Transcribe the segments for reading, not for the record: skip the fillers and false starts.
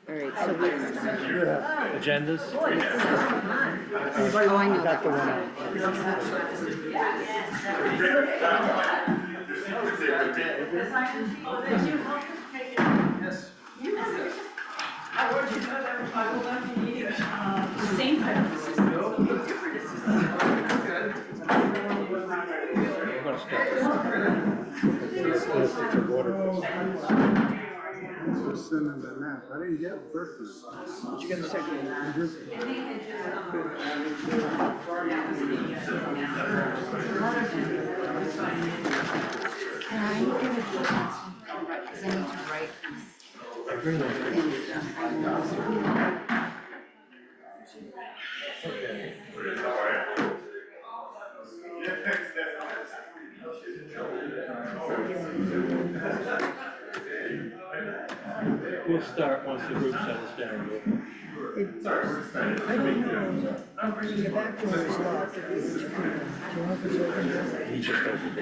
All right, so what's, Agendas? oh, I know Got that the one. one. Same type of system. We're gonna start. It's a water. Just sending the map. I didn't get the first one. Did you get the second one? Can I get a because I need to write I bring those. things down. Okay. We'll start once the group settles down. I don't know, in the back door is locked. Do you know if it's open? He just opened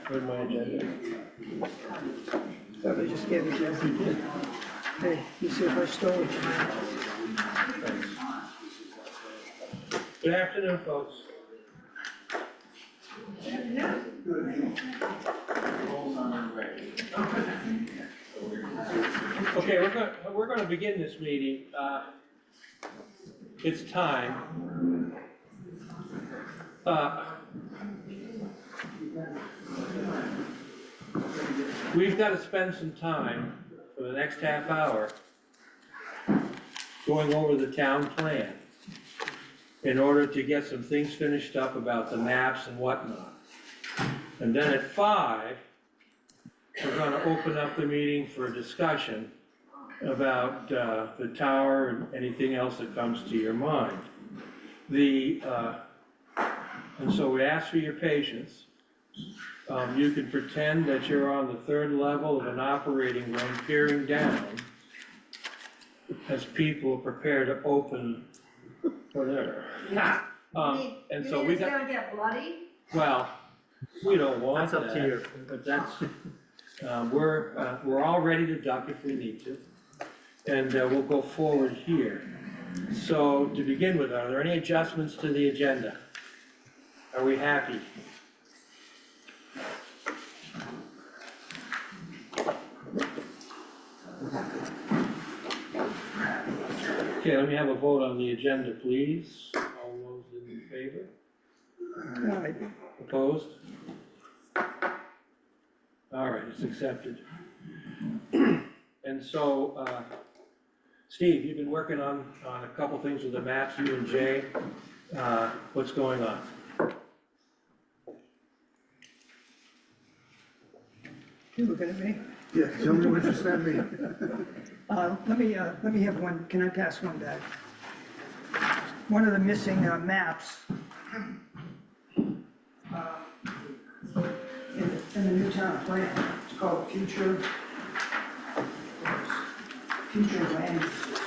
Where's my agenda? Thought I just gave it to you. Hey, you see if I stole it. Thanks. Good afternoon, folks. Okay, we're gonna begin this meeting. It's time. We've got to spend some time for the next half hour going over the town plan in order to get some things finished up about the maps and whatnot. And then at 5, we're gonna open up the meeting for a discussion about the tower and anything else that comes to your mind. And so we ask for your patience. You can pretend that you're on the 3rd level of an operating room peering down as people prepare to open whatever. And so we It's got, gonna get bloody? well, we don't want that. That's up to you. But that's, we're all ready to duck if we need to. And we'll go forward here. So to begin with, are there any adjustments to the agenda? Are we happy? Okay, let me have a vote on the agenda, please. All those in favor? Aye. Opposed? All right, it's accepted. And so, Steve, you've been working on a couple things with the maps, you and Jay. What's going on? You looking at me? Yeah, tell me what you sent me. Let me have one, can I pass one back? One of the missing maps in the new town plan, it's called Future Land Districts.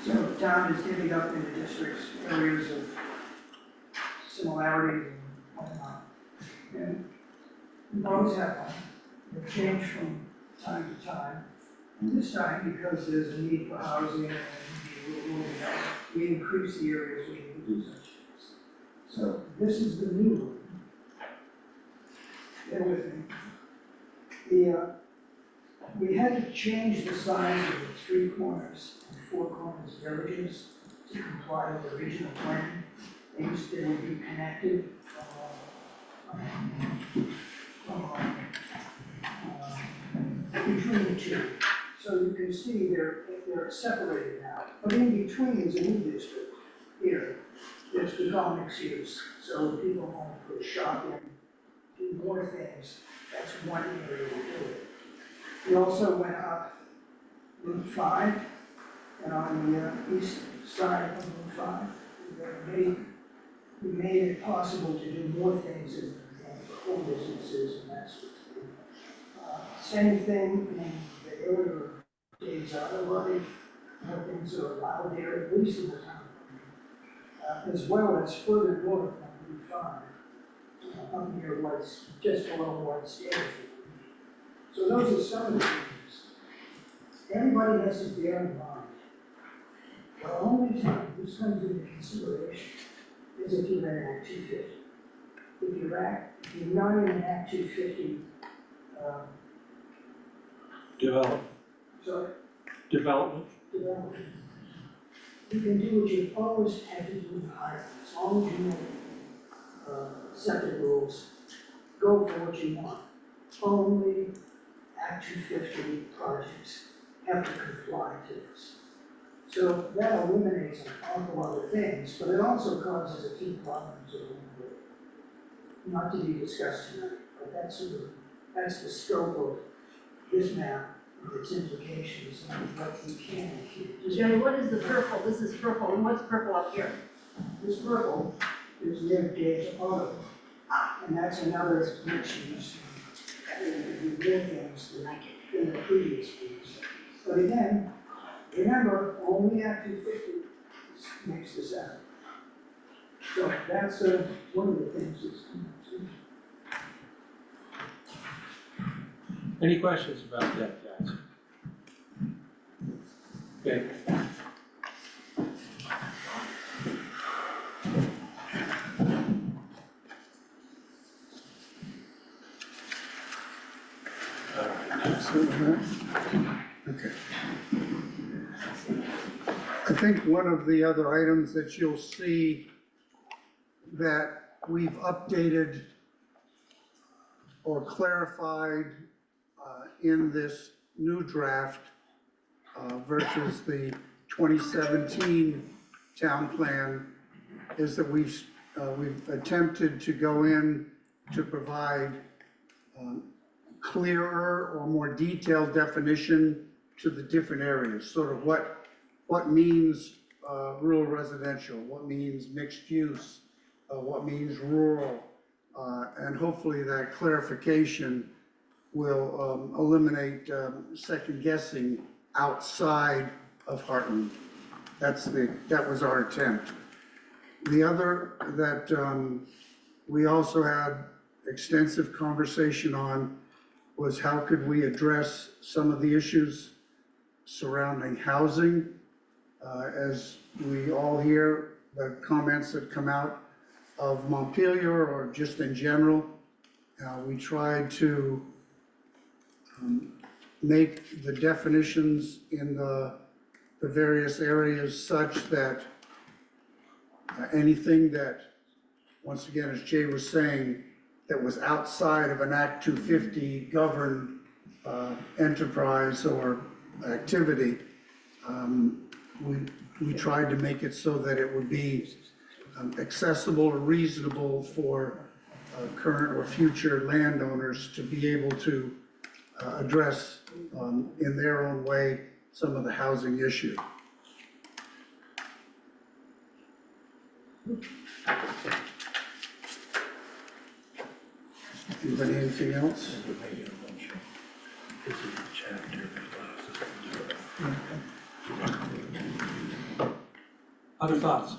So the town is divvied up into districts, areas of similarities and whatnot. And we always have one. They change from time to time. And this time, because there's a need for housing and we increase the areas we can do such things. So this is the new one. Bear with me. We had to change the size of the 3 corners and 4 corners villages to comply with the regional plan. Things that would be connected between the two. So you can see they're separated now. But in between is a new district here. It's become mixed use. So people want to put shopping, do more things. That's one area to do it. We also went up Route 5, and on the east side of Route 5, we made it possible to do more things in home businesses and that sort of thing. Same thing in the area of days out of running, more things are allowed there, at least in the town. As well as further north on Route 5, up near what's just below White Stairs. So those are some of the things. Everybody has to bear in mind, the only time this comes into consideration is if you're in Act 250. If you're not in Act 250, sorry, Development, development, you can do what you've always had to do in Highland, as long as you know, set the rules, go for what you want. Only Act 250 projects have to comply to this. So that eliminates an awful lot of things, but it also causes a few problems along the way. Not to be discussed tonight, but that's the scope of this map, and its implications, and what we can and can't do. Jerry, what is the purple? This is purple, and what's purple up here? This purple is near Dave's Auto, and that's another mixed use. We did things in the previous piece. But again, remember, only Act 250 makes this happen. So that's one of the things that's coming to. any questions about that, guys? Okay. Okay. I think one of the other items that you'll see that we've updated or clarified in this new draft versus the 2017 town plan is that we've attempted to go in to provide clearer or more detailed definition to the different areas, sort of what means rural residential, what means mixed use, what means rural, and hopefully that clarification will eliminate second guessing outside of Heartland. That was our attempt. The other that we also had extensive conversation on was how could we address some of the issues surrounding housing. As we all hear the comments that come out of Montpelier or just in general, we tried to make the definitions in the various areas such that anything that, once again, as Jay was saying, that was outside of an Act 250 governed enterprise or activity, we tried to make it so that it would be accessible or reasonable for current or future landowners to be able to address in their own way some of the housing issue. Anybody, anything else? Other thoughts,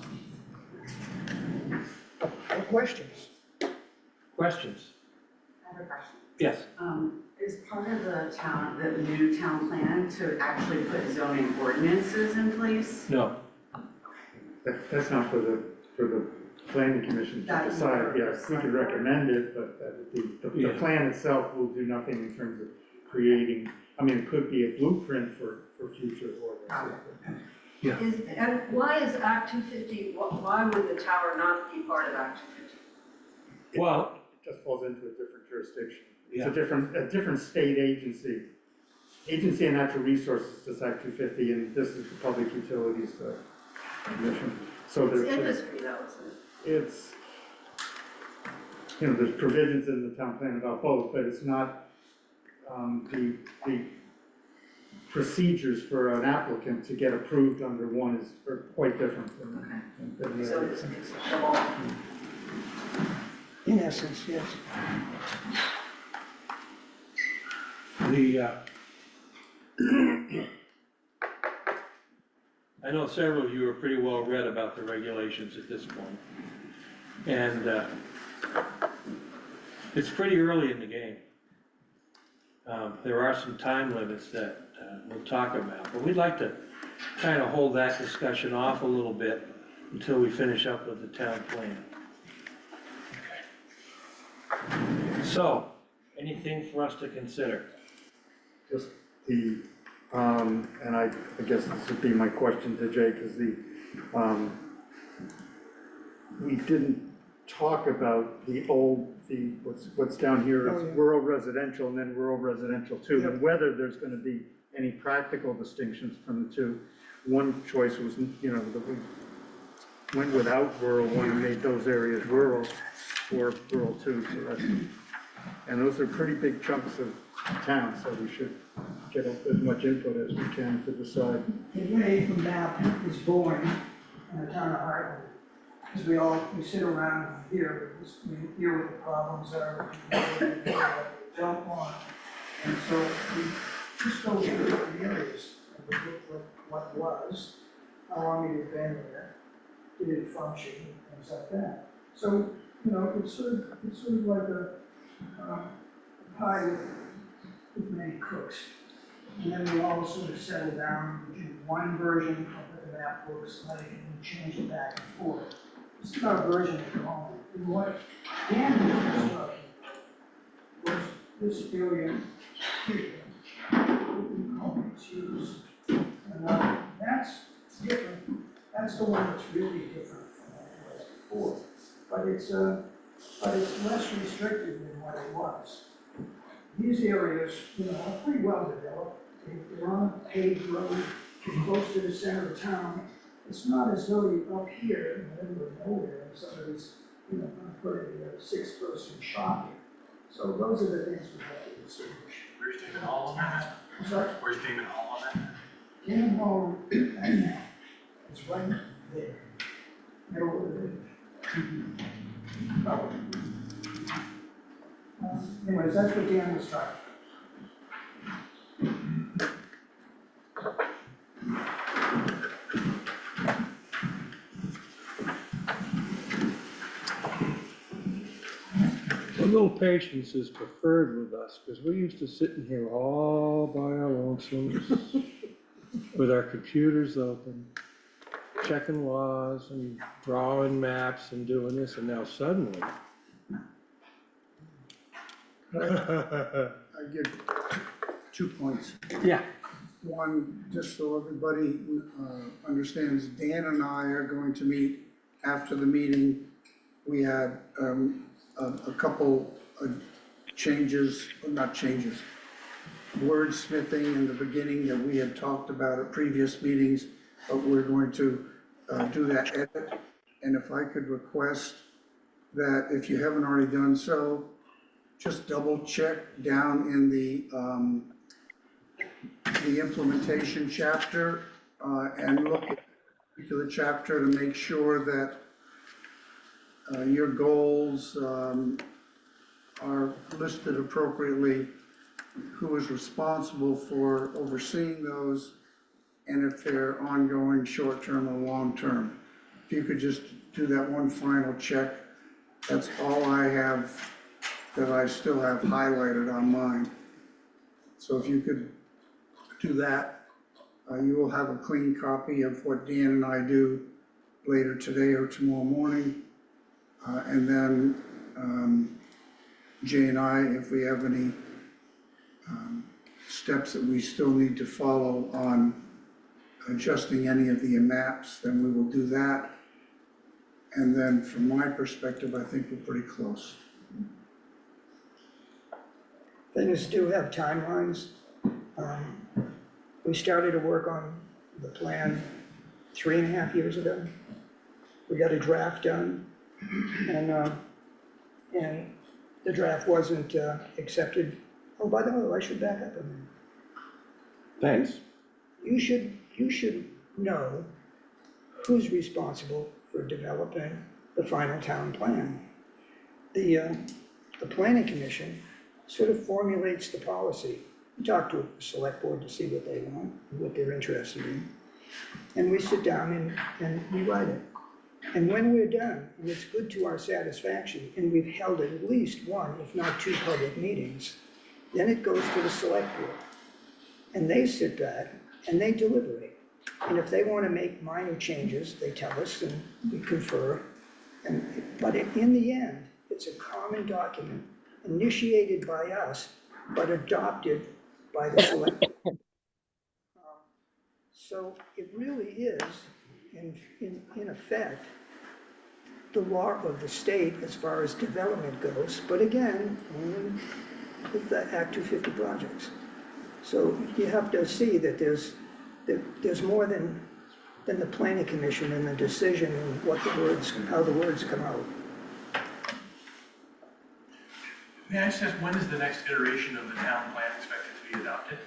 Questions? questions? I have a question. Yes. Is part of the new town plan to actually put zoning ordinances in place? No, That's not for the planning commission to That decide, would- yes, we could recommend it, but the Yeah. plan itself will do nothing in terms of creating, I mean, it could be a blueprint for future ordinances. And why is Act 250, why would the tower not be part of Act 250? well, It just falls into a different jurisdiction. It's Yeah. a different state agency. Agency of Natural Resources does Act 250, and this is the Public Utilities Commission. So It's there's, industry though, isn't it? it's, you know, there's provisions in the town plan about both, but it's not, the procedures for an applicant to get approved under one are quite different than the So other. it's double. In essence, yes. the, I know several of you are pretty well read about the regulations at this point. And it's pretty early in the game. There are some time limits that we'll talk about, but we'd like to kind of hold that discussion off a little bit until we finish up with the town plan. So, anything for us to consider? Just the, and I guess this would be my question to Jake, is we didn't talk about the what's down here Oh, is yeah. rural residential and then rural residential two, Yep. and whether there's gonna be any practical distinctions from the two. One choice was, that we went without rural one and made those areas rural or rural two, so that's, and those are pretty big chunks of town, so we should get as much input as we can to decide. The way the map is born in the town of Heartland, because we sit around here, we hear what the problems are, we know what they don't want. And so we just go through the areas and we look at what was, how long it had been there, did it function, things like that. So, it's sort of like a pie with many cooks. And then we all sort of settle down, we do one version of what the map looks like, and we change it back and forth. It's not a version at the moment. And what Dan was talking about was this area here, what we call mixed use. And that's different, that's the one that's really different from what it was before. But it's less restrictive than what it was. These areas, are pretty well developed. They're on a paved road, you're close to the center of town. It's not as though you're up here in the middle of nowhere and somebody's, gonna put a six-person shop here. So those are the things we have to distinguish. Where's Damon Hall on that? I'm sorry, Where's Damon Hall on that? Cannon Hall, right now, is right there, middle of the village. Oh. Anyways, that's what Dan was talking about. A little patience is preferred with us, because we're used to sitting here all by our lonesomes with our computers open, checking laws and drawing maps and doing this, and now suddenly. I give 2 points. Yeah, One, just so everybody understands, Dan and I are going to meet after the meeting. We had a couple of changes, well, not changes, wordsmithing in the beginning that we had talked about at previous meetings, but we're going to do that edit. And if I could request that, if you haven't already done so, just double check down in the implementation chapter and look at the chapter to make sure that your goals are listed appropriately, who is responsible for overseeing those, and if they're ongoing, short-term or long-term. If you could just do that one final check, that's all I have that I still have highlighted on mine. So if you could do that, you will have a clean copy of what Dan and I do later today or tomorrow morning. And then Jay and I, if we have any steps that we still need to follow on adjusting any of the maps, then we will do that. And then from my perspective, I think we're pretty close. Things do have timelines. We started to work on the plan 3.5 years ago. We got a draft done, and the draft wasn't accepted. Oh, by the way, I should back up a minute. thanks. You should know who's responsible for developing the final town plan. The planning commission sort of formulates the policy. You talk to a select board to see what they want, what they're interested in. and we sit down and we write it. And when we're done, and it's good to our satisfaction, and we've held at least one, if not two public meetings, then it goes to the select board. And they sit back and they deliberate. And if they want to make minor changes, they tell us and we confer. But in the end, it's a common document initiated by us, but adopted by the select board. So it really is, in effect, the law of the state as far as development goes, but again, only with the Act 250 projects. So you have to see that there's more than the planning commission and the decision and how the words come out. May I just ask, when is the next iteration of the town plan expected to be adopted?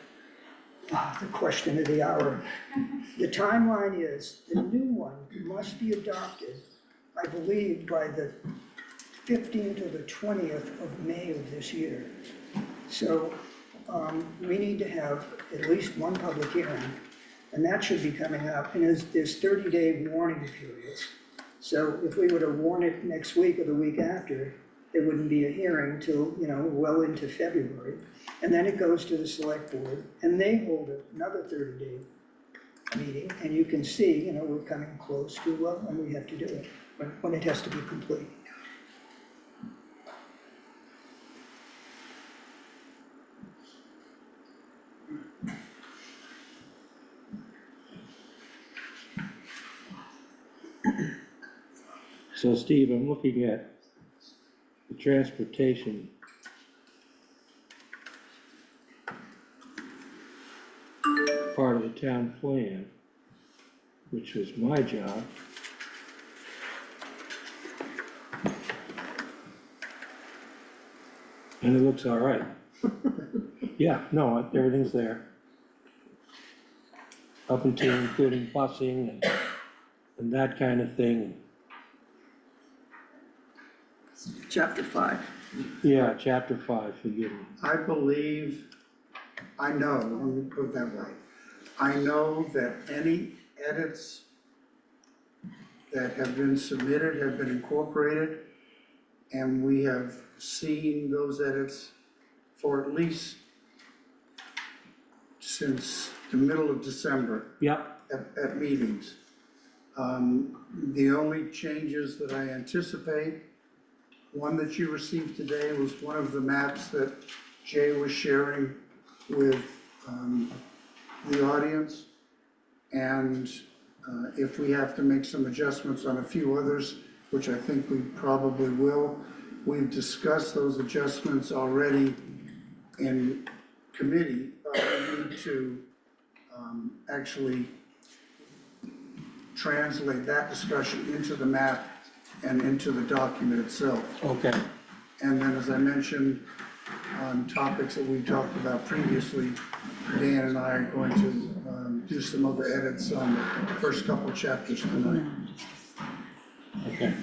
The question of the hour. The timeline is, the new one must be adopted, I believe, by the 15th or the 20th of May of this year. So we need to have at least one public hearing, and that should be coming up, and there's 30-day warning periods. So if we were to warn it next week or the week after, there wouldn't be a hearing till, well into February. And then it goes to the select board, and they hold another 30-day meeting, and you can see, we're coming close to when we have to do it, when it has to be complete. So Steve, I'm looking at the transportation. Part of the town plan, which was my job. And it looks all right. Yeah, no, everything's there. Up until including busing and that kind of thing. Chapter 5. Yeah, chapter 5, forgive me. I know, let me put it that way. I know that any edits that have been submitted have been incorporated, and we have seen those edits for at least since the middle of December Yep, at meetings. The only changes that I anticipate, one that you received today was one of the maps that Jay was sharing with the audience. And if we have to make some adjustments on a few others, which I think we probably will, we've discussed those adjustments already in committee. We need to actually translate that discussion into the map and into the document itself. okay, And then, as I mentioned, on topics that we talked about previously, Dan and I are going to do some other edits on the first couple chapters tonight. okay.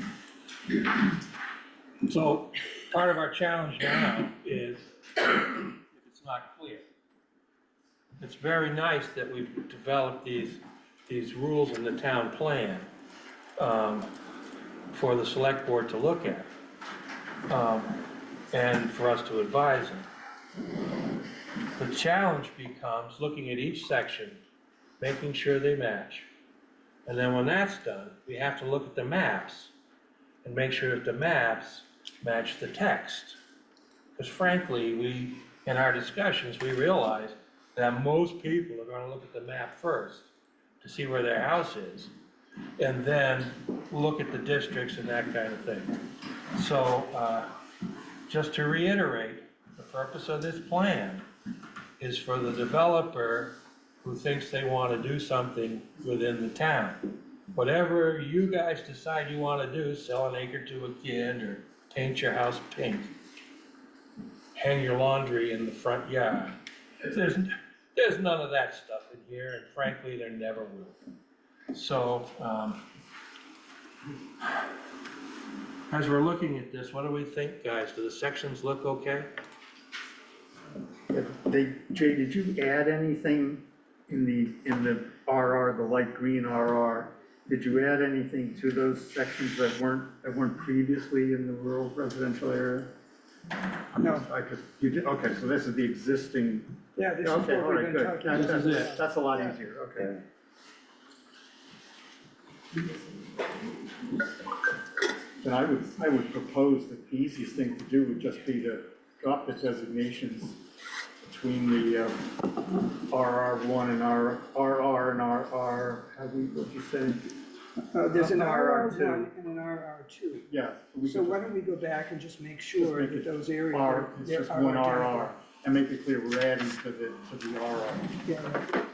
So, part of our challenge now is, if it's not clear. It's very nice that we've developed these rules in the town plan for the select board to look at, and for us to advise them. The challenge becomes looking at each section, making sure they match. And then when that's done, we have to look at the maps and make sure that the maps match the text. Because frankly, in our discussions, we realize that most people are gonna look at the map first to see where their house is, and then look at the districts and that kind of thing. So, just to reiterate, the purpose of this plan is for the developer who thinks they wanna do something within the town. Whatever you guys decide you wanna do, sell an acre to a kid, or paint your house pink, hang your laundry in the front yard. There's none of that stuff in here, and frankly, there never will. So, as we're looking at this, what do we think, guys? Do the sections look okay? Jay, did you add anything in the RR, the light green RR. Did you add anything to those sections that weren't previously in the rural residential area? No. You did, okay, so this is the existing, Yeah, this is okay, what all we've right, been good. talking about. This is it. That's a lot easier, okay. Then I would propose that the easiest thing to do would just be to drop the designations between the RR1 and RR and RR, what'd you say? There's an RR2. RR1 and an RR2. Yeah. we So could why just- don't we go back and just make sure make that it those areas R, it's are just are one identical. RR, and make it clear we're adding to the RR. Yeah, right.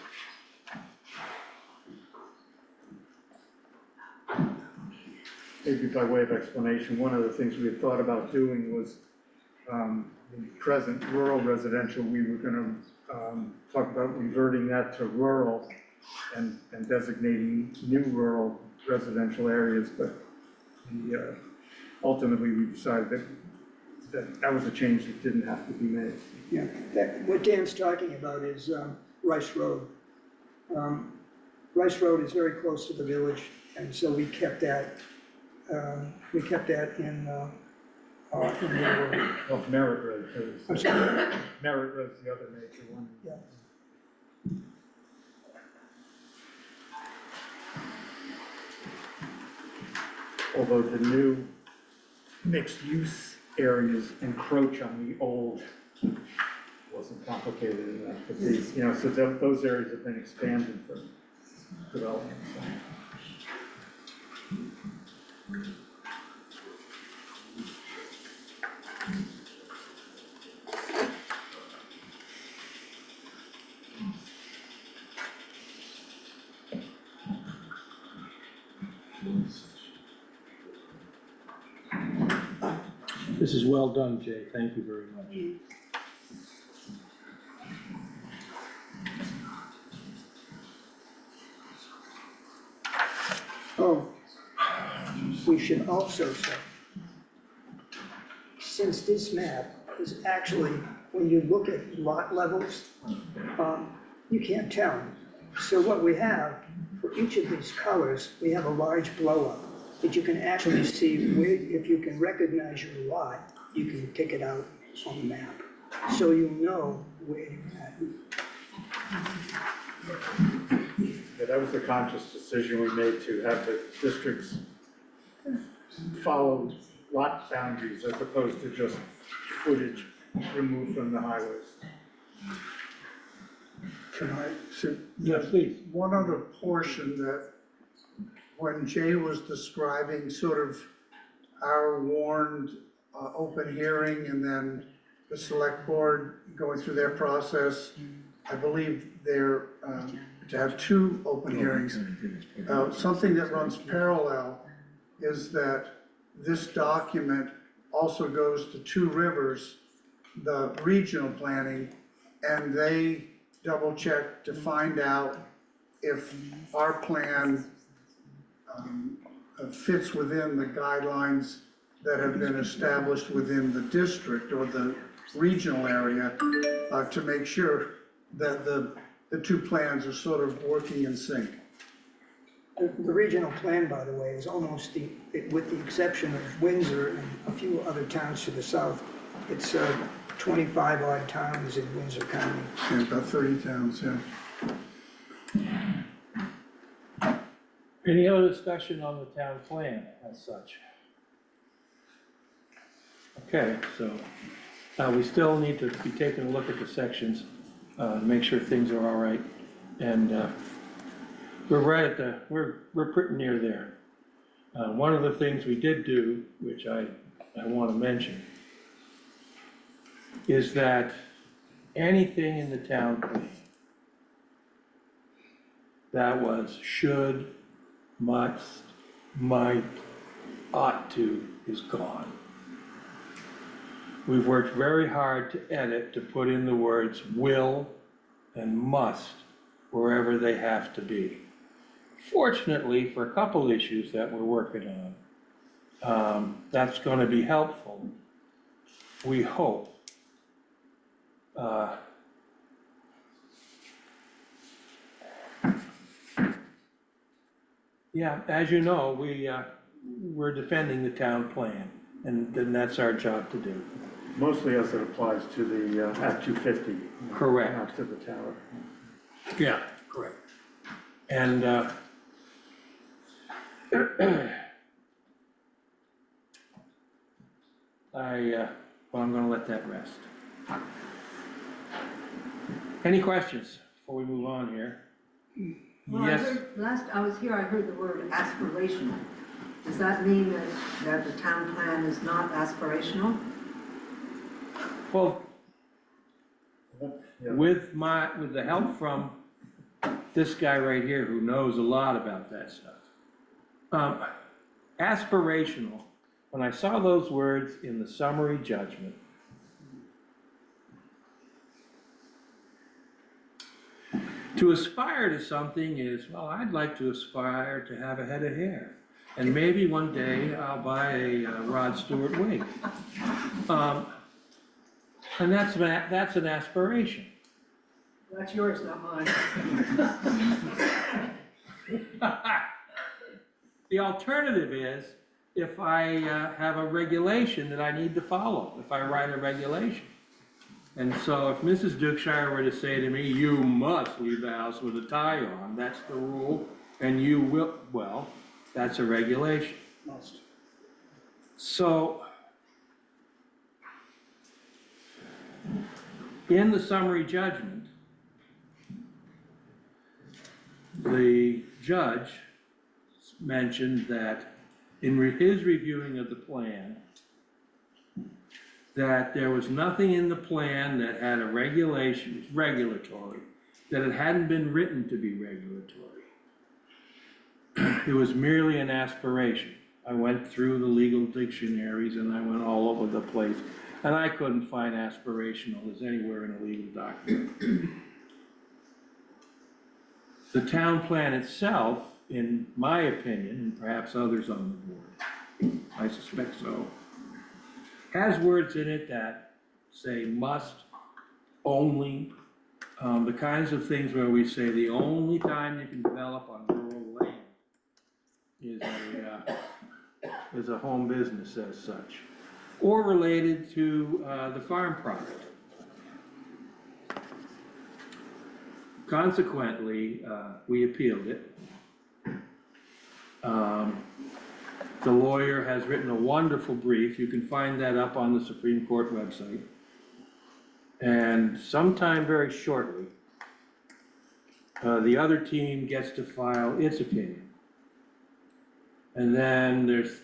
Maybe by way of explanation, one of the things we had thought about doing was, in present rural residential, we were gonna, talk about reverting that to rural and designating new rural residential areas, but ultimately we decided that was a change that didn't have to be made. Yeah, what Dan's talking about is Rice Road. Rice Road is very close to the village, and so we kept that in the rural. Well, Merritt Road, too. I'm sorry? Merritt Road's the other major one. Yeah. Although the new mixed-use areas encroach on the old, wasn't complicated enough, but these, so those areas have been expanded for development, so. This is well done, Jay, thank you very much. Oh, we should also say, since this map is actually, when you look at lot levels, you can't tell. So what we have, for each of these colors, we have a large blow up that you can actually see where, if you can recognize your lot, you can tick it out on the map. So you know where you're at. Yeah, that was the conscious decision we made to have the districts follow lot boundaries as opposed to just footage removed from the highways. Can I, so, Yeah, please. one other portion that, when Jay was describing sort of our warned open hearing and then the select board going through their process, I believe they're to have two open hearings. Something that runs parallel is that this document also goes to Two Rivers, the regional planning, and they double check to find out if our plan fits within the guidelines that have been established within the district or the regional area, to make sure that the two plans are sort of working in sync. The regional plan, by the way, is almost with the exception of Windsor and a few other towns to the south, it's 25 odd towns in Windsor County. Yeah, about 30 towns, yeah. Any other discussion on the town plan as such? Okay, so, we still need to be taking a look at the sections, make sure things are all right. And, we're right at we're pretty near there. One of the things we did do, which I wanna mention, is that anything in the town plan that was should, must, might, ought to, is gone. We've worked very hard to edit, to put in the words will and must wherever they have to be. Fortunately, for a couple issues that we're working on, that's gonna be helpful, we hope. Yeah, as you know, we're defending the town plan, and then that's our job to do. Mostly as it applies to the Act 250. Correct. Not to the tower. Yeah, correct. And, well, I'm gonna let that rest. Any questions before we move on here? Well, I Yes, heard, last I was here, I heard the word aspirational. Does that mean that the town plan is not aspirational? well, Yeah. with the help from this guy right here who knows a lot about that stuff. Aspirational, when I saw those words in the summary judgment, to aspire to something is, well, I'd like to aspire to have a head of hair. And maybe one day I'll buy a Rod Stewart wig. And that's an aspiration. That's yours, not mine. The alternative is if I have a regulation that I need to follow, if I write a regulation. And so if Mrs. Dukeshire were to say to me, you must leave the house with a tie on, that's the rule, and you will, well, that's a regulation. Must. So, in the summary judgment, the judge mentioned that in his reviewing of the plan, that there was nothing in the plan that had a regulation, regulatory, that it hadn't been written to be regulatory. It was merely an aspiration. I went through the legal dictionaries and I went all over the place, and I couldn't find aspirational as anywhere in a legal document. The town plan itself, in my opinion, and perhaps others on the board, I suspect so, has words in it that say must, only, the kinds of things where we say the only time you can develop on rural land is a home business as such, or related to the farm product. Consequently, we appealed it. The lawyer has written a wonderful brief. You can find that up on the Supreme Court website. And sometime very shortly, the other team gets to file its opinion. And then there's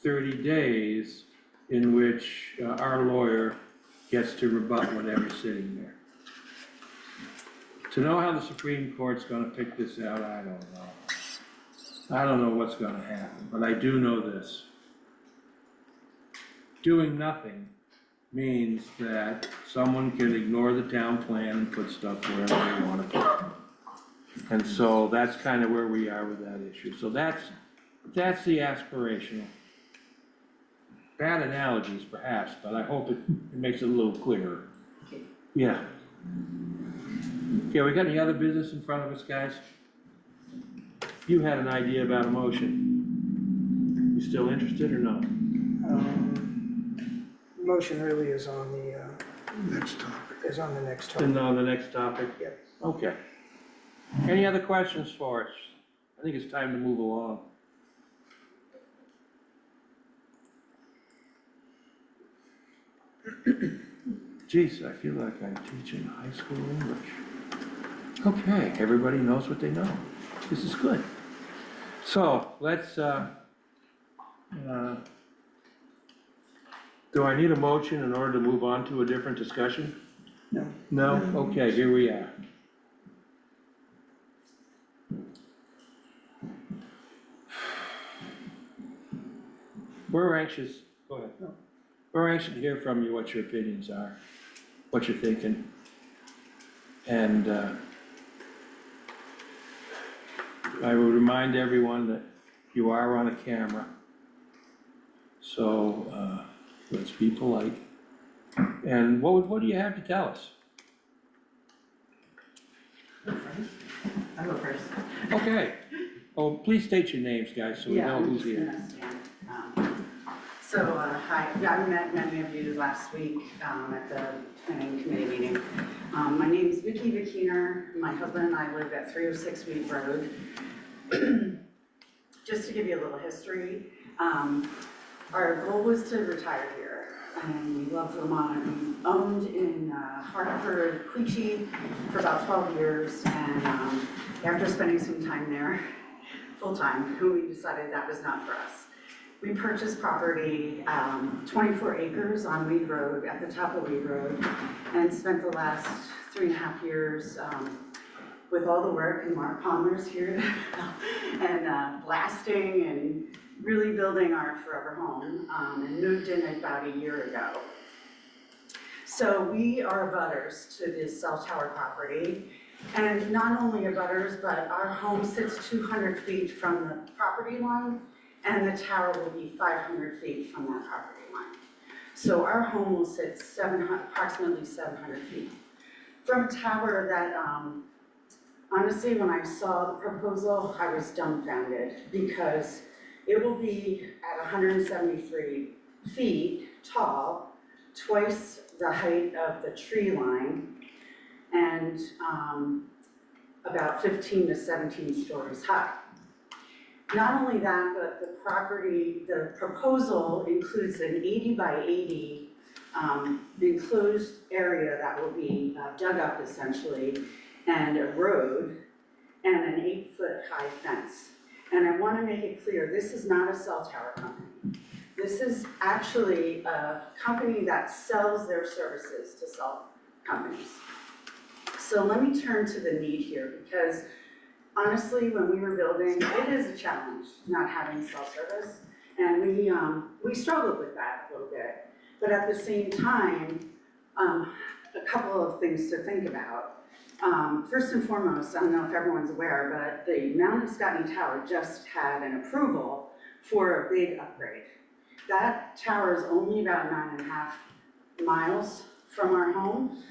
30 days in which our lawyer gets to rebut whatever's sitting there. To know how the Supreme Court's gonna pick this out, I don't know. I don't know what's gonna happen, but I do know this. Doing nothing means that someone can ignore the town plan and put stuff wherever they wanna put it. And so that's kind of where we are with that issue. So that's the aspirational. Bad analogies perhaps, but I hope it makes it a little clearer. Yeah. Okay, we got any other business in front of us, guys? You had an idea about a motion. You still interested or not? Motion really is on the, Next topic. is on the next topic. And on the next topic? Yep. Okay. Any other questions for us? I think it's time to move along. Geez, I feel like I'm teaching high school English. Okay, everybody knows what they know. This is good. So, let's, do I need a motion in order to move on to a different discussion? No. No? Okay, here we are. We're anxious, go ahead. We're anxious to hear from you what your opinions are, what you're thinking. And I would remind everyone that you are on a camera. So let's be polite. And what do you have to tell us? I'll go first. Okay, Oh, please state your names, guys, so we Yeah, know I'm who's just here. gonna stand. Hi, yeah, I met many of you last week at the planning committee meeting. My name is Vicki Vickener. My husband and I live at 306 Weed Road. Just to give you a little history, our goal was to retire here, and we love Vermont. We owned in Hartford, Quechee for about 12 years, and after spending some time there, full-time, we decided that was not for us. We purchased property, 24 acres on Weed Road, at the top of Weed Road, and spent the last 3.5 years with all the work, and Mark Palmer's here, and blasting and really building our forever home, and moved in about a year ago. So we are abutters to this cell tower property, and not only abutters, but our home sits 200 feet from the property line, and the tower will be 500 feet from that property line. So our home will sit approximately 700 feet from a tower that, honestly, when I saw the proposal, I was dumbfounded, because it will be at 173 feet tall, twice the height of the tree line, and about 15 to 17 stories high. Not only that, but the proposal includes an 80 by 80 enclosed area that will be dug up essentially, and a road, and an 8-foot high fence. And I want to make it clear, this is not a cell tower company. This is actually a company that sells their services to cell companies. So let me turn to the need here, because honestly, when we were building, it is a challenge not having cell service, and we struggled with that a little bit. But at the same time, a couple of things to think about. First and foremost, I don't know if everyone's aware, but the Mount Scottney Tower just had an approval for a big upgrade. That tower is only about 9.5 miles from our home,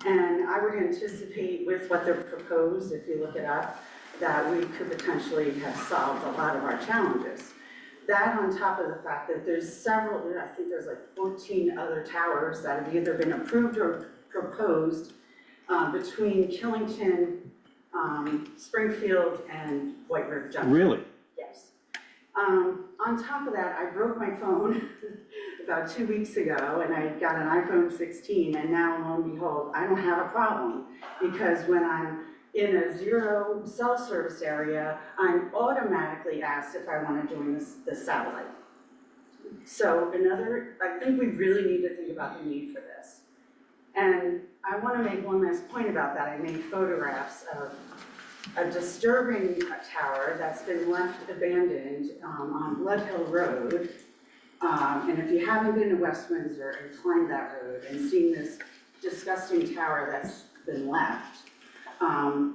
and I would anticipate with what they're proposed, if you look it up, that we could potentially have solved a lot of our challenges. That on top of the fact that there's several, I think there's like 14 other towers that have either been approved or proposed between Killington, Springfield, and White River Junction. Really? Yes. On top of that, I broke my phone about 2 weeks ago, and I got an iPhone 16, and now lo and behold, I don't have a problem, because when I'm in a zero cell service area, I'm automatically asked if I want to join the satellite. So I think we really need to think about the need for this. And I want to make one last point about that. I made photographs of a disturbing tower that's been left abandoned on Blood Hill Road. And if you haven't been to West Windsor and climbed that road and seen this disgusting tower that's been left,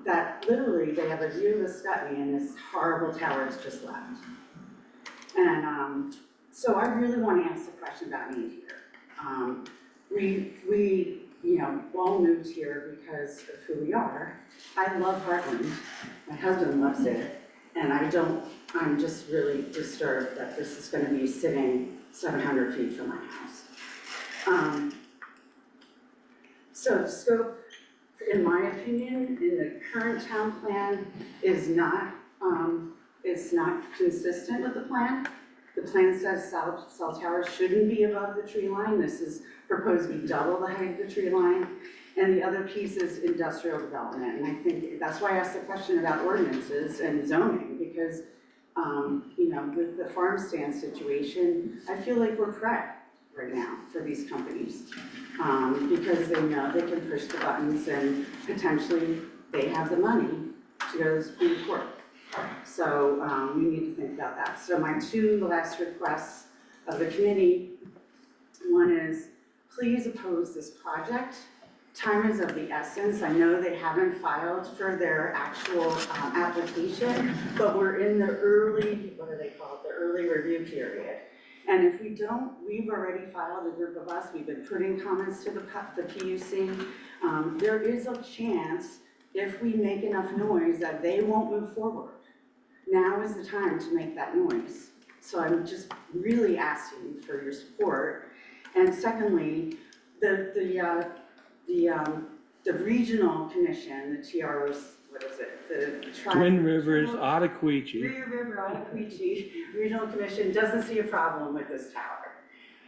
that literally they have a view of the Scottney and this horrible tower is just left. And so I really want to ask the question about need here. We all moved here because of who we are. I love Heartland, my husband loves it, and I'm just really disturbed that this is going to be sitting 700 feet from my house. So the scope, in my opinion, in the current town plan is not consistent with the plan. The plan says cell towers shouldn't be above the tree line. This is proposed to be double the height of the tree line. And the other piece is industrial development. And I think that's why I asked the question about ordinances and zoning, because with the farm stand situation, I feel like we're prepped right now for these companies. Because they know they can push the buttons and potentially they have the money to go to the Supreme Court. So we need to think about that. So my two last requests of the committee, one is please oppose this project. Time is of the essence. I know they haven't filed for their actual application, but we're in the early, what do they call it, the early review period. And if we don't, we've already filed, a group of us, we've been putting comments to the PUC. There is a chance, if we make enough noise, that they won't move forward. now is the time to make that noise. So I'm just really asking for your support. And secondly, the regional commission, the TROs, what is it? The Twin Rivers, Tribal- Ottaquechee. Rio River Ottaquechee Regional Commission doesn't see a problem with this tower.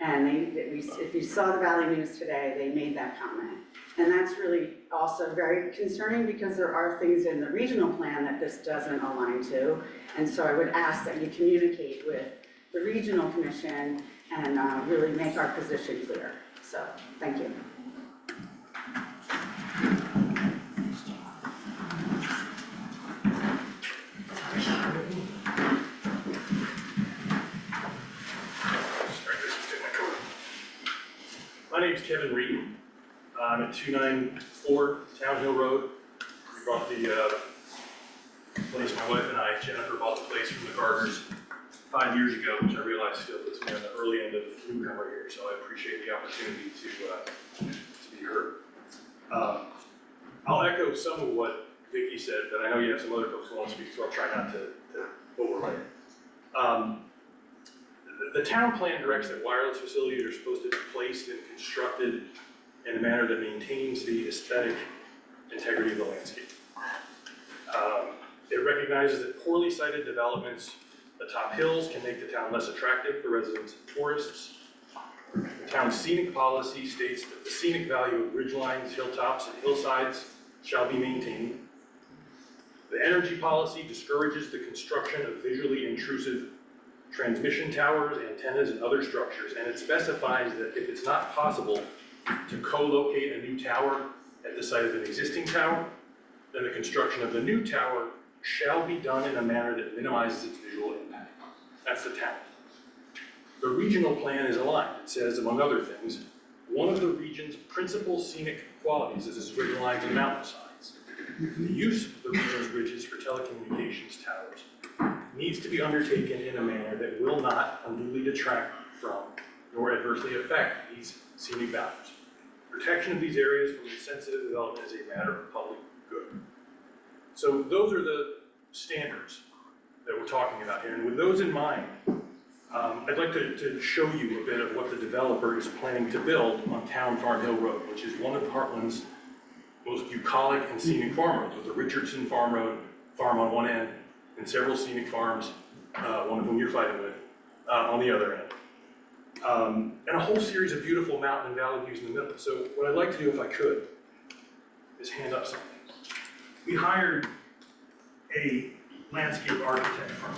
And if you saw the Valley News today, they made that comment. And that's really also very concerning because there are things in the regional plan that this doesn't align to. And so I would ask that you communicate with the regional commission and really make our position clear. So, thank you. My name's Kevin Reed. I'm at 294 Town Hill Road. We bought the place, my wife and I, Jennifer, bought the place from the Gardners 5 years ago, which I realize still puts me on the early end of the newcomer here, so I appreciate the opportunity to be heard. I'll echo some of what Vicki said, but I know you have some other folks who want to speak, so I'll try not to overlay it. The town plan directs that wireless facilities are supposed to be placed and constructed in a manner that maintains the aesthetic integrity of the landscape. It recognizes that poorly sited developments atop hills can make the town less attractive for residents and tourists. The town's scenic policy states that the scenic value of ridgelines, hilltops, and hillsides shall be maintained. The energy policy discourages the construction of visually intrusive transmission towers, antennas, and other structures, and it specifies that if it's not possible to co-locate a new tower at the site of an existing tower, then the construction of the new tower shall be done in a manner that minimizes its visual impact. That's the town. The regional plan is aligned. It says, among other things, one of the region's principal scenic qualities is its ridgelines and mountainsides. The use of the region's ridges for telecommunications towers needs to be undertaken in a manner that will not unduly detract from nor adversely affect these scenic values. Protection of these areas from insensitive development is a matter of public good. So those are the standards that we're talking about here, and with those in mind, I'd like to show you a bit of what the developer is planning to build on Town Farm Hill Road, which is one of Heartland's most bucolic and scenic farm roads, with the Richardson Farm on one end, and several scenic farms, one of whom you're fighting with, on the other end. And a whole series of beautiful mountain and valley views in the middle. So what I'd like to do, if I could, is hand up something. We hired a landscape architect firm,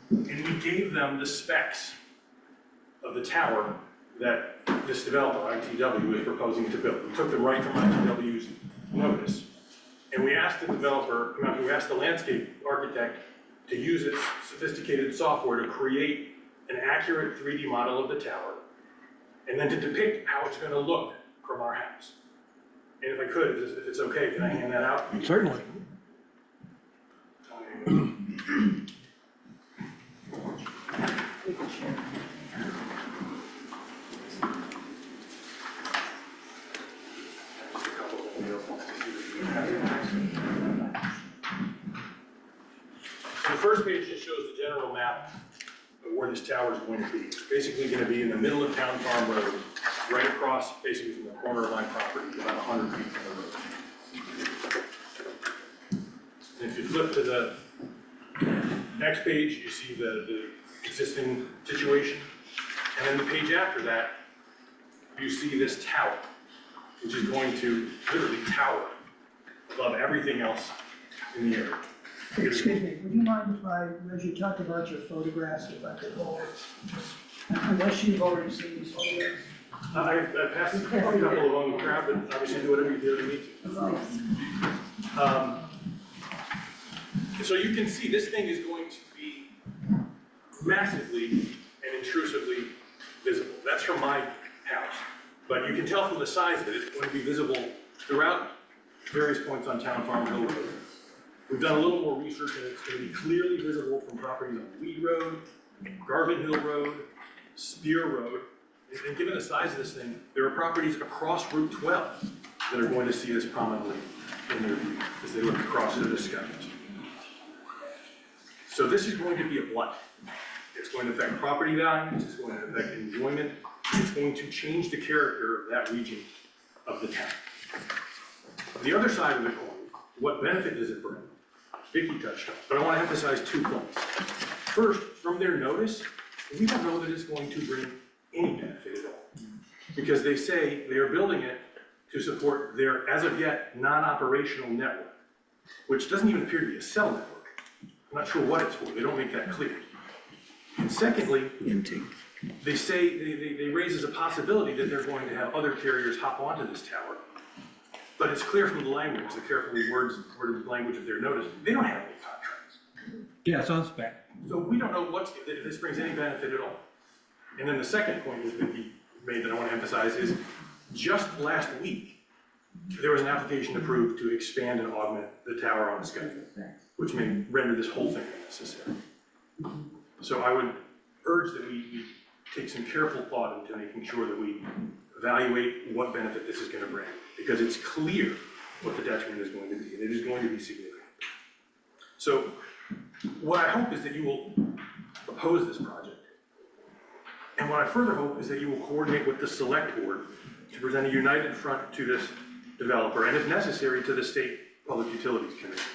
and we gave them the specs of the tower that this developer, ITW, is proposing to build. We took them right from ITW's notice. And we asked the developer, we asked the landscape architect to use its sophisticated software to create an accurate 3D model of the tower, and then to depict how it's gonna look from our house. And if I could, if it's okay, can I hand that out? Certainly. The first page just shows the general map of where this tower is going to be. It's basically going to be in the middle of Town Farm Road, right across, basically from the corner of my property, about 100 feet from the road. And if you flip to the next page, you see the existing situation. And then the page after that, you see this tower, which is going to literally tower above everything else in the area. Excuse me, would you mind if I, as you talked about your photographs, if I could hold it? Unless you've already seen these photographs. I passed a couple along the crowd, but obviously do whatever you need to. So you can see this thing is going to be massively and intrusively visible. That's from my house. But you can tell from the size of it, it's going to be visible throughout various points on Town Farm Hill Road. We've done a little more research and it's going to be clearly visible from properties on Weed Road, Garvin Hill Road, Spear Road. And given the size of this thing, there are properties across Route 12 that are going to see this prominently in their view as they look across into the sky. So this is going to be a blunt. It's going to affect property values, it's going to affect enjoyment, it's going to change the character of that region of the town. The other side of the coin, what benefit does it bring? Vicky touched on, but I want to emphasize 2 points. First, from their notice, we don't know that it's going to bring any benefit at all. Because they say they are building it to support their, as of yet, non-operational network, which doesn't even appear to be a cell network. I'm not sure what it's for, they don't make that clear. And secondly, they say, they raise as a possibility that they're going to have other carriers hop onto this tower. But it's clear from the language, the carefully worded language of their notice, they don't have any contracts. Yeah, it's on spec. So we don't know if this brings any benefit at all. And then the second point that Vicky made that I want to emphasize is, just last week, there was an application approved to expand and augment the tower on schedule, which may render this whole thing unnecessary. So I would urge that we take some careful thought into making sure that we evaluate what benefit this is going to bring, because it's clear what the detriment is going to be, and it is going to be significant. So what I hope is that you will oppose this project. And what I further hope is that you will coordinate with the select board to present a united front to this developer, and if necessary, to the State Public Utilities Commission.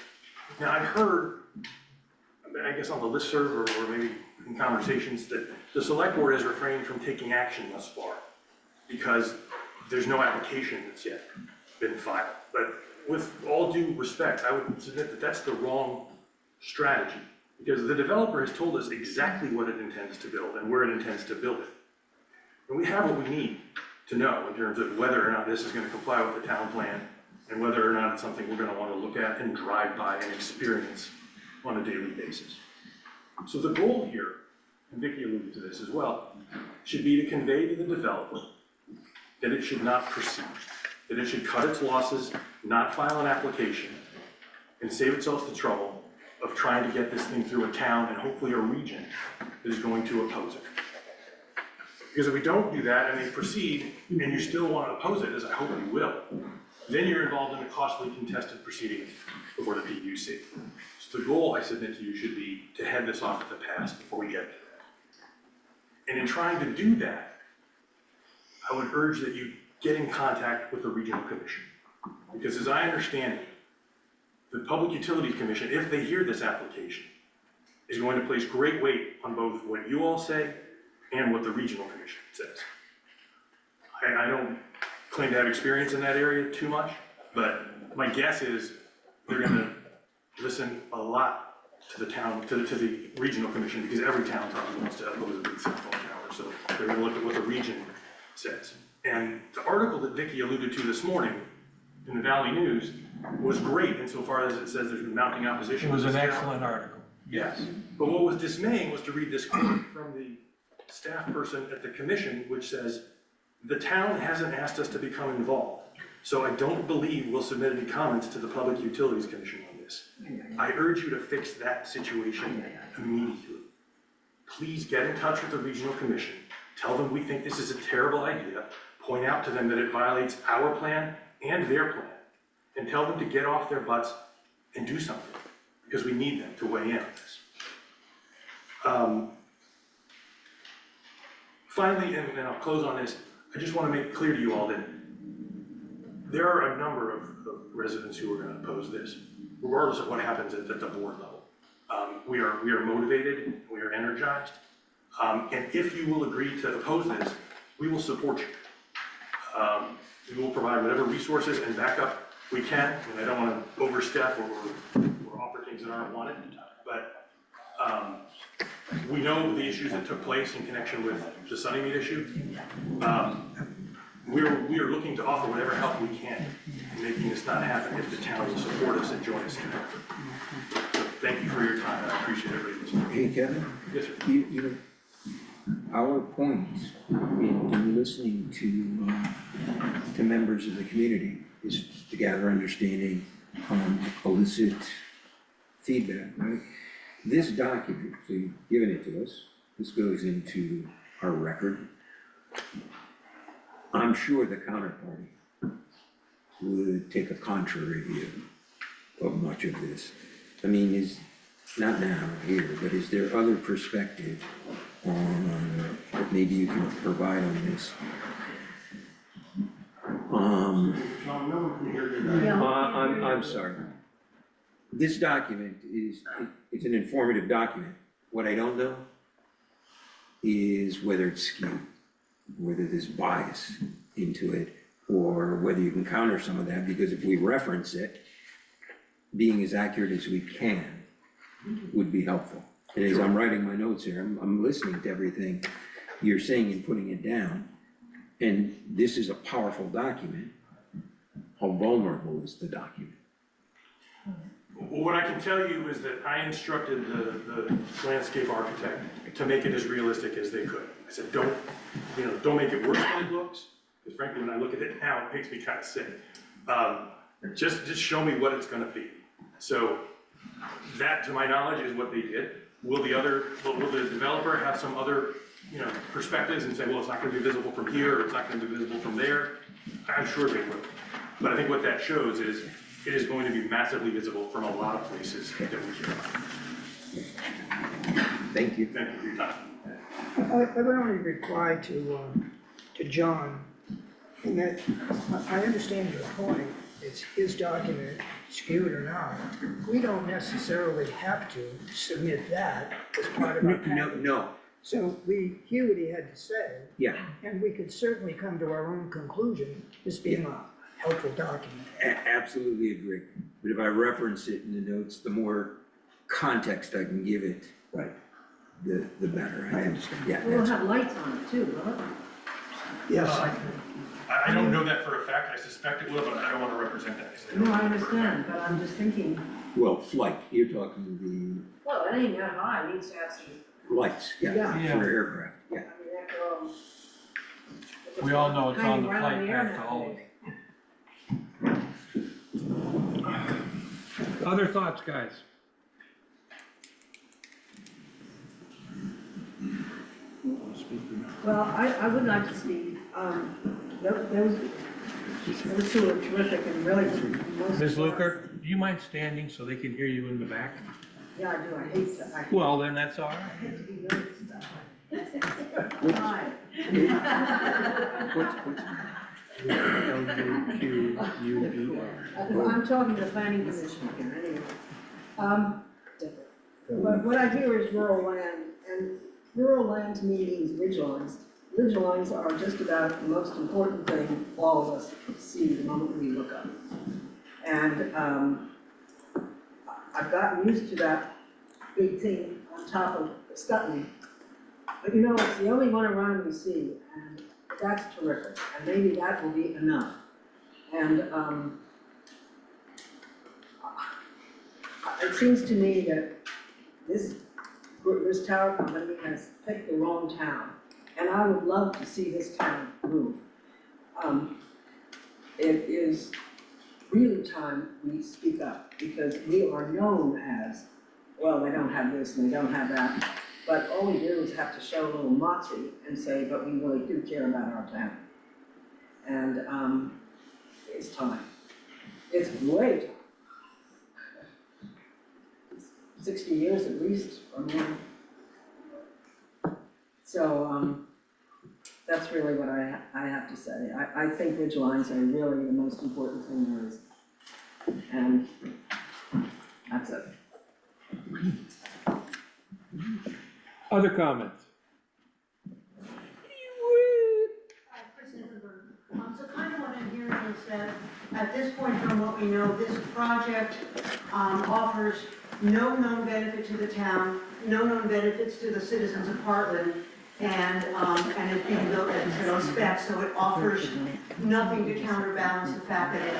Now, I've heard, I guess on the listserv or maybe in conversations, that the select board has refrained from taking action thus far because there's no application that's yet been filed. But with all due respect, I would submit that that's the wrong strategy, because the developer has told us exactly what it intends to build and where it intends to build it. And we have what we need to know in terms of whether or not this is going to comply with the town plan and whether or not it's something we're going to want to look at and drive by and experience on a daily basis. So the goal here, and Vicky alluded to this as well, should be to convey to the developer that it should not proceed, that it should cut its losses, not file an application, and save itself the trouble of trying to get this thing through a town and hopefully a region that is going to oppose it. Because if we don't do that and they proceed and you still want to oppose it, as I hope you will, then you're involved in a costly contested proceeding before the PUC. So the goal, I submit to you, should be to head this off at the pass before we get to that. And in trying to do that, I would urge that you get in contact with the Regional Commission. Because as I understand it, the Public Utilities Commission, if they hear this application, is going to place great weight on both what you all say and what the Regional Commission says. I don't claim to have experience in that area too much, but my guess is they're gonna listen a lot to the town, to the Regional Commission, because every town probably wants to oppose a big cell phone tower, so they're gonna look at what the region says. And the article that Vicky alluded to this morning in the Valley News was great insofar as it says there's been mounting opposition. It was to an this tower. excellent article. Yes, but what was dismaying was to read this quote from the staff person at the commission, which says, "The town hasn't asked us to become involved, so I don't believe we'll submit any comments to the Public Utilities Commission on this. I urge you to fix that situation immediately. Please get in touch with the Regional Commission, tell them we think this is a terrible idea, point out to them that it violates our plan and their plan, and tell them to get off their butts and do something, because we need them to weigh in on this." Finally, and I'll close on this, I just want to make clear to you all that there are a number of residents who are going to oppose this, regardless of what happens at the board level. We are motivated, we are energized, and if you will agree to oppose this, we will support you. We will provide whatever resources and backup we can, and I don't want to overstep or offer things that aren't wanted, but we know the issues that took place in connection with the Sunnymead issue. We are looking to offer whatever help we can in making this not happen if the town will support us and join us in that effort. So thank you for your time, and I appreciate everybody listening. Hey, Kevin, Yes, sir. you know, our point in listening to members of the community is to gather understanding, elicit feedback, right? This document, so you've given it to us, this goes into our record. I'm sure the counterparty would take a contrary view of much of this. I mean, not now, here, but is there other perspective on, what maybe you can provide on this? I'm sorry. This document it's an informative document. What I don't know is whether it's skewed, whether there's bias into it, or whether you can counter some of that, because if we reference it, being as accurate as we can would be helpful. And as I'm writing my notes here, I'm listening to everything you're saying and putting it down. And this is a powerful document. How vulnerable is the document? Well, what I can tell you is that I instructed the landscape architect to make it as realistic as they could. I said, don't make it worse than it looks, because frankly, when I look at it now, it makes me kind of sick. Just show me what it's gonna be. So that, to my knowledge, is what they did. Will the developer have some other, perspectives and say, well, it's not gonna be visible from here, or it's not gonna be visible from there? I'm sure they will. But I think what that shows is it is going to be massively visible from a lot of places that we care about. Thank you. Thank you for your time. I would only reply to John, in that I understand your point, it's his document, skewed or not. We don't necessarily have to submit that as part of our package. No, So we hear what he had to say, yeah, and we could certainly come to our own conclusion, this being a helpful document. absolutely agree. But if I reference it in the notes, the more context I can give it, Right. the better. I understand. Yeah, We'll that's, have lights on it too, will it? Yes. I don't know that for a fact. I suspect it will, but I don't want to represent that. 'Cause they don't No, I know for a fact. understand, but I'm just thinking, well, flight, you're talking well, it ain't that high, it needs to have some, the lights, yeah, Yeah. for aircraft, yeah. I mean, after all. We all know it's on the hanging right flight the air path to Albany. nowadays. Other thoughts, guys? Well, I would like to speak, those two are terrific and really most. Ms. Luker, do you mind standing so they can hear you in the back? Yeah, I do, I hate to, Well, then that's all I right. hate to be noticed that way. What's- Hi. I'm talking to the planning commission here, anyway. But what I hear is rural land, and rural land to me means ridge lines. Ridge lines are just about the most important thing all of us see the moment we look up. And I've gotten used to that big thing on top of Scutney. But it's the only one around we see, and that's terrific, and maybe that will be enough. And it seems to me that this tower company has picked the wrong town, and I would love to see this town move. It is really time we speak up, because we are known as, well, they don't have this and they don't have that, but all we do is have to show a little moxie and say, but we really do care about our town. And it's time. It's way time. 60 years at least, or more. So, that's really what I have to say. I think ridge lines are really the most important thing there is. And that's it. Other comments? So kind of what I'm hearing is that at this point, from what we know, this project offers no known benefit to the town, no known benefits to the citizens of Heartland, and it's being built at zero spec, so it offers nothing to counterbalance the fact that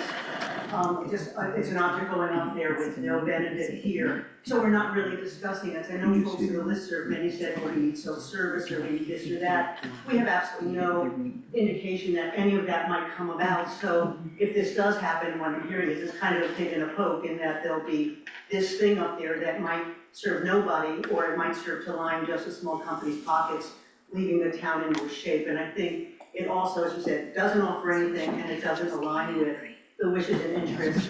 it's an object going up there with no benefit here. So we're not really discussing it. I know folks in the listserv, many said, well, we need self-service, or we need this or that. We have absolutely no indication that any of that might come about. So if this does happen, what I'm hearing is it's kind of a pig and a poke, in that there'll be this thing up there that might serve nobody, or it might serve to line just a small company's pockets, leaving the town in worse shape. And I think it also, as you said, doesn't offer anything, and it doesn't align with the wishes and interests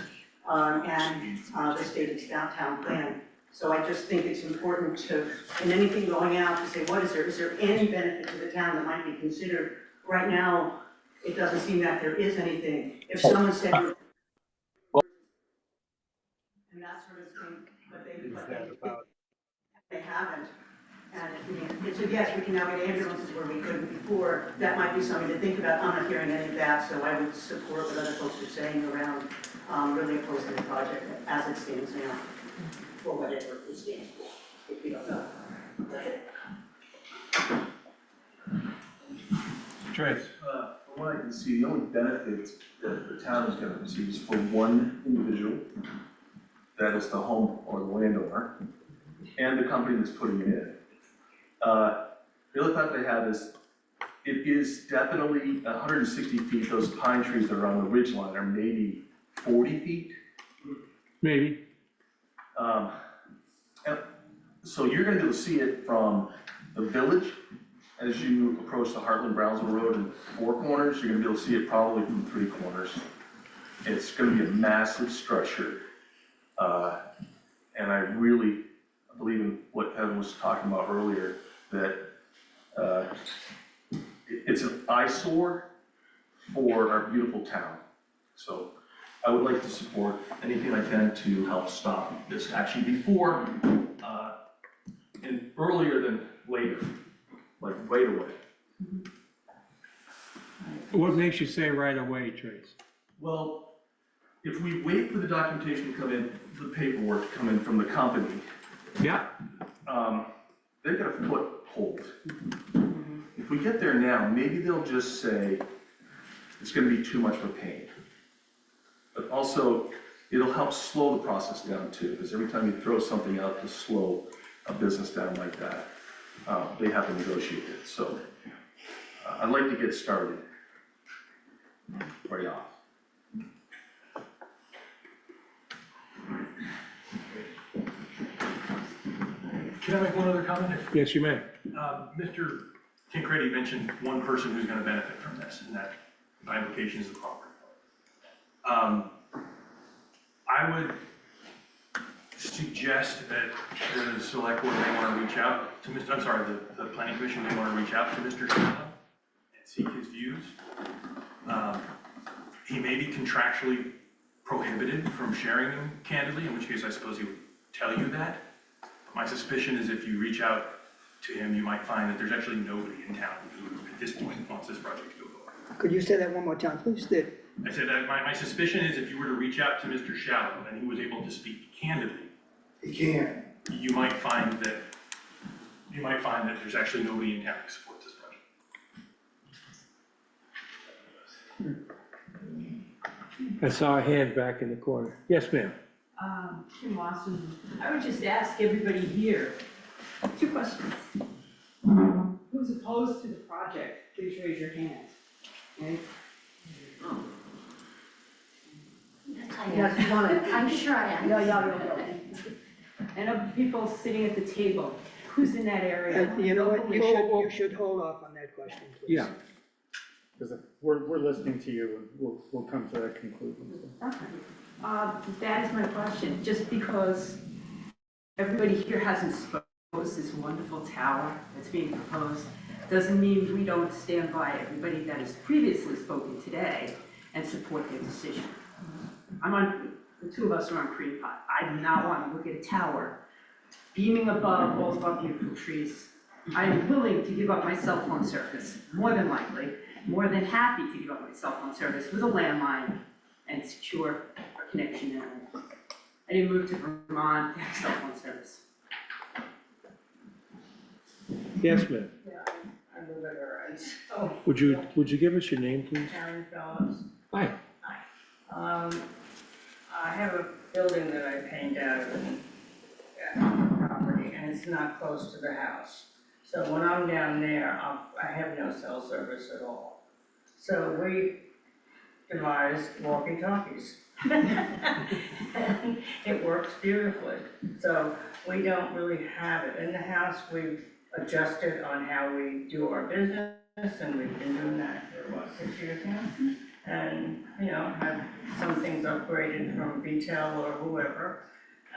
and the state's downtown plan. So I just think it's important to, in anything going out, to say, is there any benefit to the town that might be considered? Right now, it doesn't seem that there is anything. If someone said, and that sort of thing, but they haven't. And it's a yes, we can now get ambulances where we couldn't before. That might be something to think about. I'm not hearing any of that, so I would support what other folks are saying around really opposing the project as it stands now, or whatever it stands for, if we don't know. Trace? From what I can see, the only benefit that the town is gonna receive is for one individual, that is the home or the landowner, and the company that's putting it in. The other thought they have is, it is definitely 160 feet, those pine trees that are on the ridge line are maybe 40 feet. Maybe. And so you're gonna be able to see it from the village as you approach the Heartland Brownsville Road in 4 corners. You're gonna be able to see it probably from 3 corners. It's gonna be a massive structure. And I really believe in what Evan was talking about earlier, that it's an eyesore for our beautiful town. So I would like to support anything I can to help stop this action before, and earlier than later, like right away. What makes you say right away, Trace? Well, if we wait for the documentation to come in, the paperwork to come in from the company, Yeah. they've got a foothold. If we get there now, maybe they'll just say, it's gonna be too much of a pain. But also, it'll help slow the process down too, because every time you throw something out to slow a business down like that, they have to negotiate it. So I'd like to get started right off. Can I make one other comment? Yes, you may. Mr. Tancredi mentioned one person who's gonna benefit from this, and that by implication is the property owner. I would suggest that the select board may wanna reach out to the planning commission may wanna reach out to Mr. Shallow and seek his views. He may be contractually prohibited from sharing them candidly, in which case I suppose he would tell you that. My suspicion is if you reach out to him, you might find that there's actually nobody in town who, at this point, wants this project to go forward. Could you say that one more time, please? I said that my suspicion is if you were to reach out to Mr. Shallow and he was able to speak candidly, He can't. you might find that there's actually nobody in town who supports this project. I saw a hand back in the corner. Yes, ma'am. Kim Watson, I would just ask everybody here, 2 questions. Who's opposed to the project? Please raise your hand. Okay? Yes, you want it. I'm sure I am. Yeah. And of people sitting at the table, who's in that area? You know what, you should hold off on that question, please. Yeah. Because we're listening to you, and we'll come to that conclusion. Okay. That is my question, just because everybody here hasn't proposed this wonderful tower that's being proposed, doesn't mean we don't stand by everybody that has previously spoken today and support their decision. The 2 of us are on Cream Pot. I do not want to look at a tower beaming above all of our beautiful trees. I am willing to give up my cell phone service, more than likely, more than happy to give up my cell phone service with a landline and secure a connection there. I didn't move to Vermont to have cell phone service. Yes, ma'am. Yeah, I live at her ends. Oh, Would you give us your name, please? Karen Phillips. Hi. I have a building that I paint out of the property, and it's not close to the house. So when I'm down there, I have no cell service at all. So we devised walkie-talkies. And it works beautifully. So we don't really have it. In the house, we've adjusted on how we do our business, and we've been doing that for, 6 years now? And, had some things upgraded from Vitel or whoever.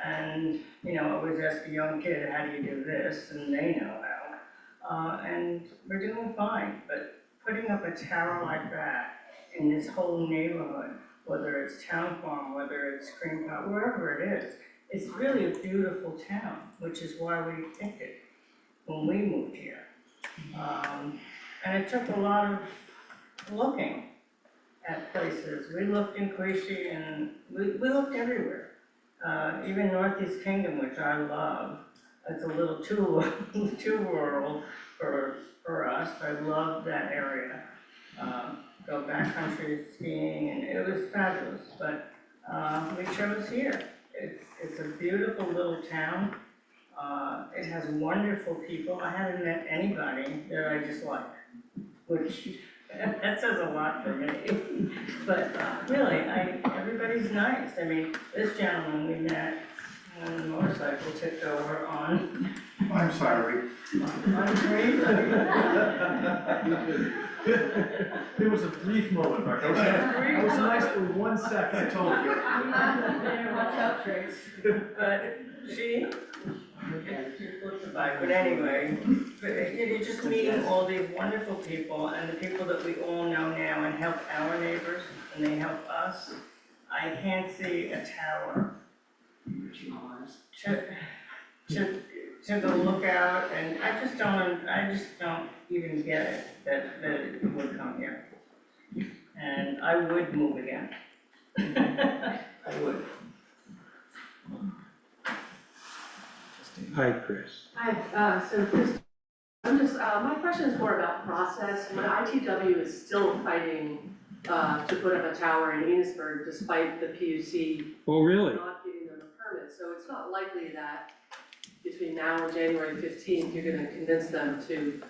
And, it was always ask a young kid, how do you do this, and they know how. And we're doing fine, but putting up a tower like that in this whole neighborhood, whether it's Town Farm, whether it's Cream Pot, wherever it is, it's really a beautiful town, which is why we picked it when we moved here. And it took a lot of looking at places. We looked in Queechee and we looked everywhere. Even Northeast Kingdom, which I love, it's a little too rural for us. I love that area. Go backcountry skiing, and it was fabulous, but we chose here. It's a beautiful little town. It has wonderful people. I haven't met anybody that I dislike, which that says a lot for me. But really, everybody's nice. I mean, this gentleman we met on the motorcycle tipped over on. I'm sorry. On Green. There was a brief moment, Mark. I was nice for 1 second, I told you. Yeah, watch out, Trace. But she flipped the bike, but anyway, you're just meeting all these wonderful people and the people that we all know now and help our neighbors and they help us. I can't see a tower to the lookout, and I just don't even get it that it would come here. And I would move again. I would. Hi, Chris. Hi, so Chris, my question is more about process. When ITW is still fighting to put up a tower in Enosburg despite the PUC Oh, really? not giving them a permit. So it's not likely that between now and January 15th, you're gonna convince them to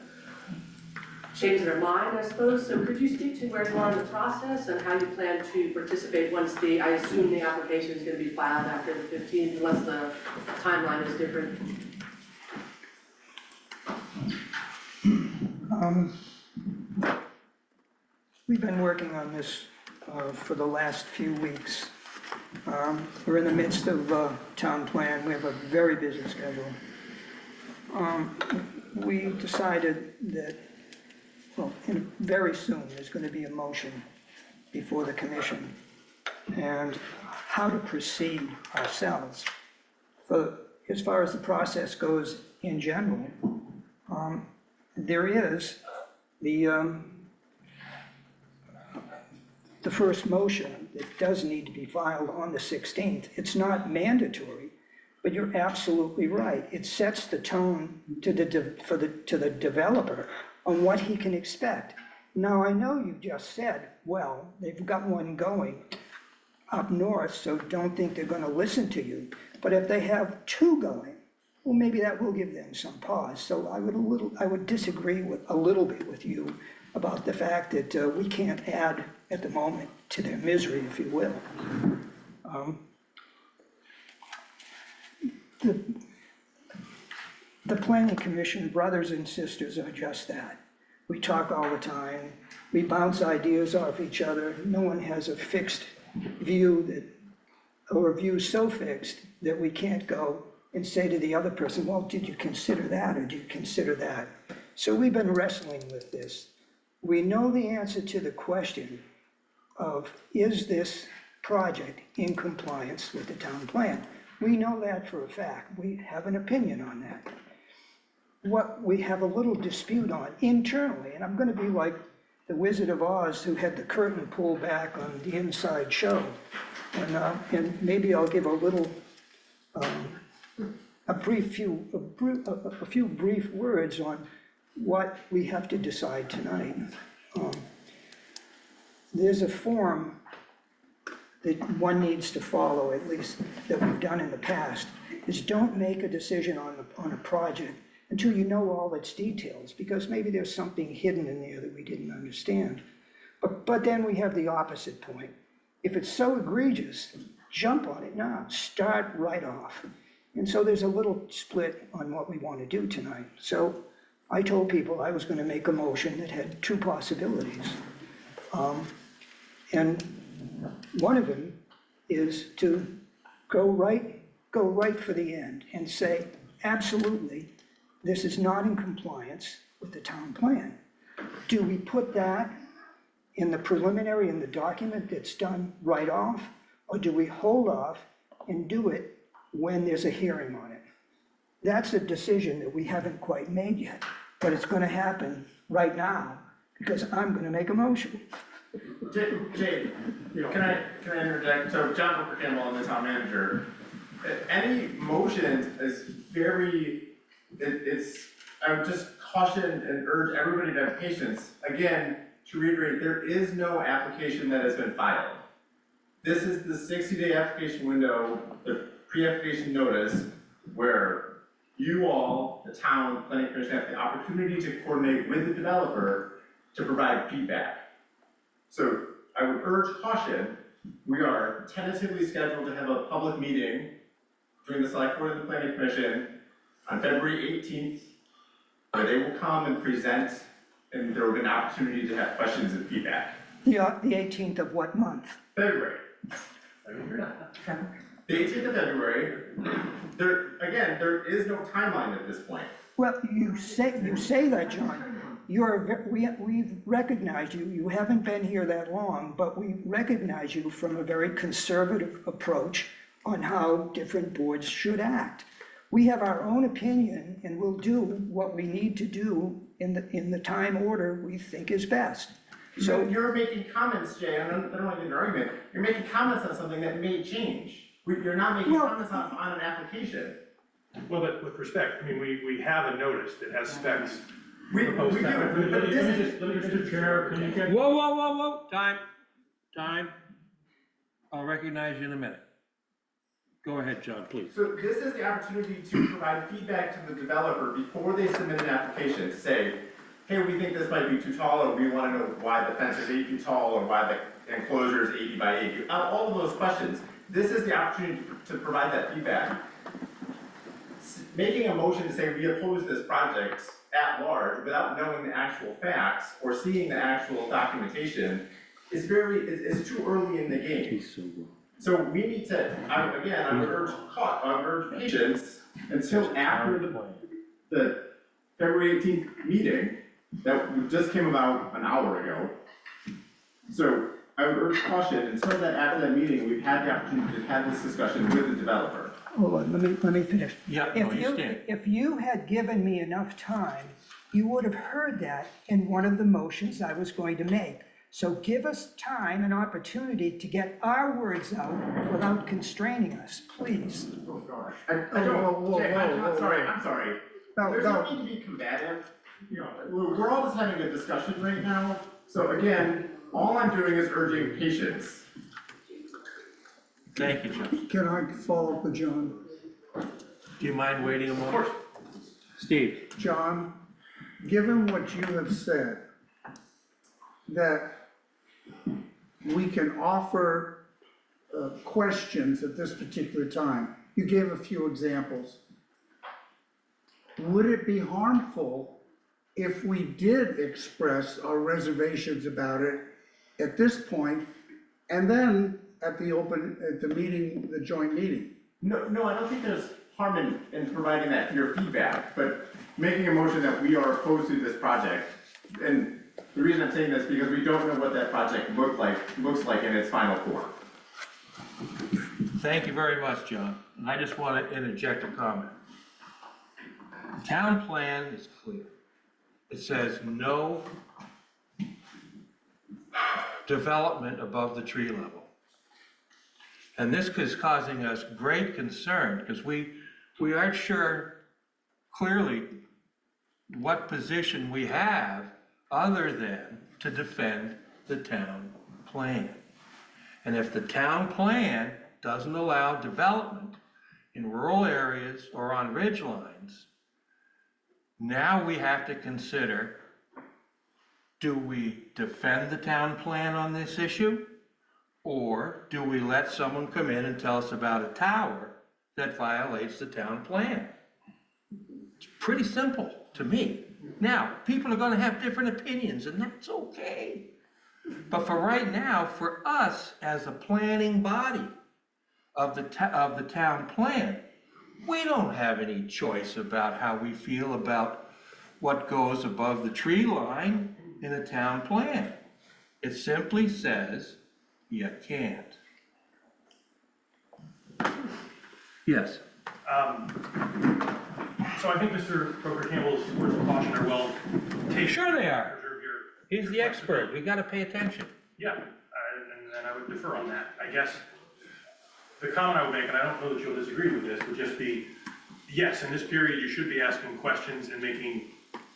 change their mind, I suppose. So could you speak to where you are in the process and how you plan to participate once I assume the application is gonna be filed after the 15th, unless the timeline is different? We've been working on this for the last few weeks. We're in the midst of town plan. We have a very busy schedule. We decided that, well, very soon, there's going to be a motion before the commission and how to proceed ourselves. As far as the process goes in general, there is the first motion that does need to be filed on the 16th. It's not mandatory, but you're absolutely right. It sets the tone to the developer on what he can expect. Now, I know you just said, well, they've got one going up north, so don't think they're gonna listen to you. But if they have two going, well, maybe that will give them some pause. So I would disagree a little bit with you about the fact that we can't add at the moment to their misery, if you will. The planning commission, brothers and sisters, are just that. We talk all the time, we bounce ideas off each other. No one has a fixed view or a view so fixed that we can't go and say to the other person, well, did you consider that, or did you consider that? So we've been wrestling with this. We know the answer to the question of, is this project in compliance with the town plan? We know that for a fact. We have an opinion on that. What we have a little dispute on internally, and I'm gonna be like the Wizard of Oz who had the curtain pulled back on the inside show. And maybe I'll give a few brief words on what we have to decide tonight. There's a form that one needs to follow, at least that we've done in the past, is don't make a decision on a project until you know all its details, because maybe there's something hidden in there that we didn't understand. But then we have the opposite point. If it's so egregious, jump on it now, start right off. And so there's a little split on what we want to do tonight. So I told people I was going to make a motion that had two possibilities. And one of them is to go go right for the end and say, absolutely, this is not in compliance with the town plan. Do we put that in the preliminary, in the document that's done right off? Or do we hold off and do it when there's a hearing on it? That's a decision that we haven't quite made yet, but it's gonna happen right now, because I'm gonna make a motion. Jay, can I interject? So John Hooper Campbell, I'm the town manager. Any motion is very, I would just caution and urge everybody to have patience. Again, to reiterate, there is no application that has been filed. This is the 60-day application window, the pre-application notice, where you all, the town planning commission, have the opportunity to coordinate with the developer to provide feedback. So I would urge caution. We are tentatively scheduled to have a public meeting between the select board and the planning commission on February 18th, where they will come and present, and there will be an opportunity to have questions and feedback. The 18th of what month? February. The 18th of February. There is no timeline at this point. Well, you say that, John. We've recognized you, you haven't been here that long, but we recognize you from a very conservative approach on how different boards should act. We have our own opinion, and we'll do what we need to do in the time order we think is best. So you're making comments, Jay, I don't want to get an argument, you're making comments on something that may change. You're not making comments on an application. Well, but with respect, I mean, we have a notice that has specs. We do, but this is. Mr. Chair, can you get? Whoa, time. I'll recognize you in a minute. Go ahead, John, please. So this is the opportunity to provide feedback to the developer before they submit an application to say, hey, we think this might be too tall, or we want to know why the fence is 8 feet tall, or why the enclosure is 80 by 80. All of those questions. This is the opportunity to provide that feedback. Making a motion to say we oppose this project at large without knowing the actual facts or seeing the actual documentation is too early in the game. So we need to, I would urge patience until after the February 18th meeting that just came about an hour ago. So I would urge caution until after that meeting, we've had the opportunity to have this discussion with the developer. Hold on, let me finish. Yeah, If you had given me enough time, you would have heard that in one of the motions I was going to make. So give us time and opportunity to get our words out without constraining us, please. Oh, gosh. I'm sorry. There's no need to be combative. We're all just having a discussion right now. So again, all I'm doing is urging patience. Thank you, John. Can I follow up with John? Do you mind waiting a moment? Of course. Steve? John, given what you have said, that we can offer questions at this particular time, you gave a few examples. Would it be harmful if we did express our reservations about it at this point, and then at the meeting, the joint meeting? No, I don't think there's harm in providing that your feedback, but making a motion that we are opposed to this project. And the reason I'm saying this is because we don't know what that project looks like in its final form. Thank you very much, John. And I just want to interject a comment. The town plan is clear. It says no development above the tree level. And this is causing us great concern because we aren't sure clearly what position we have other than to defend the town plan. And if the town plan doesn't allow development in rural areas or on ridge lines, now we have to consider, do we defend the town plan on this issue? Or do we let someone come in and tell us about a tower that violates the town plan? It's pretty simple to me. Now, people are gonna have different opinions, and that's okay. But for right now, for us as a planning body of the town plan, We don't have any choice about how we feel about what goes above the tree line in a town plan. It simply says you can't. Yes. So I think Mr. Croker Campbell's words of caution are well taken. Sure they are. Preserve your- He's the expert. We gotta pay attention. Yeah, and I would defer on that. I guess the comment I would make, and I don't know that you'll disagree with this, would just be, yes, in this period, you should be asking questions and making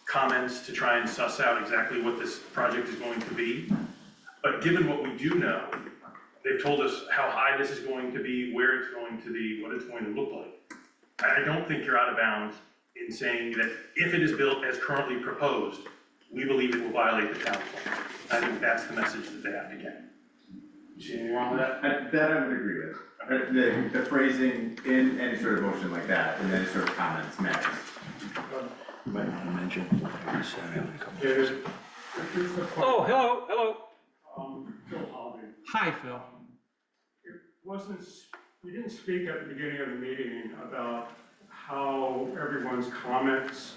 comments to try and suss out exactly what this project is going to be. But given what we do know, they've told us how high this is going to be, where it's going to be, what it's going to look like. I don't think you're out of bounds in saying that if it is built as currently proposed, we believe it will violate the town plan. I think that's the message that they have to get. You see anything wrong with that? That I would agree with. The phrasing in any sort of motion like that, and any sort of comments matters. You might want to mention. Oh, hello. Phil Hobby. Hi, Phil. It wasn't, we didn't speak at the beginning of the meeting about how everyone's comments,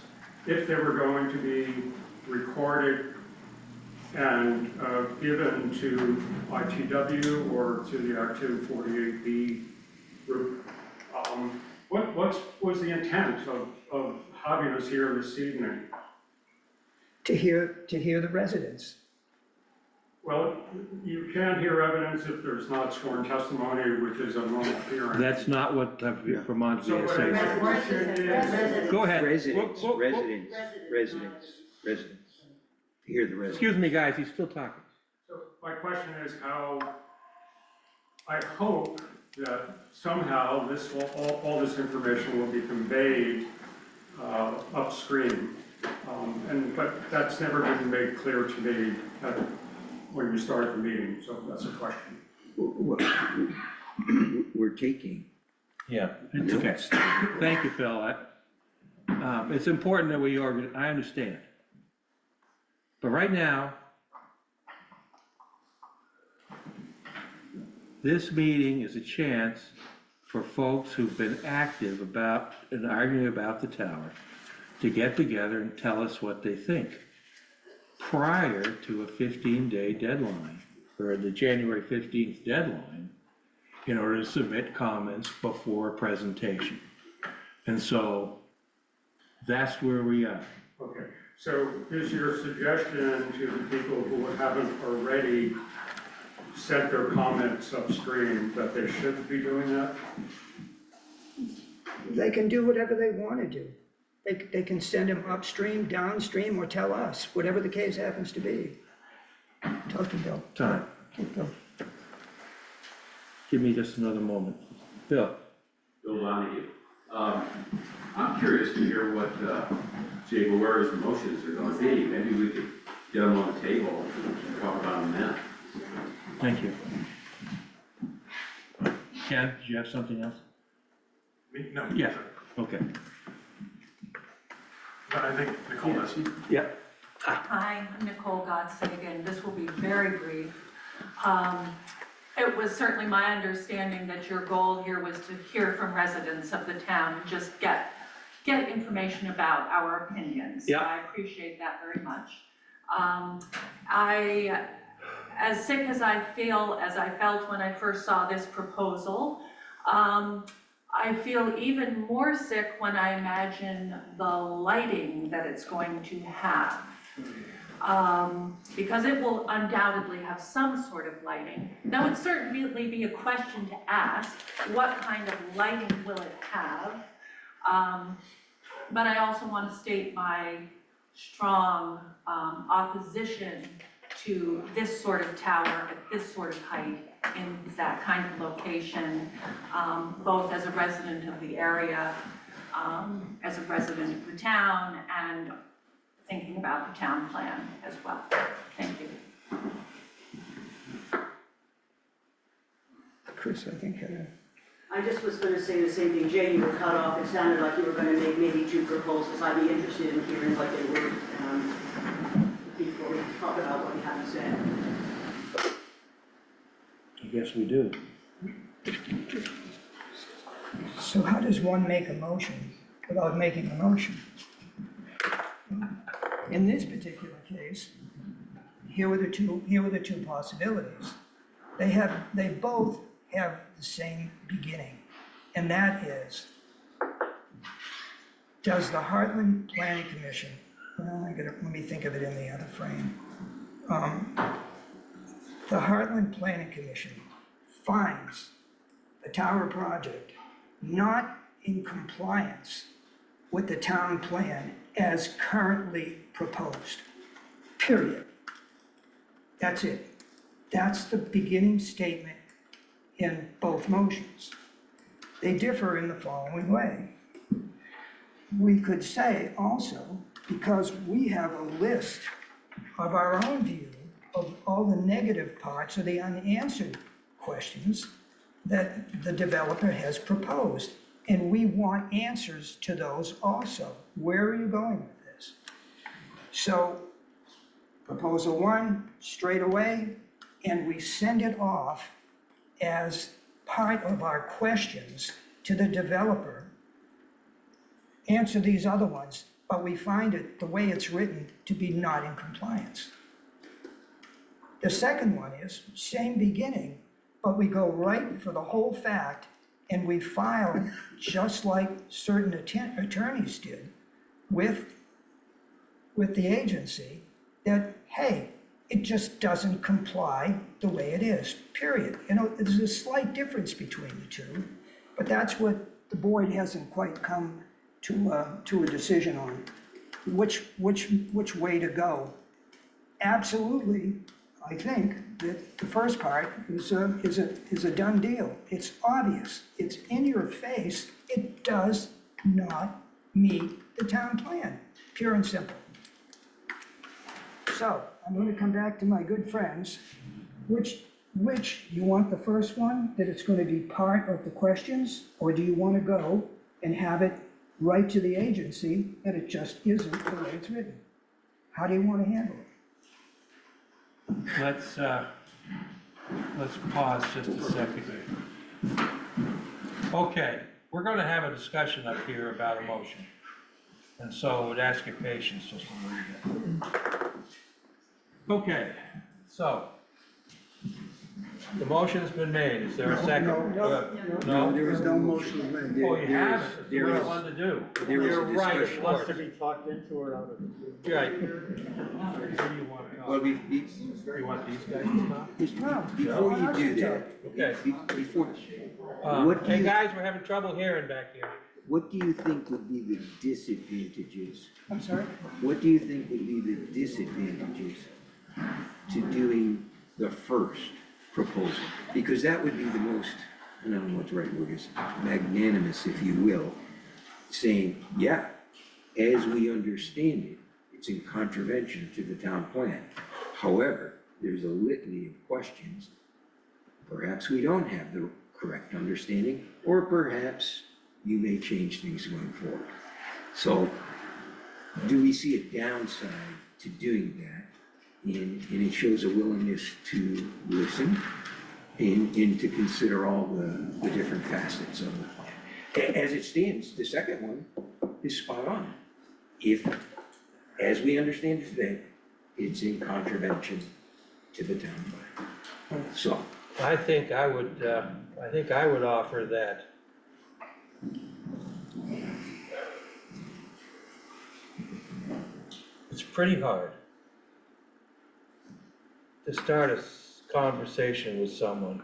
if they were going to be recorded and given to ITW or to the Act 248B group. What was the intent of having us here this evening? To hear the residents. Well, you can't hear evidence if there's not sworn testimony, which is a normal hearing. That's not what Vermont So VSA my says. question is. Go ahead. Residents. Hear the residents. Excuse me, guys, he's still talking. So my question is how, I hope that somehow this will, all this information will be conveyed upstream. But that's never been made clear to me when you start the meeting, so that's a question. We're taking. Yeah, it's okay. Thank you, Phil. It's important that we I understand. But right now, this meeting is a chance for folks who've been active about and arguing about the tower to get together and tell us what they think prior to a 15-day deadline, or the January 15th deadline, in order to submit comments before presentation. And so that's where we are. Okay, so is your suggestion to the people who haven't already sent their comments upstream that they shouldn't be doing that? They can do whatever they want to do. They can send them upstream, downstream, or tell us, whatever the case happens to be. Talk to Bill. Time. Bill. Give me just another moment. Bill? Bill Donahue. I'm curious to hear what Jay Guevara's motions are gonna be. Maybe we could get them on the table and talk about them then. Thank you. Ken, did you have something else? Me? No. Yeah, okay. But I think Nicole does. Yeah. Hi, I'm Nicole Godsagan. This will be very brief. It was certainly my understanding that your goal here was to hear from residents of the town and just get information about our opinions. Yeah. I appreciate that very much. As sick as I feel, as I felt when I first saw this proposal, I feel even more sick when I imagine the lighting that it's going to have. Because it will undoubtedly have some sort of lighting. That would certainly be a question to ask, what kind of lighting will it have? But I also want to state my strong opposition to this sort of tower at this sort of height in that kind of location, both as a resident of the area, as a resident of the town, and thinking about the town plan as well. Thank you. Chris, I think, had a. I just was gonna say the same thing, Jay, you were cut off, it sounded like you were gonna make maybe 2 proposals, I'd be interested in hearing what they were, before we talk about what you have to say. I guess we do. So how does one make a motion without making a motion? In this particular case, here were the two possibilities. They both have the same beginning, and that is, does the Heartland Planning Commission, let me think of it in the other frame. The Heartland Planning Commission finds the tower project not in compliance with the town plan as currently proposed, period. That's it. That's the beginning statement in both motions. They differ in the following way. We could say also, because we have a list of our own view of all the negative parts or the unanswered questions that the developer has proposed, and we want answers to those also. Where are you going with this? So, proposal one, straight away, and we send it off as part of our questions to the developer. Answer these other ones, but we find it, the way it's written, to be not in compliance. The second one is, same beginning, but we go right for the whole fact, and we file, just like certain attorneys did, with the agency, that, hey, it just doesn't comply the way it is, period. You know, there's a slight difference between the two, but that's what the board hasn't quite come to a decision on, which way to go. Absolutely, I think that the first part is a done deal. It's obvious, it's in your face, it does not meet the town plan, pure and simple. So, I'm going to come back to my good friends. Which, you want the first one, that it's going to be part of the questions, or do you want to go and have it right to the agency that it just isn't the way it's written? How do you want to handle it? Let's pause just a second. Okay, we're going to have a discussion up here about emotion. And so I would ask your patience just a little bit. Okay, so, the motion's been made, is there a second? No, there is no motion made. Oh, you have it, that's what I wanted to do. You're right, of course. to be talked into or out of it. Right. Who do you want to talk? Well, You want these guys to talk? before you do that, Okay. before, Hey, guys, we're having trouble hearing back here. what do you think would be the disadvantages? I'm sorry? What do you think would be the disadvantages to doing the first proposal? Because that would be the most, I don't know what the right word is, magnanimous, if you will, saying, yeah, as we understand it, it's in contravention to the town plan. However, there's a litany of questions. Perhaps we don't have the correct understanding, or perhaps you may change things going forward. So, do we see a downside to doing that? And it shows a willingness to listen and to consider all the different facets of the plan. As it stands, the second one is spot on. If, as we understand it today, it's in contravention to the town plan. So, I think I would offer that it's pretty hard to start a conversation with someone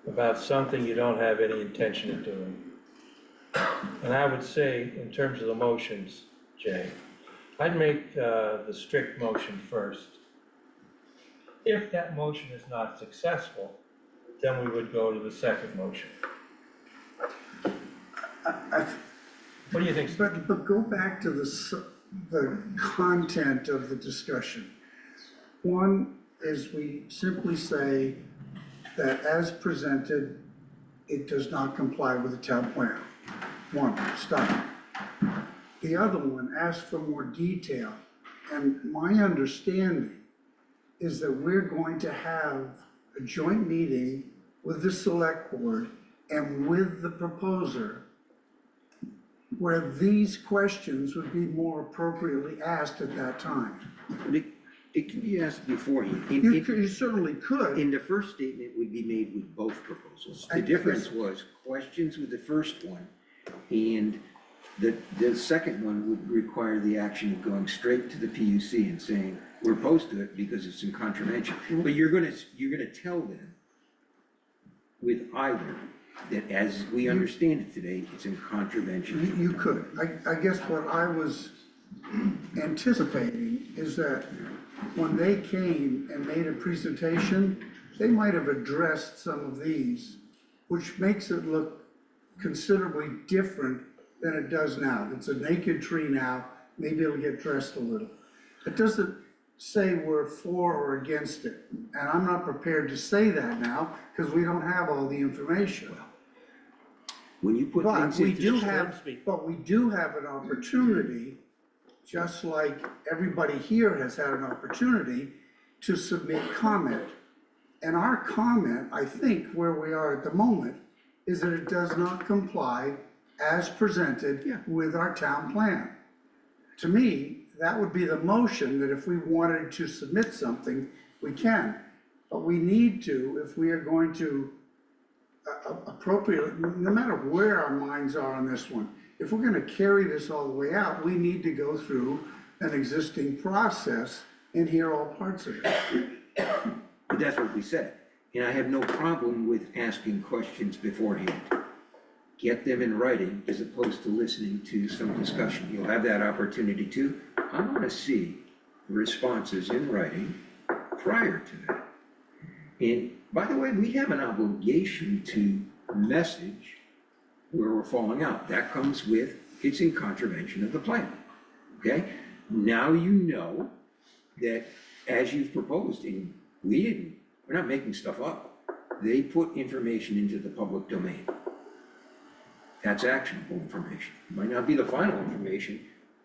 about something you don't have any intention of doing. And I would say, in terms of the motions, Jay, I'd make the strict motion first. If that motion is not successful, then we would go to the second motion. What do you think? But go back to the content of the discussion. One is we simply say that as presented, it does not comply with the town plan. One, stop. The other one asks for more detail, and my understanding is that we're going to have a joint meeting with the select board and with the proposer, where these questions would be more appropriately asked at that time. It can be asked beforehand. You certainly could. And the first statement would be made with both proposals. I The difference guess- was questions with the first one, and the second one would require the action of going straight to the PUC and saying, we're opposed to it because it's in contravention. But you're gonna tell them with either, that as we understand it today, it's in contravention. You could. I guess what I was anticipating is that when they came and made a presentation, they might have addressed some of these, which makes it look considerably different than it does now. It's a naked tree now, maybe it'll get dressed a little. It doesn't say we're for or against it, and I'm not prepared to say that now, because we don't have all the information. When you put But things we into do the have, but we do have an opportunity, just like everybody here has had an opportunity, to submit comment. And our comment, I think, where we are at the moment, is that it does not comply as presented with our town plan. To me, that would be the motion, that if we wanted to submit something, we can. But we need to, if we are going to appropriately, no matter where our minds are on this one, if we're gonna carry this all the way out, we need to go through an existing process and hear all parts of it. But that's what we said, and I have no problem with asking questions beforehand. Get them in writing as opposed to listening to some discussion. You'll have that opportunity too. I wanna see responses in writing prior to that. And by the way, we have an obligation to message where we're falling out. That comes with, it's in contravention of the plan, okay? Now you know that as you've proposed, and we're not making stuff up. They put information into the public domain. That's actionable information. It might not be the final information,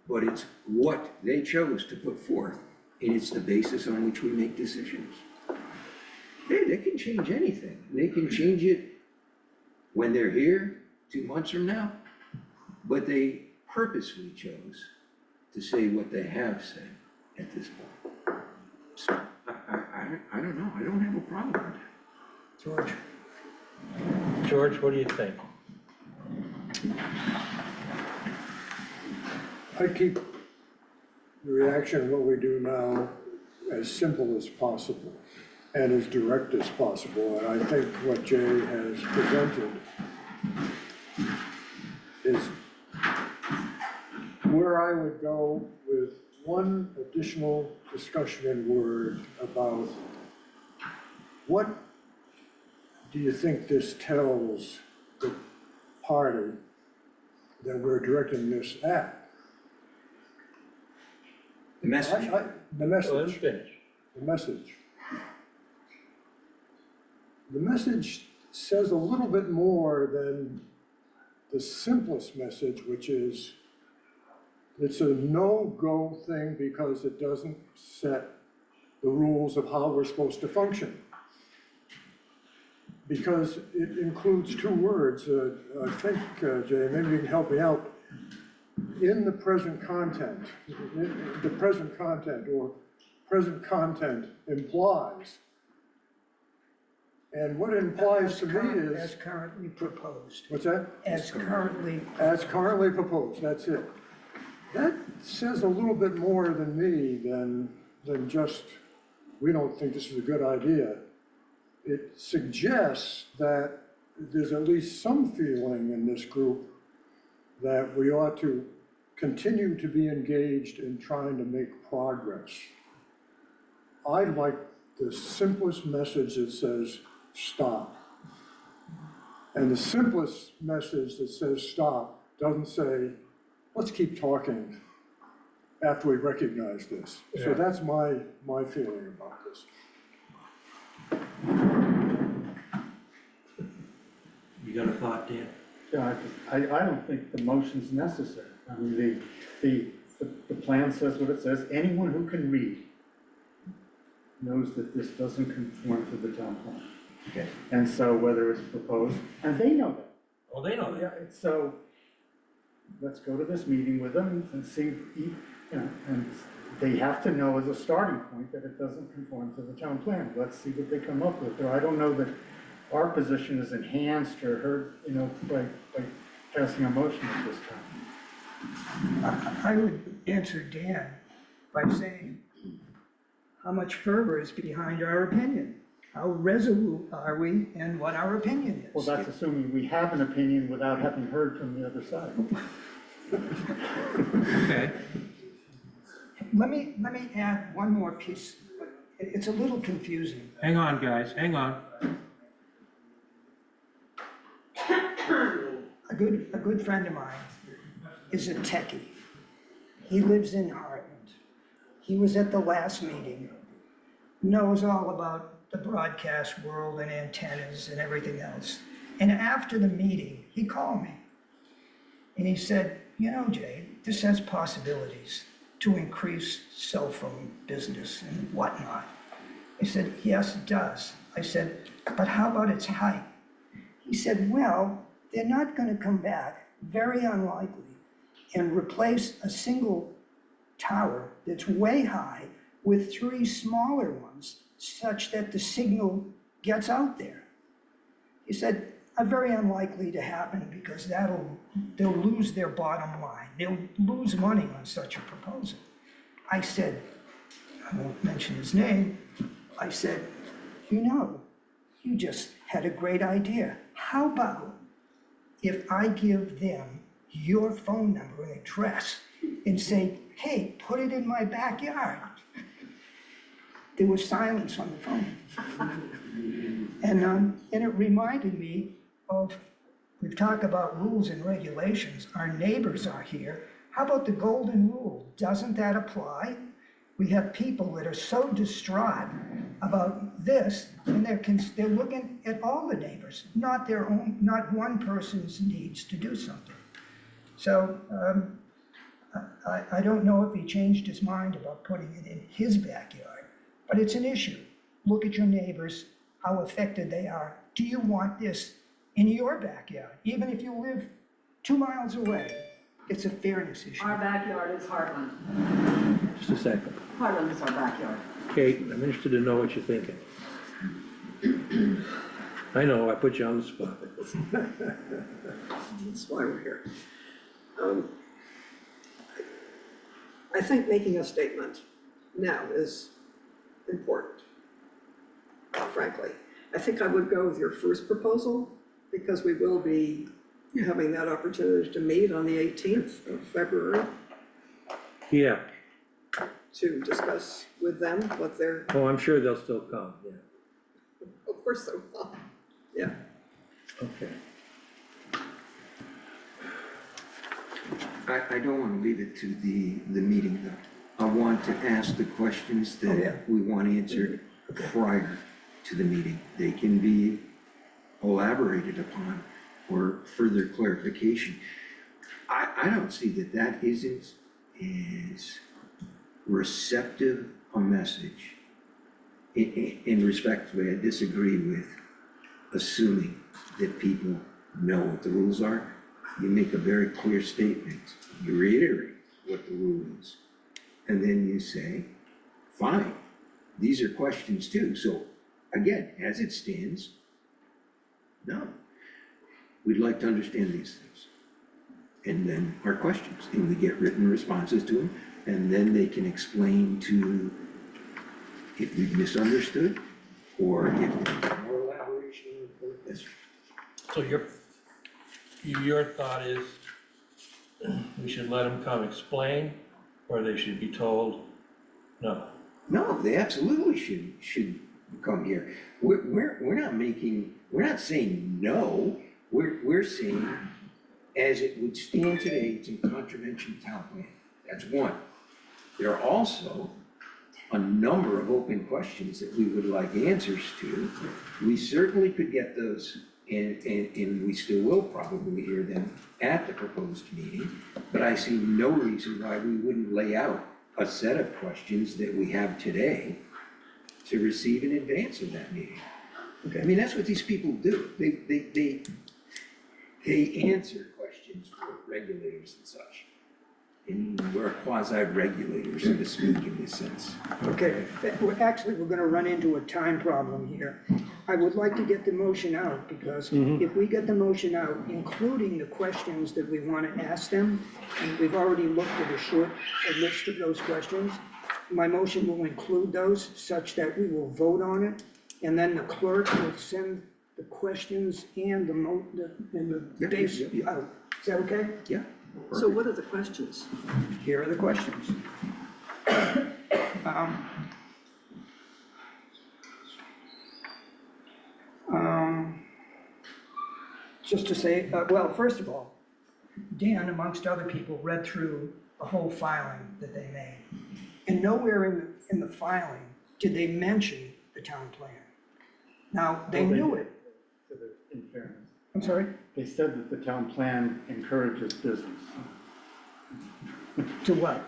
but it's what they chose to put forth, and it's the basis on which we make decisions. They can change anything. They can change it when they're here 2 months from now, but they purposely chose to say what they have said at this point. So, I don't know, I don't have a problem with that. George? George, what do you think? I keep the reaction of what we do now as simple as possible and as direct as possible. And I think what Jay has presented is where I would go with one additional discussion in Word about what do you think this tells the party that we're directing this at? The message. The message. Let him finish. The message. The message says a little bit more than the simplest message, which is it's a no-go thing because it doesn't set the rules of how we're supposed to function. Because it includes two words, I think, Jay, maybe you can help me out. In the present content, the present content or present content implies. And what it implies to me is. As currently proposed. What's that? As currently. As currently proposed, that's it. That says a little bit more than me than just, we don't think this is a good idea. It suggests that there's at least some feeling in this group that we ought to continue to be engaged in trying to make progress. I'd like the simplest message that says, stop. And the simplest message that says stop doesn't say, let's keep talking after we recognize this. So Yeah. that's my feeling about this. You got a thought, Dan? Yeah, I don't think the motion's necessary. I mean, the plan says what it says. Anyone who can read knows that this doesn't conform to the town plan. Okay, and so whether it's proposed, and they know that. Well, they know that. Yeah, so let's go to this meeting with them and see, you know, and they have to know as a starting point that it doesn't conform to the town plan. Let's see what they come up with. Or I don't know that our position is enhanced or hurt, you know, by passing a motion at this time. I would answer Dan by saying, how much fervor is behind our opinion? How resolute are we in what our opinion is? Well, that's assuming we have an opinion without having heard from the other side. Okay. Let me add one more piece. It's a little confusing. Hang on, guys, hang on. A good friend of mine is a techie. He lives in Heartland. He was at the last meeting, knows all about the broadcast world and antennas and everything else. And after the meeting, he called me. And he said, you know, Jay, this has possibilities to increase cell phone business and whatnot. I said, yes, it does. I said, but how about its height? He said, well, they're not going to come back, very unlikely, and replace a single tower that's way high with 3 smaller ones such that the signal gets out there. He said, very unlikely to happen because they'll lose their bottom line. They'll lose money on such a proposal. I said, I won't mention his name, I said, you know, you just had a great idea. How about if I give them your phone number and address and say, hey, put it in my backyard? There was silence on the phone. And it reminded me of, we've talked about rules and regulations. Our neighbors are here. How about the golden rule? Doesn't that apply? We have people that are so distraught about this, and they're looking at all the neighbors, not their own, not one person's needs to do something. So I don't know if he changed his mind about putting it in his backyard, but it's an issue. Look at your neighbors, how affected they are. Do you want this in your backyard? Even if you live 2 miles away, it's a fairness issue. Our backyard is Heartland. Just a second. Heartland is our backyard. Kate, I'm interested to know what you're thinking. I know, I put you on the spot. That's why we're here. I think making a statement now is important, frankly. I think I would go with your first proposal because we will be having that opportunity to meet on the 18th of February Yeah, to discuss with them what they're, oh, I'm sure they'll still come, yeah, of course they will. Yeah. okay. I don't want to leave it to the meeting though. I want to ask the questions that we want answered prior to the meeting. They can be elaborated upon or further clarification. I don't see that isn't as receptive a message. In respectfully, I disagree with assuming that people know what the rules are. You make a very clear statement, you reiterate what the rule is, and then you say, fine, these are questions too. So again, as it stands, no. We'd like to understand these things. And then our questions, and we get written responses to them, and then they can explain to if we've misunderstood, or if there's more elaboration or this. So your thought is, we should let them come explain, or they should be told, no? No, they absolutely should come here. We're not saying no, we're saying, as it would stand today, it's in contravention of town plan. That's one. There are also a number of open questions that we would like answers to. We certainly could get those, and we still will probably hear them at the proposed meeting, but I see no reason why we wouldn't lay out a set of questions that we have today to receive in advance of that meeting. I mean, that's what these people do. They answer questions for regulators and such. And we're quasi-regulators, so to speak, in this sense. Okay, we're gonna run into a time problem here. I would like to get the motion out, because if we get the motion out, including the questions that we wanna ask them, and we've already looked at a list of those questions, my motion will include those such that we will vote on it, and then the clerk will send the questions and the base out. Is that okay? Yeah. So what are the questions? Here are the questions. Just to say, well, first of all, Dan, amongst other people, read through the whole filing that they made. And nowhere in the filing did they mention the town plan. Now, they knew it. In fairness, I'm sorry? they said that the town plan encourages business. To what?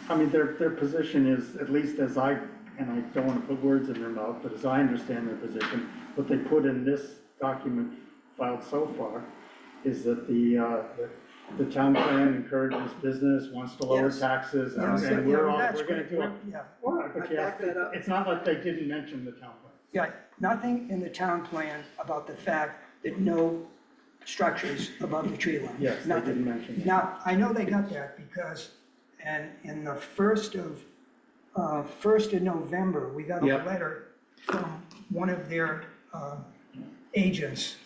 I mean, their position is, at least as I don't want to put words in their mouth, but as I understand their position, what they put in this document filed so far is that the town plan encourages business, wants to lower Yes. taxes, Yes, and yeah, we're that's gonna do it. Yeah. All right, but I back that up. it's not like they didn't mention the town plan. Yeah, nothing in the town plan about the fact that no structures above the tree line. Yes, they Nothing. didn't mention that. Now, I know they got that because, and in the first of November, we got a Yep. letter from one of their agents.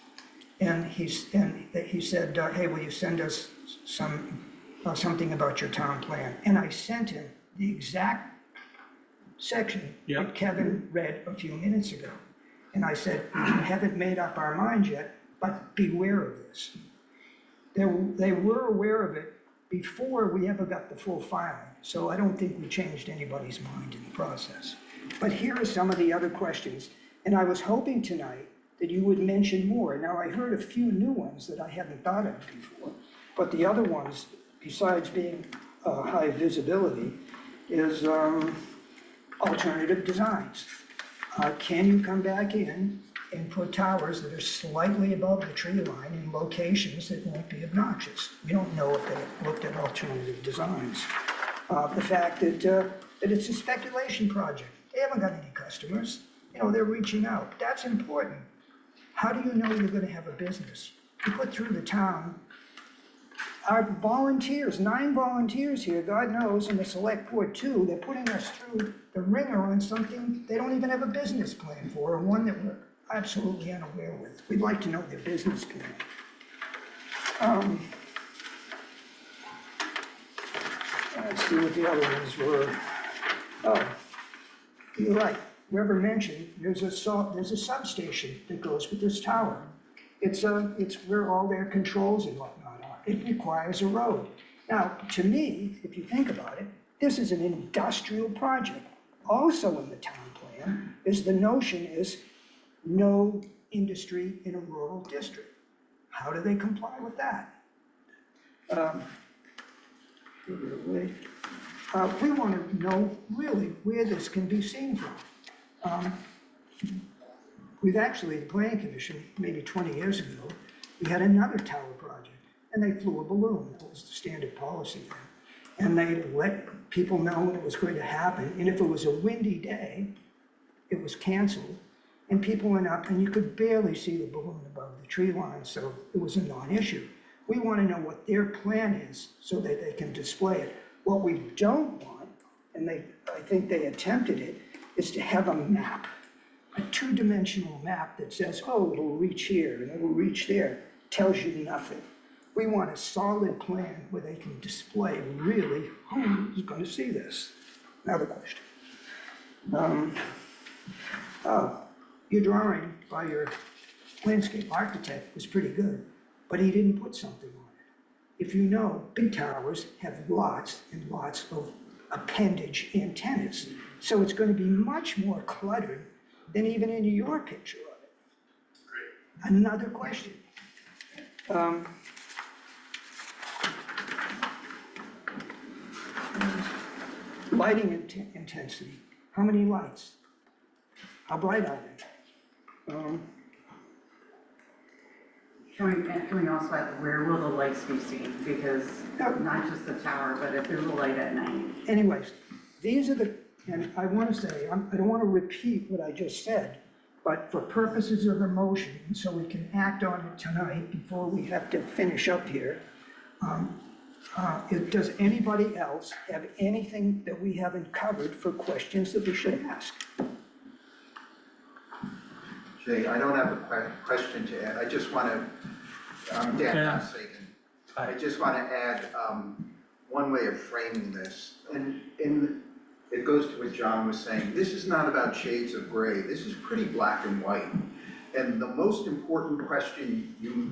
And he said, hey, will you send us something about your town plan? And I sent him the exact section Yep. that Kevin read a few minutes ago. And I said, we haven't made up our minds yet, but beware of this. They were aware of it before we ever got the full filing, so I don't think we changed anybody's mind in the process. But here are some of the other questions, and I was hoping tonight that you would mention more. Now, I heard a few new ones that I hadn't thought of before, but the other ones, besides being high visibility, is alternative designs. Can you come back in and put towers that are slightly above the tree line in locations that won't be obnoxious? We don't know if they looked at alternative designs. The fact that it's a speculation project. They haven't got any customers. You know, they're reaching out. That's important. How do you know you're gonna have a business? You put through the town, our volunteers, 9 volunteers here, God knows, and the select board too, they're putting us through the ringer on something they don't even have a business plan for, or one that we're absolutely unaware with. We'd like to know their business plan. Let's see what the other ones were. Oh, you're right. Whoever mentioned, there's a substation that goes with this tower. It's where all their controls and whatnot are. It requires a road. Now, to me, if you think about it, this is an industrial project. Also in the town plan is the notion is no industry in a rural district. How do they comply with that? We want to know really where this can be seen from. We've actually, the planning commission, maybe 20 years ago, we had another tower project, and they flew a balloon. That was the standard policy then. And they let people know when it was going to happen, and if it was a windy day, it was canceled, and people went up, and you could barely see the balloon above the tree line, so it was a non-issue. We want to know what their plan is so that they can display it. What we don't want, and I think they attempted it, is to have a map, a 2-dimensional map that says, oh, it'll reach here and it'll reach there, tells you nothing. We want a solid plan where they can display really who's going to see this. Another question. Your drawing by your landscape architect was pretty good, but he didn't put something on it. If you know, big towers have lots and lots of appendage antennas, so it's going to be much more cluttered than even in your picture of it. Another question. Lighting intensity. How many lights? How bright are they? Can we also add, where will the lights be seen? Because not just the tower, but if there's a light at night. Anyways, these are the, and I want to say, I don't want to repeat what I just said, but for purposes of the motion, so we can act on it tonight before we have to finish up here, does anybody else have anything that we haven't covered for questions that we should ask? Jay, I don't have a question to add, I just want to, Dan Sagan. I just want to add one way of framing this, and it goes to what John was saying. This is not about shades of gray, this is pretty black and white. And the most important question you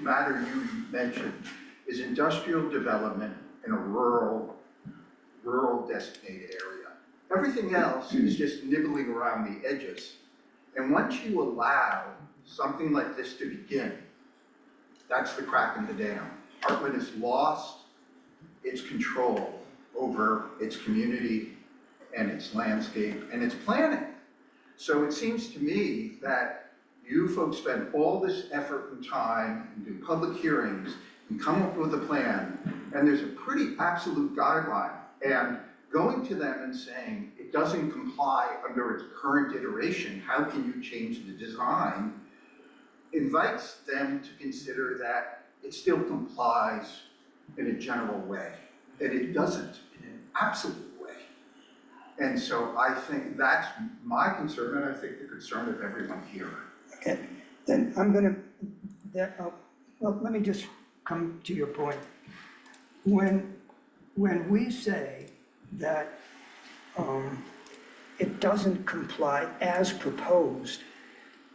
mentioned is industrial development in a rural designated area. Everything else is just nibbling around the edges. And once you allow something like this to begin, that's the crack in the dam. Heartland has lost its control over its community and its landscape and its planning. So it seems to me that you folks spend all this effort and time and do public hearings and come up with a plan, and there's a pretty absolute guideline. And going to them and saying it doesn't comply under its current iteration, how can you change the design, invites them to consider that it still complies in a general way, and it doesn't in an absolute way. And so I think that's my concern, and I think the concern of everyone here. Okay, then I'm gonna, well, let me just come to your point. When we say that it doesn't comply as proposed,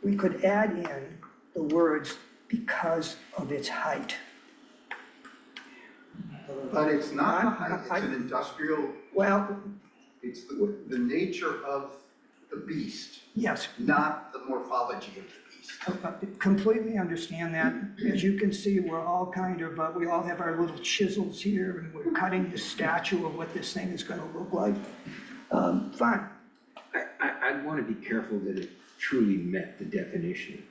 we could add in the words because of its height. But it's not a height, it's an industrial, well, it's the nature of the beast. Yes. Not the morphology of the beast. I completely understand that. As you can see, we're all kind of, we all have our little chisels here, and we're cutting the statue of what this thing is gonna look like. Fine. I'd want to be careful that it truly met the definition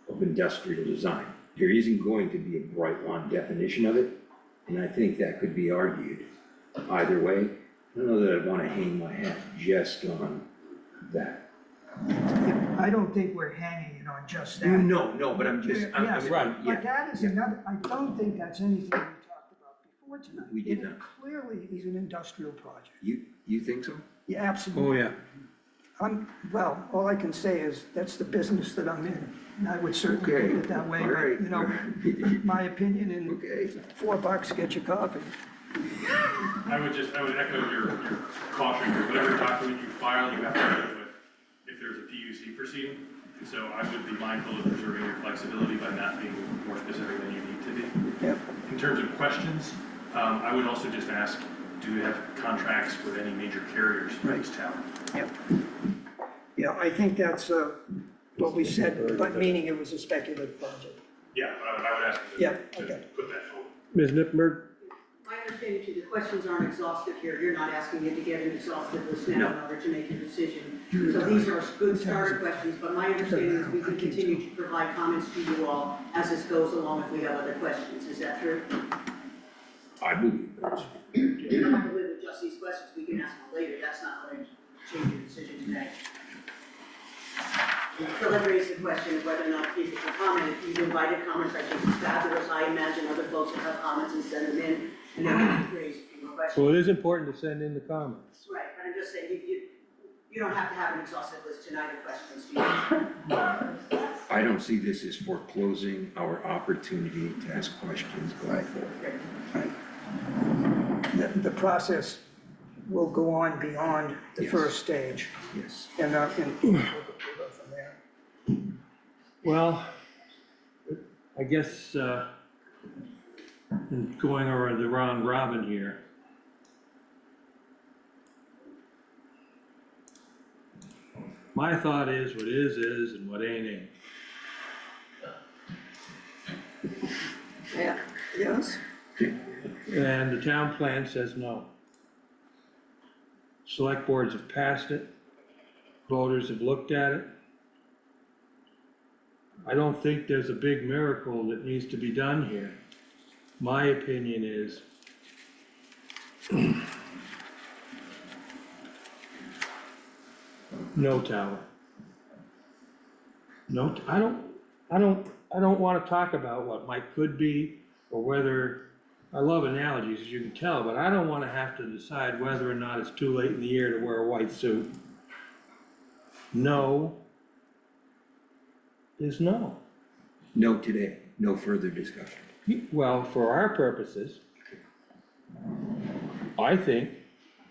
of industrial design. There isn't going to be a bright line definition of it, and I think that could be argued either way. I don't know that I want to hang my hat just on that. I don't think we're hanging it on just that. No, but I'm just, Yes, right, but that is another, I don't think that's anything we talked about before tonight. We did not. It clearly is an industrial project. You think so? Yeah, absolutely. Oh, yeah. Well, all I can say is that's the business that I'm in, and I would certainly put it that way, all but, right. you know, my opinion, and $4, get your coffee. I would echo your caution, whatever document you file, you have to deal with if there's a PUC proceeding. So I would be mindful of preserving your flexibility by not being more specific than you need to be. Yep. In terms of questions, I would also just ask, do you have contracts with any major carriers for this town? Yep. Yeah, I think that's what we said, but meaning it was a speculative project. Yeah, I would ask you to put that forward. Ms. Nippenberg? My understanding too, the questions aren't exhaustive here. You're not asking it to get an exhaustive list now in order to make a decision. So these are good starter questions, but my understanding is we can continue to provide comments to you all as this goes along if we have other questions. Is that true? I believe that's. You don't have to live with just these questions. We can ask them later. That's not going to change your decision today. Philip raised the question of whether or not people can comment. If you've invited comments, I think it's fabulous. I imagine other folks will have comments and send them in, and then we can raise a few more questions. Well, it is important to send in the comments. Right, but I'm just saying, you don't have to have an exhaustive list tonight of questions, do you? I don't see this as foreclosing our opportunity to ask questions going forward. The process will go on beyond the first stage. Yes. And we'll go from there. Well, I guess, in going over the round robin here. My thought is what is, and what ain't. Yeah, yes? And the town plan says no. Select boards have passed it, voters have looked at it, I don't think there's a big miracle that needs to be done here. My opinion is no tower. No, I don't wanna talk about what might could be, or whether, I love analogies, as you can tell, but I don't wanna have to decide whether or not it's too late in the year to wear a white suit. No is no. No today, no further discussion. Well, for our purposes, I think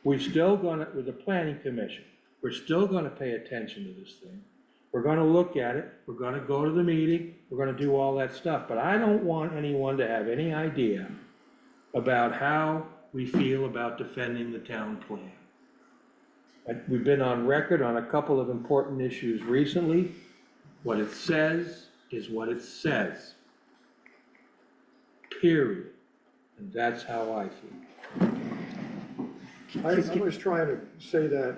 we're still gonna, with the planning commission, we're still gonna pay attention to this thing. We're gonna look at it, we're gonna go to the meeting, we're gonna do all that stuff, but I don't want anyone to have any idea about how we feel about defending the town plan. We've been on record on a couple of important issues recently. What it says is what it says. Period. And that's how I feel. I was trying to say that,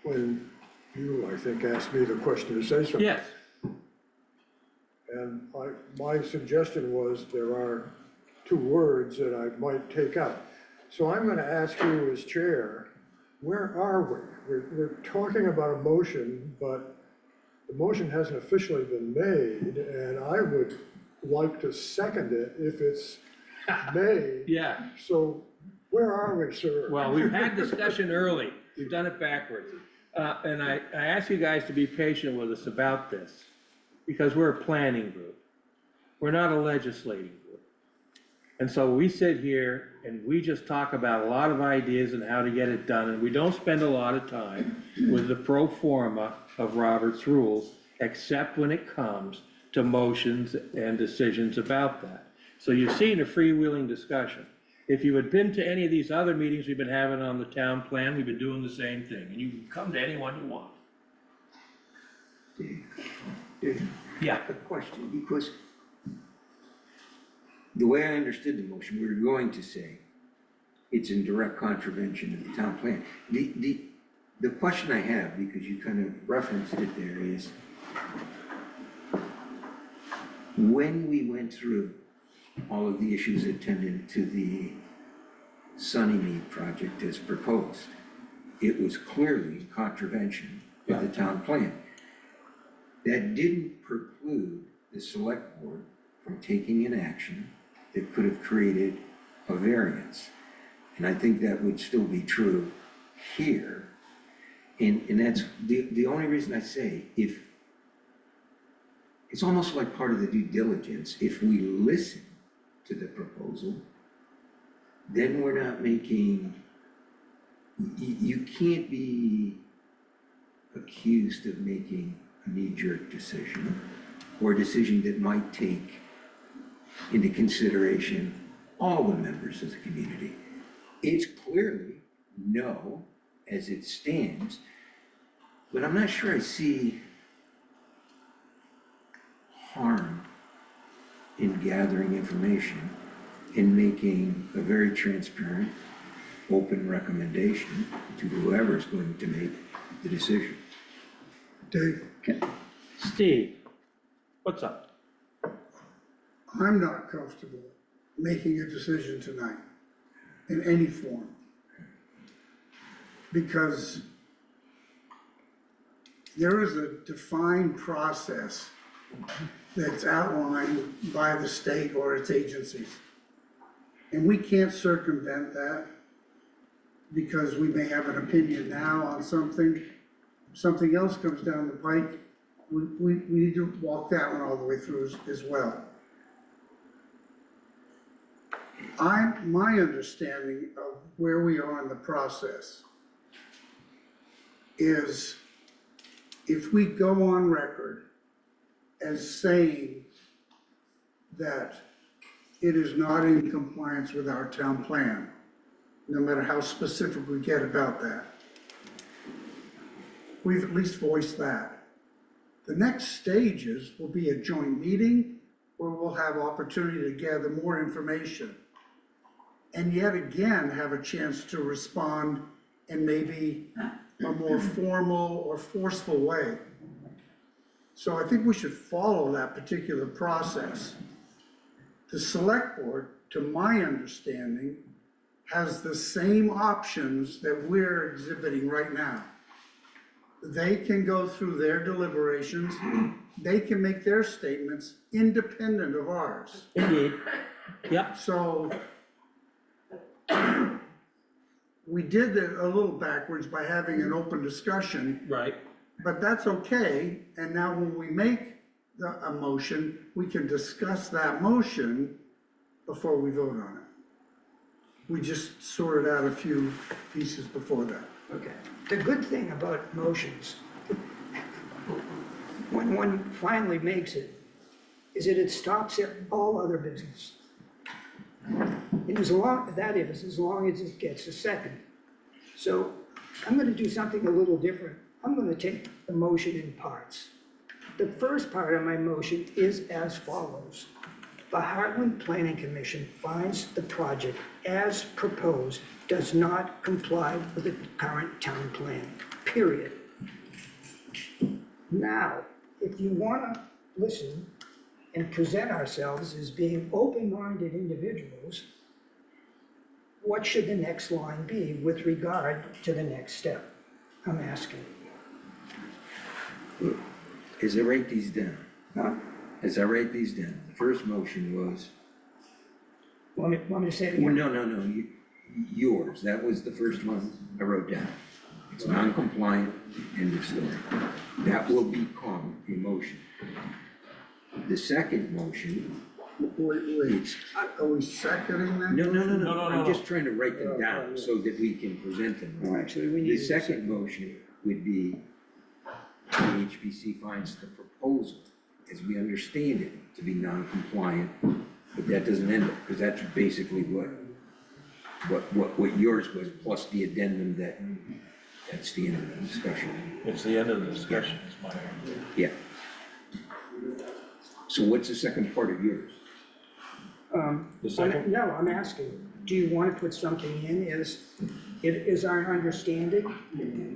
when you, I think, asked me the question to say something. Yes. And my suggestion was there are two words that I might take out. So I'm gonna ask you as chair, where are we? We're talking about a motion, but the motion hasn't officially been made, and I would like to second it if it's made. Yeah. So where are we, sir? Well, we've had discussion early. We've done it backwards. And I ask you guys to be patient with us about this, because we're a planning group. We're not a legislating group. And so we sit here and we just talk about a lot of ideas and how to get it done, and we don't spend a lot of time with the pro forma of Robert's rules, except when it comes to motions and decisions about that. So you've seen a freewheeling discussion. If you had been to any of these other meetings we've been having on the town plan, we've been doing the same thing, and you can come to anyone you want. Yeah. A question, because the way I understood the motion, we were going to say it's in direct contravention of the town plan. The question I have, because you kind of referenced it there, is when we went through all of the issues attendant to the Sunnymead project as proposed, it was clearly contravention of the town plan. That didn't preclude the select board from taking an action that could have created a variance. And I think that would still be true here. And that's the only reason I say, if it's almost like part of the due diligence, if we listen to the proposal, then we're not making, you can't be accused of making a knee-jerk decision, or a decision that might take into consideration all the members of the community. It's clearly no as it stands, but I'm not sure I see harm in gathering information, in making a very transparent, open recommendation to whoever is going to make the decision. Dave? Steve, what's up? I'm not comfortable making a decision tonight in any form. Because there is a defined process that's outlined by the state or its agencies. And we can't circumvent that because we may have an opinion now on something else comes down the pike, we need to walk that one all the way through as well. My understanding of where we are in the process is if we go on record as saying that it is not in compliance with our town plan, no matter how specific we get about that, we've at least voiced that. The next stages will be a joint meeting where we'll have opportunity to gather more information and yet again have a chance to respond in maybe a more formal or forceful way. So I think we should follow that particular process. The select board, to my understanding, has the same options that we're exhibiting right now. They can go through their deliberations, they can make their statements independent of ours. Indeed. Yep. So we did it a little backwards by having an open discussion, Right. but that's okay. And now when we make a motion, we can discuss that motion before we vote on it. We just sorted out a few pieces before that. Okay. The good thing about motions, when one finally makes it, is that it stops all other business. And as long as it gets a second. So I'm gonna do something a little different. I'm gonna take the motion in parts. The first part of my motion is as follows. The Heartland Planning Commission finds the project as proposed does not comply with the current town plan, period. Now, if you wanna listen and present ourselves as being open-minded individuals, what should the next line be with regard to the next step? I'm asking. As I write these down, Huh? as I write these down, the first motion was, Want me to say it well, again? no, yours, that was the first one I wrote down. It's non-compliant, end of story. That will become a motion. The second motion, Wait, are we seconding that? no, I'm just trying to write them down so that we can present them. Oh, actually, we need The to second motion would be, the HPC finds the proposal, as we understand it, to be non-compliant, but that doesn't end it, because that's basically what yours was, plus the addendum that's the end of the discussion. It's the end of the discussion, is my idea. Yeah. So what's the second part of yours? The second? No, I'm asking, do you want to put something in, is our understanding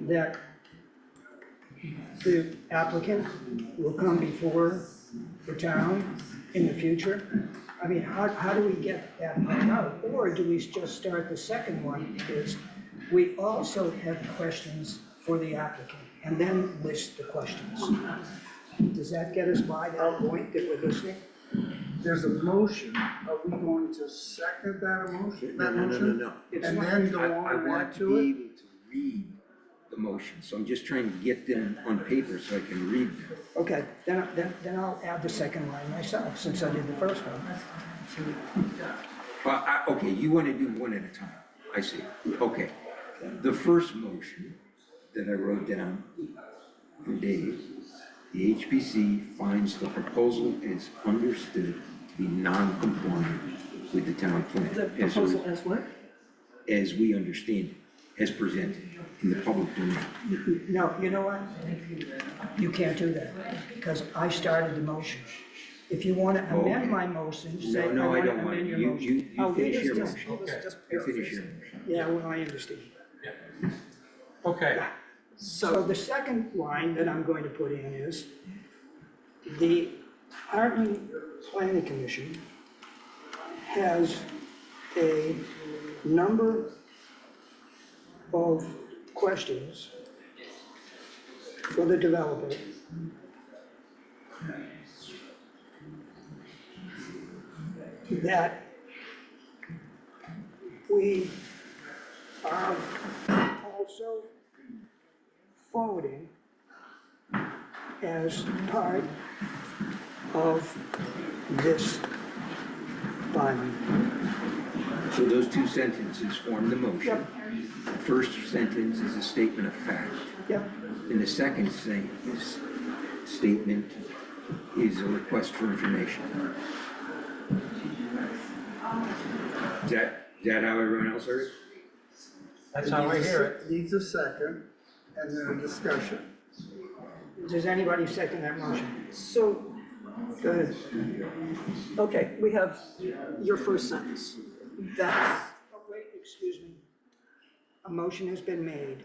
that the applicant will come before the town in the future? I mean, how do we get that part out? Or do we just start the second one, because we also have questions for the applicant, and then list the questions? Does that get us by that point that we're listening? There's a motion, are we going to second that motion? No. And then go I on and want add to to be it? able to read the motion, so I'm just trying to get them on paper so I can read them. Okay, then I'll add the second line myself, since I did the first one. Okay, you want to do one at a time, I see, okay. The first motion that I wrote down for Dave, the HPC finds the proposal is understood to be non-compliant with the town plan. The proposal as what? As we understand it, as presented in the public domain. No, you know what? You can't do that, because I started the motion. If you want to amend my motion, say, I No, I want to don't want, amend your you motion. finish your just- motion. just You finish your motion. Yeah, well, I understand. Okay. So the second line that I'm going to put in is, the Heartland Planning Commission has a number of questions for the developer that we are also forwarding as part of this filing. So those two sentences form the motion. The first sentence is a statement of fact. Yep. And the second statement is a request for information. Is that how everyone else heard it? That's how I hear it. Needs a second, and then a discussion. Does anybody second that motion? So, Go ahead. okay, we have your first sentence. That's, Oh, wait, excuse me. A motion has been made.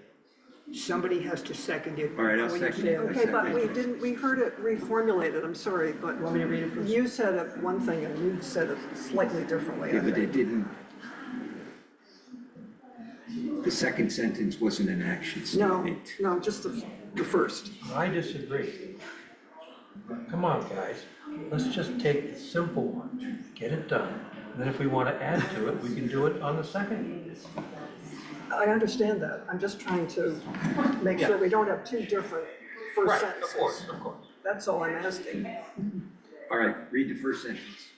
somebody has to second it. All right, I'll before you second say it. Okay, but we heard it reformulated, I'm sorry, but Want me to read it first? you said it one thing and you said it slightly differently, Yeah, I but it think. didn't. The second sentence wasn't an action No, statement. no, just the first. I disagree. Come on, guys, let's just take the simple one, get it done. And then if we want to add to it, we can do it on the second. I understand that, I'm just trying to make sure we don't have two different first sentences. Of course. That's all I'm asking. All right, read the first sentence.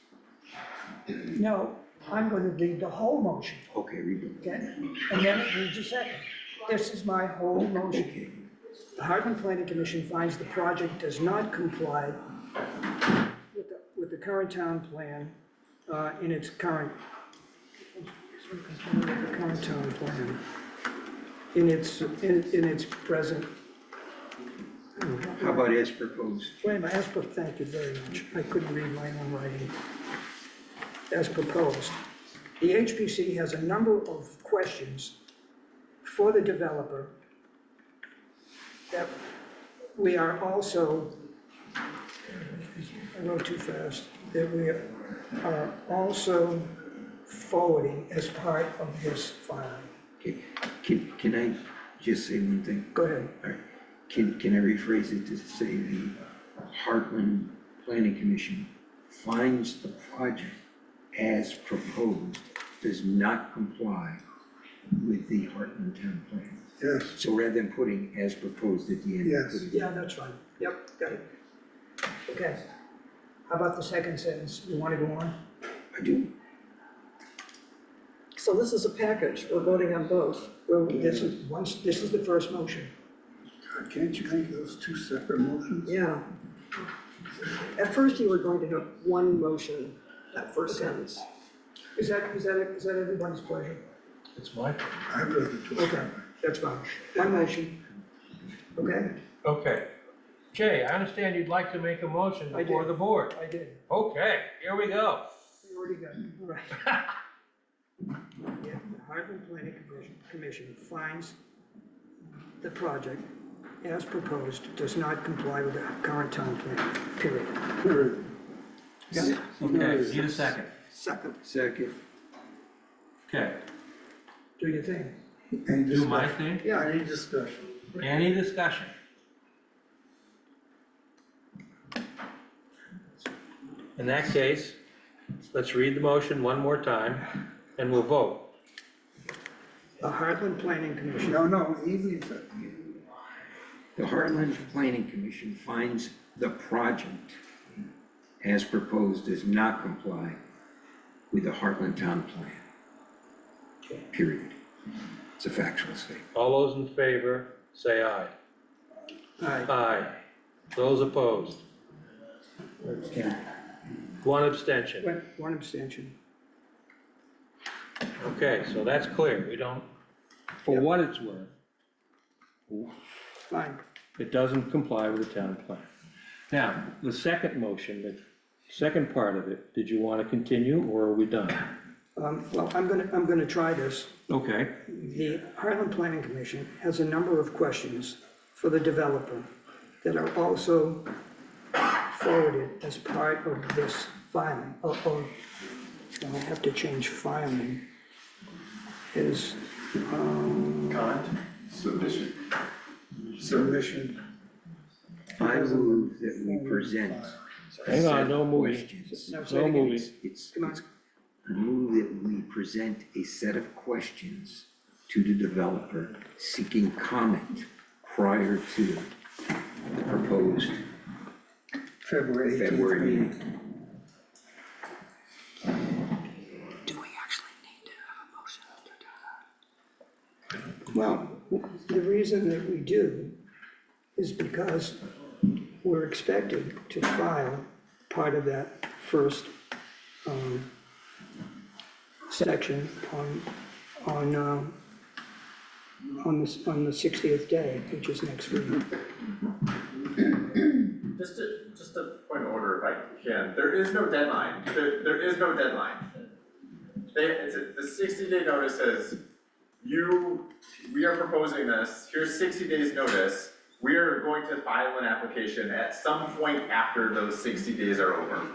No, I'm going to read the whole motion, Okay, read it. okay? And then it reads a second. This is my whole motion. Okay. The Heartland Planning Commission finds the project does not comply with the current town plan in its current town plan, in its present. How about as proposed? Wait a minute, as thank you very much. I couldn't read my own writing. As proposed. The HPC has a number of questions for the developer that we are also, I wrote too fast, that we are also forwarding as part of this filing. Okay, can I just say one thing? Go ahead. All right. Can I rephrase it to say the Heartland Planning Commission finds the project as proposed does not comply with the Heartland Town Plan? Yes. So rather than putting as proposed at the end. Yes. put it- Yeah, that's fine. Yep, got it. Okay. How about the second sentence? You want to go on? I do. So this is a package, we're voting on both. This is the first motion. God, can't you make those two separate motions? Yeah. At first you were going to have one motion, that first sentence. Is that everybody's pleasure? It's my turn. I'd rather do it. Okay, that's fine. One motion. Okay? Okay. Jay, I understand you'd like to make a motion I before did. the board. I did. Okay, here we go. You already got it, all right. Yeah, the Heartland Planning Commission finds the project as proposed does not comply with the current town plan, period. Period. Got it? Okay, need a second. Second. Okay, Do your thing. Any do my discussion? thing. Yeah, any discussion? Any discussion? In that case, let's read the motion one more time and we'll vote. The Heartland Planning Commission. No, even, The Heartland Planning Commission finds the project as proposed does not comply with the Heartland Town Plan. Period. It's a factual statement. All those in favor, say aye. Aye. Aye. Those opposed? One abstention. One abstention. Okay, so that's clear. We don't, for what it's worth, Fine. it doesn't comply with the town plan. Now, the second motion, the second part of it, did you want to continue or are we done? Well, I'm gonna try this. Okay, The Heartland Planning Commission has a number of questions for the developer that are also forwarded as part of this filing, or I'll have to change filing, is, Submission. submission. I move that we present. a hang set on, of no moving. questions. No, say it No again. moving. It's, I move that we present a set of questions to the developer seeking comment prior to the proposed February 18th. February meeting. Do we actually need to have a motion to do that? well, the reason that we do is because we're expected to file part of that first, section on the 60th day, which is next week. Just a point of order if I can, there is no deadline, there is no deadline. The 60-day notice says, we are proposing this, here's 60 days notice. We are going to file an application at some point after those 60 days are over.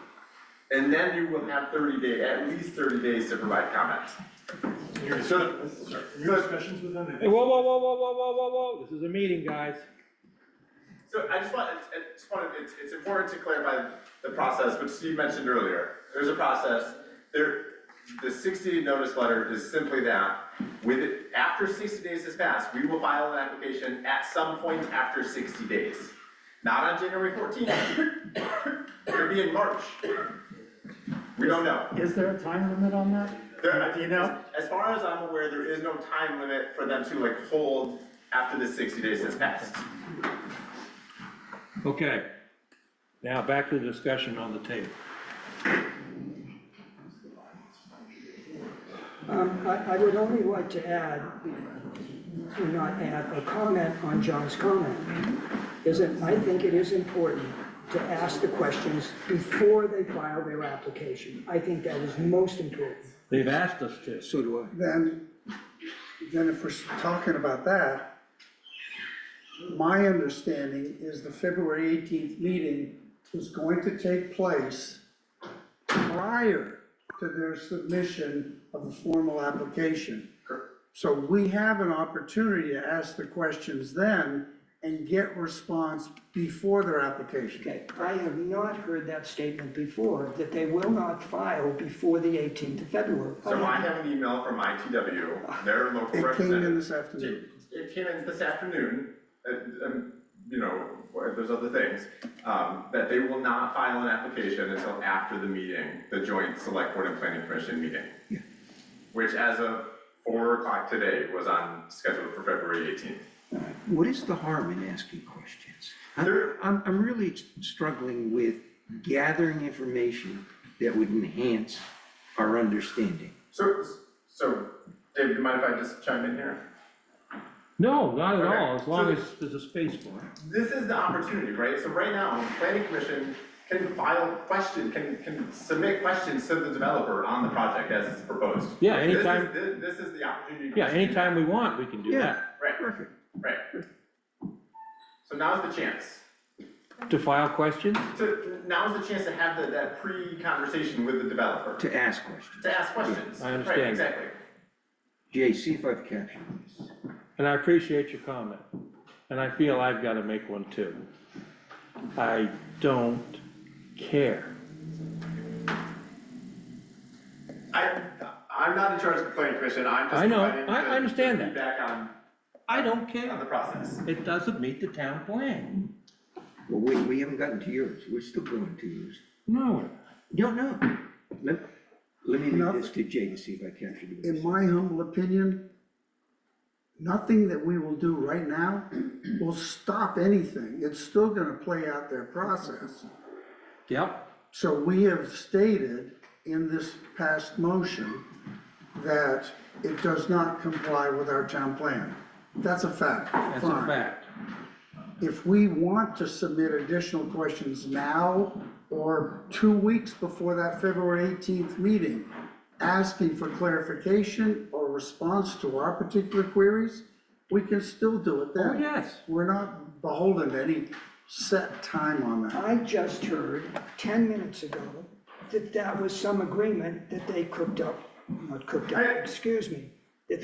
And then you will have at least 30 days to provide comments. Your discussions with them? Hey, whoa, whoa, whoa, whoa, whoa, whoa, whoa, whoa, this is a meeting, guys. So it's important to clarify the process, which Steve mentioned earlier. There's a process, the 60-day notice letter is simply that. After 60 days has passed, we will file an application at some point after 60 days. Not on January 14th. It could be in March. We don't know. Is there a time limit on that? Do you know? As far as I'm aware, there is no time limit for them to hold after the 60 days has passed. Okay, now back to the discussion on the table. I would only like to add, or not add, a comment on John's comment, is that I think it is important to ask the questions before they file their application. I think that is most important. They've asked us to. So do I. Then if we're talking about that, my understanding is the February 18th meeting is going to take place prior to their submission of the formal application. So we have an opportunity to ask the questions then and get response before their application. Okay, I have not heard that statement before, that they will not file before the 18th of February. So I have an email from ITW, their local It came in representative. this afternoon. It came in this afternoon, there's other things, that they will not file an application until after the meeting, the joint select board and planning commission meeting. Yeah. Which as of 4 o'clock today was scheduled for February 18th. What is the harm in asking questions? I'm really struggling with gathering information that would enhance our understanding. So, David, do you mind if I just chime in here? No, not at Okay, all, as long so- as there's a space for it. This is the opportunity, right? So right now, the planning commission can file questions, can submit questions to the developer on the project as it's proposed. Yeah, anytime. This is the opportunity. Yeah, anytime we want, we can do that. Right, Perfect. right. So now's the chance. To file questions? Now's the chance to have that pre-conversation with the developer. To ask questions. To ask questions. I understand. Right, exactly. Jay, see if I've captured this. And I appreciate your comment, and I feel I've got to make one too. I don't care. I'm not in charge of the planning commission, I'm just I know, providing I the understand that. feedback on I don't care. the process. It doesn't meet the town plan. Well, we haven't gotten to yours. We're still going to yours. No, No. Let me read this to Jay to see if I captured it. In my humble opinion, nothing that we will do right now will stop anything. It's still gonna play out their process. Yep. So we have stated in this past motion that it does not comply with our town plan. That's a fact. That's a Fine. fact. If we want to submit additional questions now or 2 weeks before that February 18th meeting, asking for clarification or response to our particular queries, we can still do it then. Oh, yes. We're not beholden to any set time on that. I just heard 10 minutes ago that that was some agreement that they not cooked up, excuse me,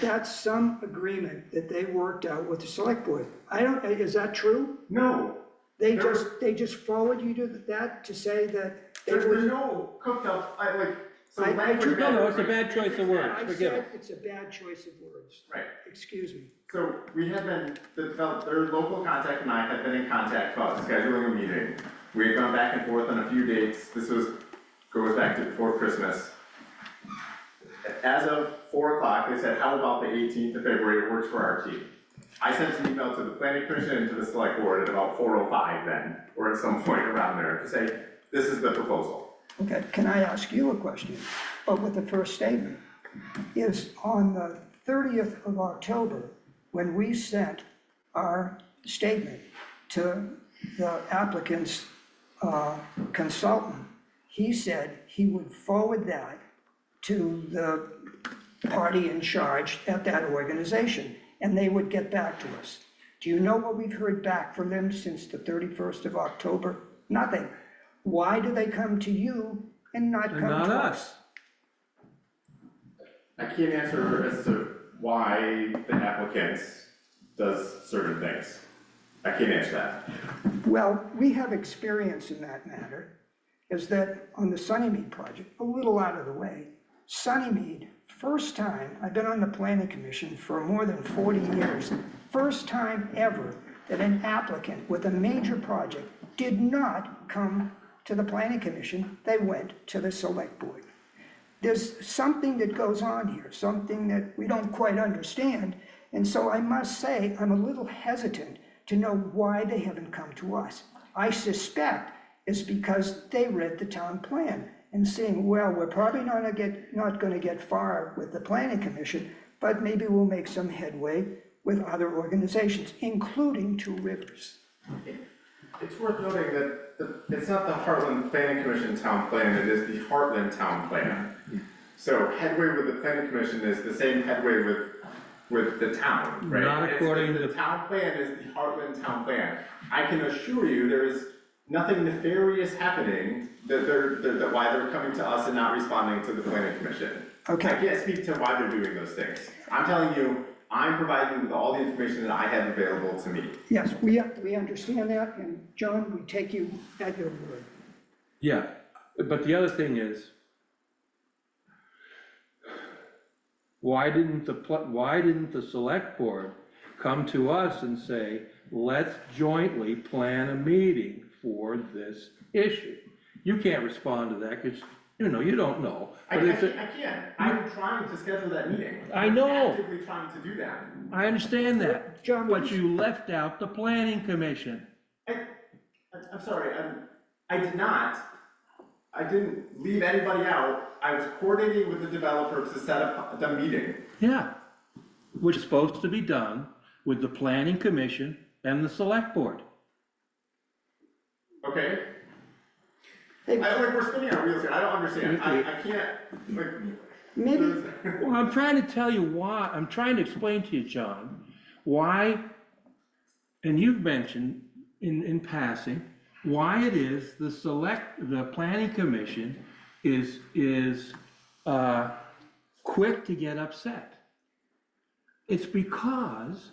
that's some agreement that they worked out with the select board. Is that true? No. They just forward you to that to say that they There's were. no cooked up, so I language. No, it's a bad choice of words, I forgive said it. it's a bad choice of words. Right. Excuse me. So we had been, their local contact and I had been in contact about scheduling a meeting. We had gone back and forth on a few dates, goes back to before Christmas. As of 4 o'clock, they said, how about the 18th of February, it works for our team. I sent an email to the planning commission and to the select board at about 4:05 then, or at some point around there, to say, this is the proposal. Okay, can I ask you a question? But with the first statement, is on the 30th of October, when we sent our statement to the applicant's consultant, he said he would forward that to the party in charge at that organization, and they would get back to us. Do you know what we've heard back from them since the 31st of October? Nothing. Why do they come to you and not come to us? Not us. I can't answer as to why the applicant does certain things. I can't answer that. Well, we have experience in that matter, is that on the Sunnymead project, a little out of the way, Sunnymead, first time, I've been on the planning commission for more than 40 years, first time ever that an applicant with a major project did not come to the planning commission, they went to the select board. There's something that goes on here, something that we don't quite understand, and so I must say, I'm a little hesitant to know why they haven't come to us. I suspect it's because they read the town plan and saying, well, we're probably not gonna get far with the planning commission, but maybe we'll make some headway with other organizations, including Two Rivers. It's worth noting that it's not the Heartland Planning Commission town plan, it is the Heartland town plan. So headway with the planning commission is the same headway with the town, right? Not according to the town plan is the Heartland town plan. I can assure you there is nothing nefarious happening that why they're coming to us and not responding to the planning commission. Okay. I can't speak to why they're doing those things. I'm telling you, I'm providing you with all the information that I have available to me. Yes, we understand that, and John, we take you at your word. Yeah, but the other thing is, why didn't the select board come to us and say, let's jointly plan a meeting for this issue? You can't respond to that because, you don't know. I can't. I'm trying to schedule that meeting. I know. I'm actively trying to do that. I understand that, John, but you left out the planning commission. I'm sorry, I did not. I didn't leave anybody out. I was coordinating with the developer to set up the meeting. Yeah, which is supposed to be done with the planning commission and the select board. Okay? We're spinning our wheels here. I don't understand. I can't, Maybe. Well, I'm trying to tell you why, I'm trying to explain to you, John, why, and you've mentioned in passing, why it is the planning commission is quick to get upset. It's because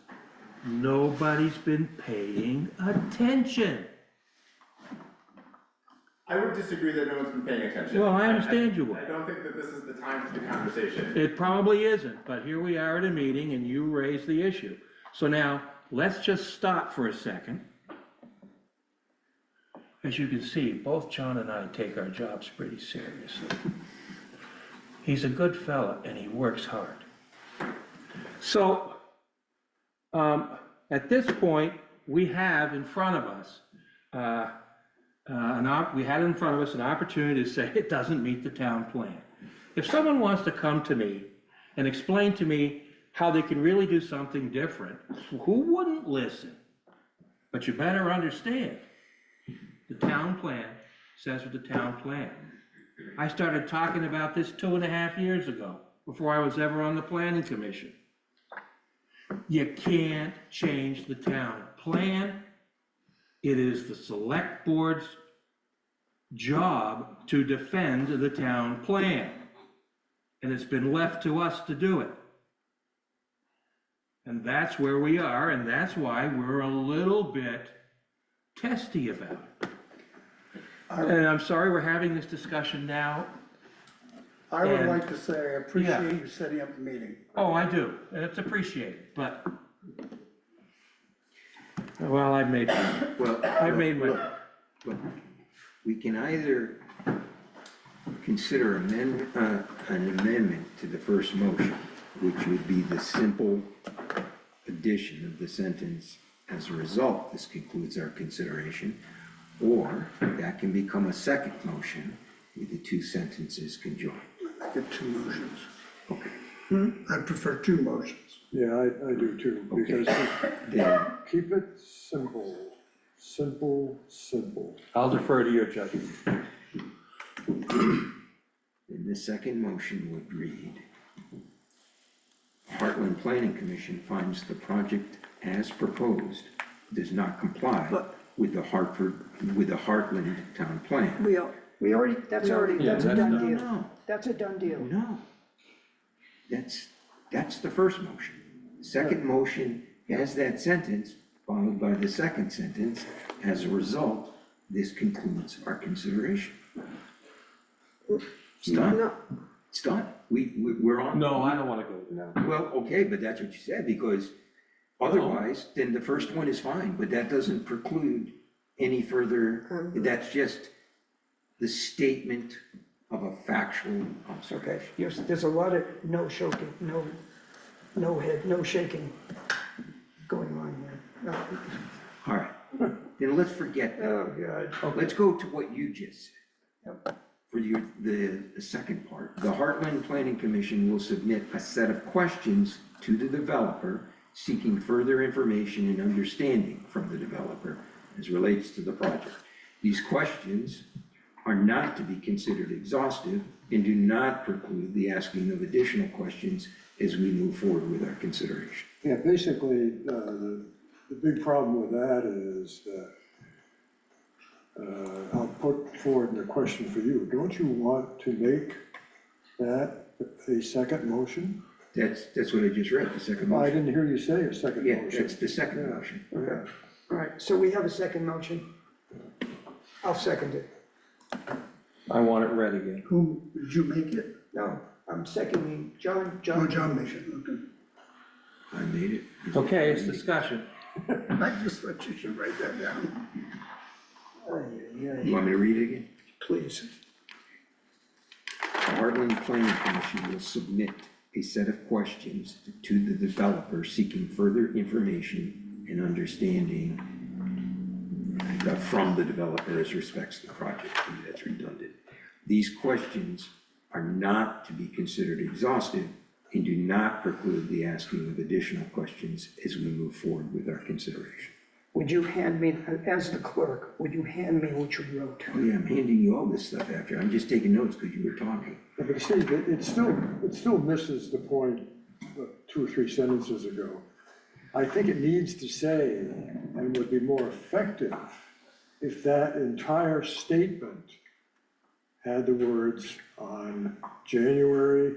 nobody's been paying attention. I would disagree that no one's been paying attention. Well, I understand you would. I don't think that this is the time for the conversation. It probably isn't, but here we are at a meeting and you raised the issue. So now, let's just stop for a second. As you can see, both John and I take our jobs pretty seriously. He's a good fella and he works hard. So, at this point, we have in front of us, we had in front of us an opportunity to say it doesn't meet the town plan. If someone wants to come to me and explain to me how they can really do something different, who wouldn't listen? But you better understand, the town plan says what the town plan. I started talking about this 2.5 years ago, before I was ever on the planning commission. You can't change the town plan. It is the select board's job to defend the town plan. And it's been left to us to do it. And that's where we are, and that's why we're a little bit testy about it. And I'm sorry we're having this discussion now. I would And- like to say, I appreciate you setting up the meeting. Oh, I do, it's appreciated, but, well, I've made my. Look, we can either consider an amendment to the first motion, which would be the simple addition of the sentence, as a result, this concludes our consideration, or that can become a second motion with the two sentences conjoined. I get two motions. Okay. I prefer two motions. Yeah, I do too, because keep it simple, simple, simple. I'll defer to your judgment. And the second motion would read, Planning Commission finds the project as proposed does not comply with the Heartland Town Plan. We already, that's a done deal. No, That's a done deal. no. That's the first motion. The second motion has that sentence, followed by the second sentence. As a result, this concludes our consideration. It's done. No. It's done. We're on. No, I don't wanna go there. Well, okay, but that's what you said, because otherwise, then the first one is fine, but that doesn't preclude any further, that's just the statement of a factual observation. Okay, there's a lot of no shaking, no shaking going on here. No. All right, then let's forget that. Oh, God. Let's go to what you just said. For the second part, the Heartland Planning Commission will submit a set of questions to the developer seeking further information and understanding from the developer as relates to the project. These questions are not to be considered exhaustive and do not preclude the asking of additional questions as we move forward with our consideration. Yeah, basically, the big problem with that is that, I'll put forward the question for you. Don't you want to make that a second motion? That's what I just read, the second Well, I motion. didn't hear you say a second Yeah, motion. that's the second motion. Okay. All right, so we have a second motion. I'll second it. I want it read again. Who, did you make it? No, I'm seconding, John. Oh, John made it, okay. I made it. Okay, it's discussion. I just thought you should write that down. You want me to read it again? Please. The Heartland Planning Commission will submit a set of questions to the developer seeking further information and understanding from the developer as respects the project. Maybe that's redundant. These questions are not to be considered exhaustive and do not preclude the asking of additional questions as we move forward with our consideration. Would you hand me, as the clerk, would you hand me what you wrote? Oh yeah, I'm handing you all this stuff after. I'm just taking notes because you were talking. Yeah, but Steve, it still misses the point 2 or 3 sentences ago. I think it needs to say, and would be more effective, if that entire statement had the words on January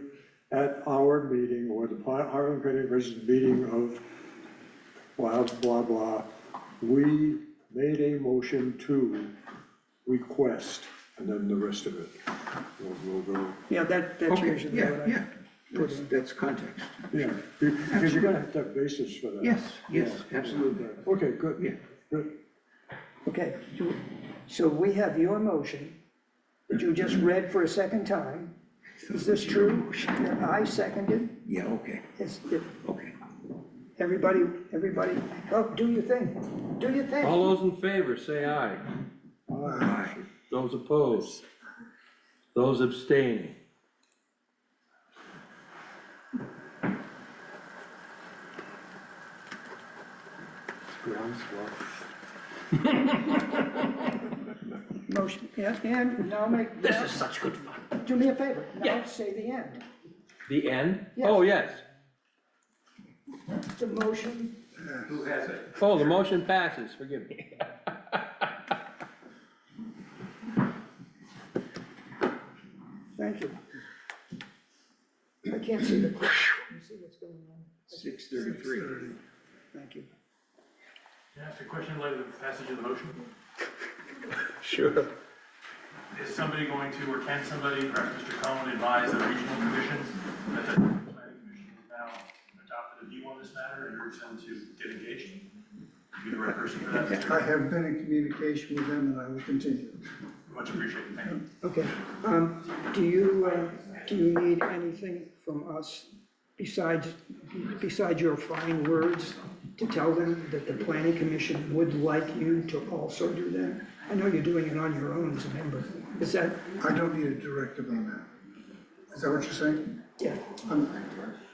at our meeting, or the Heartland Planning Commission meeting of blah, blah, blah, we made a motion to request, and then the rest of it. We'll go. Yeah, that's Okay, usually what I. That's context. Yeah, because you're gonna have to have basis for that. Yes, Yeah. absolutely. Okay, good. Yeah. Good. Okay, so we have your motion that you just read for a second time. Is this true? I seconded. Yeah, okay, okay. Everybody, oh, do your thing. Do your thing. All those in favor, say aye. Aye. Those opposed? Those abstaining? Motion, and now make. This is such good fun. Do me a favor, now Yeah. say the end. The end? Yes. Oh, yes. The motion, Who has it? Oh, the motion passes, forgive me. thank you. I can't see the clock. Can you see what's going on? 6:33. Thank you. Can I ask a question in light of the passage of the motion? Sure. Is somebody going to, or can somebody, perhaps Mr. Cohen, advise the regional commissions that the planning commission has now adopted a view on this matter and urge them to get engaged? Be the right person for that? I have been in communication with them and I will continue. Much appreciated, thank you. Okay, do you need anything from us besides your fine words to tell them that the planning commission would like you to also do that? I know you're doing it on your own as a member. Is that? I don't need a directive on that. Is that what you're saying? Yeah.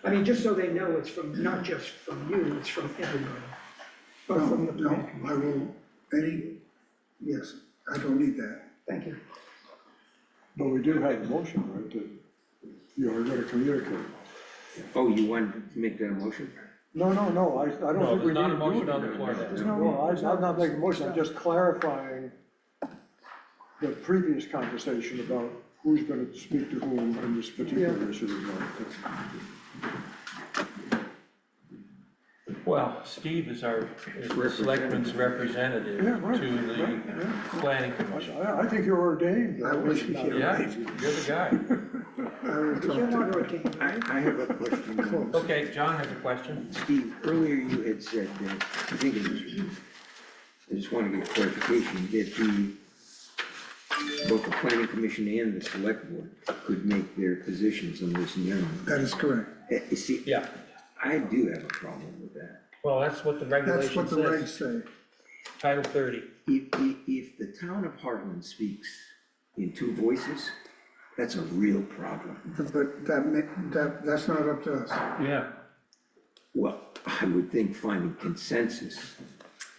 I mean, just so they know it's from, not just from you, it's from everybody. Or from the planning commission. I will, yes, I don't need that. Thank you. But we do have a motion, right, that you are gonna communicate. Oh, you wanted to make that a motion? No, I don't No, think we there's need not a to do motion it. on the floor then. No, I'm not making a motion, I'm just clarifying the previous conversation about who's gonna speak to whom on this particular issue. Well, Steve is the selectman's representative Yeah, right, to the planning commission. I think you're ordained. I wish you could. Yeah, you're the guy. You want to retain, right? I have a question. Okay, John has a question. Steve, earlier you had said that, I think it was, I just want to get clarification, that both the planning commission and the select board could make their positions on this known. That is correct. You see, Yeah, I do have a problem with that. well, that's what the That's regulation what the regs says. say. Title 30. If the town of Heartland speaks in two voices, that's a real problem. But that's not up to us. Yeah. Well, I would think finding consensus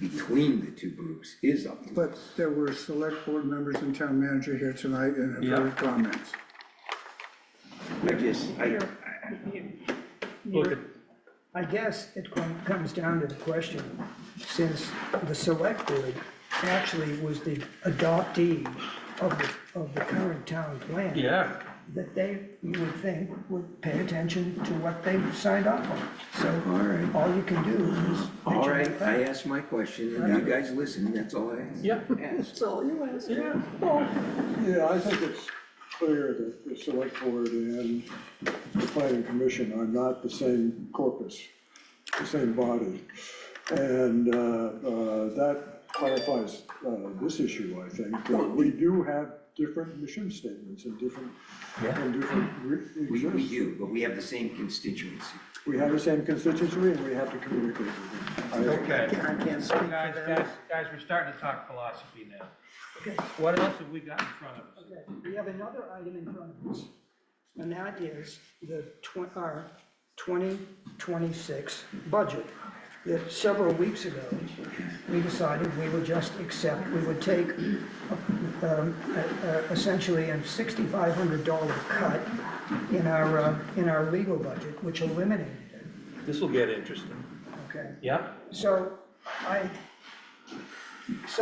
between the two groups is up to us. But there were select board members and town manager here tonight and have heard comments. Look at, I guess it comes down to the question, since the select board actually was the adoptee of the current town plan. yeah, That they, you would think, would pay attention to what they signed off on. So All right. all you can do is. All right, I asked my question, and you guys listened, that's all I asked. yeah. Asked. That's all you ask. Yeah. Yeah, I think it's clear that the select board and the planning commission are not the same corpus, the same body. And that clarifies this issue, I think. We do have different mission statements and different, We do, but we have the same constituency. We have the same constituency and we have to communicate with them. Okay. I can't speak for Guys, them. we're starting to talk philosophy now. Okay. What else have we got in front of us? Okay, we have another item in front of us, and that is our 2026 budget. That several weeks ago, we decided we would just accept, we would take essentially a $6,500 cut in our legal budget, which eliminated it, This will get interesting. okay? Yep. So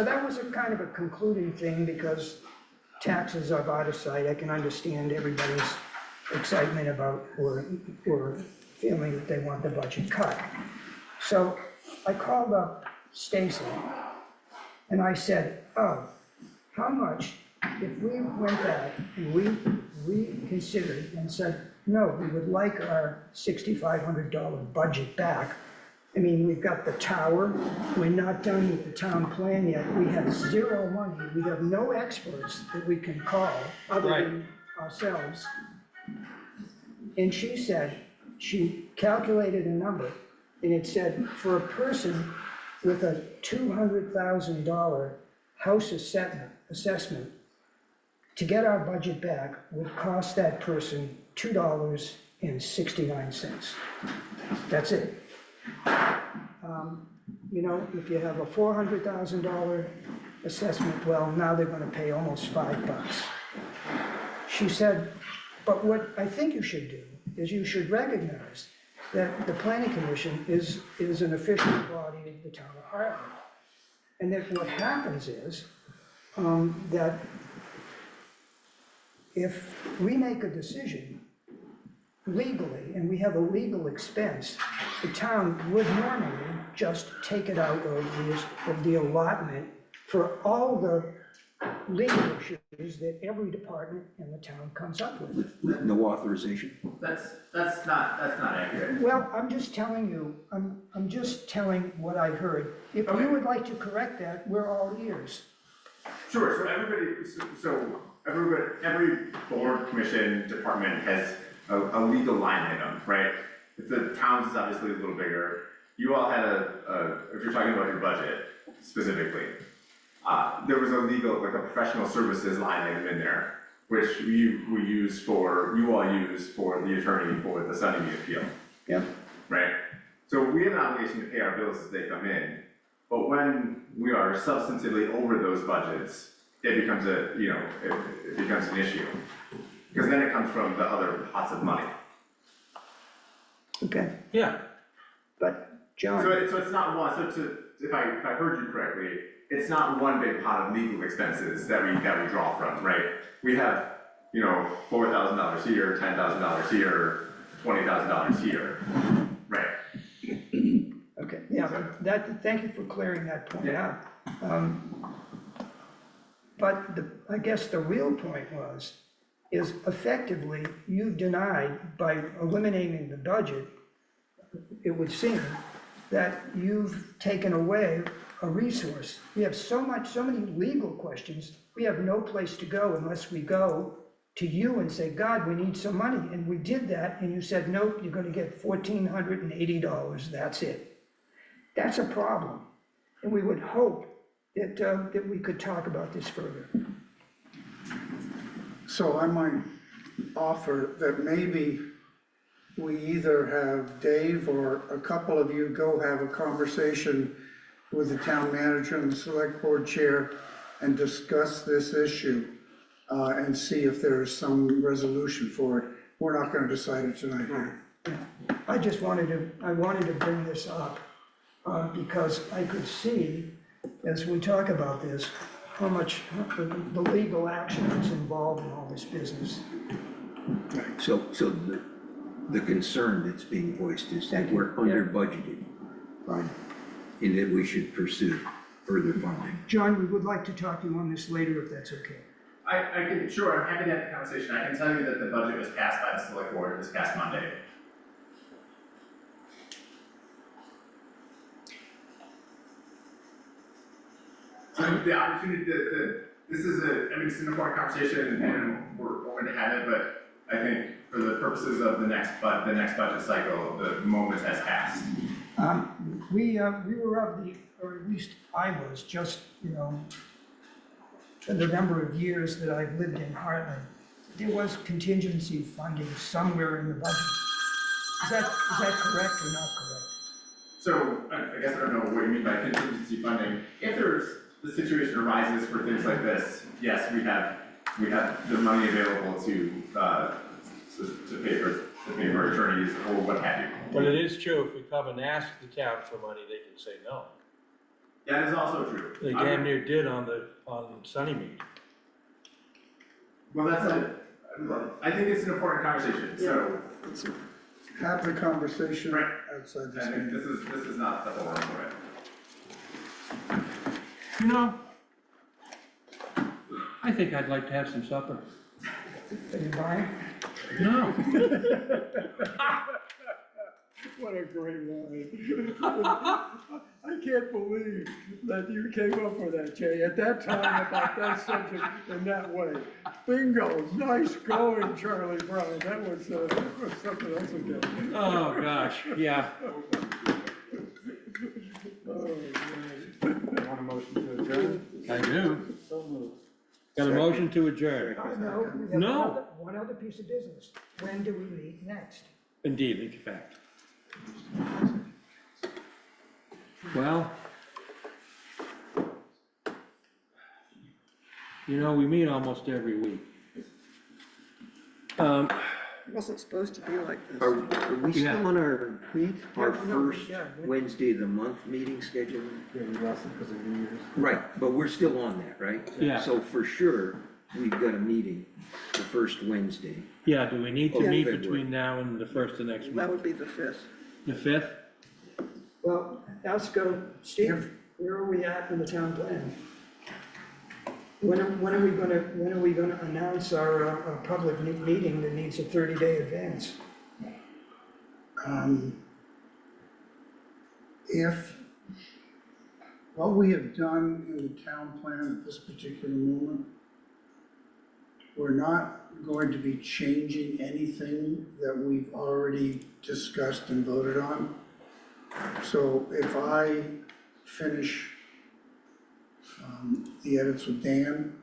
that was a kind of a concluding thing because taxes are out of sight. I can understand everybody's excitement about or feeling that they want the budget cut. So I called up Stacy and I said, oh, how much if we went back and we reconsidered and said, no, we would like our $6,500 budget back. I mean, we've got the tower, we're not done with the town plan yet, we have zero money, we have no experts that we can call other than ourselves. And she said, she calculated a number, and it said for a person with a $200,000 house assessment, to get our budget back would cost that person $2.69. That's it. You know, if you have a $400,000 assessment, well, now they're gonna pay almost $5. She said, but what I think you should do is you should recognize that the planning commission is an official body of the town of Heartland. And that what happens is, that if we make a decision legally, and we have a legal expense, the town would normally just take it out of the allotment for all the legal issues that every department in the town comes up with. With no authorization? That's not accurate. Well, I'm just telling you, I'm just telling what I heard. If you would like to correct that, we're all ears. Sure, every board, commission, department has a legal line item, right? If the town's is obviously a little bigger, you all had if you're talking about your budget specifically, there was a legal, like a professional services line item in there, which you all use for the attorney for the Sunnymead appeal. Yep. Right? So we have an obligation to pay our bills as they come in, but when we are substantively over those budgets, it becomes it becomes an issue. Because then it comes from the other pots of money. Okay, Yeah, but John. So it's not one, if I heard you correctly, it's not one big pot of legal expenses that we draw from, right? We have, $4,000 here, $10,000 here, $20,000 here, right? Okay, yeah, thank you for clearing that point out. But I guess the real point is effectively, you've denied, by eliminating the budget, it would seem, that you've taken away a resource. We have so many legal questions, we have no place to go unless we go to you and say, God, we need some money. And we did that, and you said, nope, you're gonna get $1,480, that's it. That's a problem. And we would hope that we could talk about this further. So I might offer that maybe we either have Dave or a couple of you go have a conversation with the town manager and the select board chair and discuss this issue, and see if there is some resolution for it. We're not gonna decide it tonight here. I wanted to bring this up, because I could see, as we talk about this, how much the legal action that's involved in all this business. So the concern that's being voiced is that we're under budgeted. Fine. And that we should pursue further funding. John, we would like to talk to you on this later, if that's okay. Sure, I'm happy to have the conversation. I can tell you that the budget was passed by the select board this past Monday. So the opportunity this is it's an important conversation and we're going to have it, but I think for the purposes of the next budget cycle, the moment has passed. We were of the, or at least I was, just, for the number of years that I've lived in Heartland, there was contingency funding somewhere in the budget. Is that correct or not correct? So I guess I don't know what you mean by contingency funding. If the situation arises for things like this, yes, we have the money available to pay for attorneys or what have you. but it is true, if we come and ask the town for money, they can say no. That is also true. They damn near did on Sunnymead. Well, that's it. I think it's an important conversation, so. Have the conversation Right. outside this I think meeting. this is not the forum for it. I think I'd like to have some supper. Are you buying? No. What a great line. I can't believe that you came up with that, Jay, at that time about that subject in that way. Bingo, nice going, Charlie Brown, that was something else again. Oh, gosh, yeah. Oh, man. Want a motion to adjourn? I do. So moved. Got a motion to adjourn. No, we have No. one other piece of business. When do we meet next? Indeed, in fact. Well, we meet almost every week. It wasn't supposed to be like this. Are we Yeah. still on our first yeah. Wednesday of the month meeting schedule? Yeah, we lost it because of New Year's. Right, but we're still on that, right? Yeah. So for sure, we've got a meeting the first Wednesday. Yeah, do we need to Yeah. meet February. between now and the first of next That month? would be the 5th. The 5th? Well, Steve, where are we at in the town plan? When are we gonna announce our public meeting that needs a 30-day advance? If what we have done in the town plan at this particular moment, we're not going to be changing anything that we've already discussed and voted on. So if I finish the edits with Dan,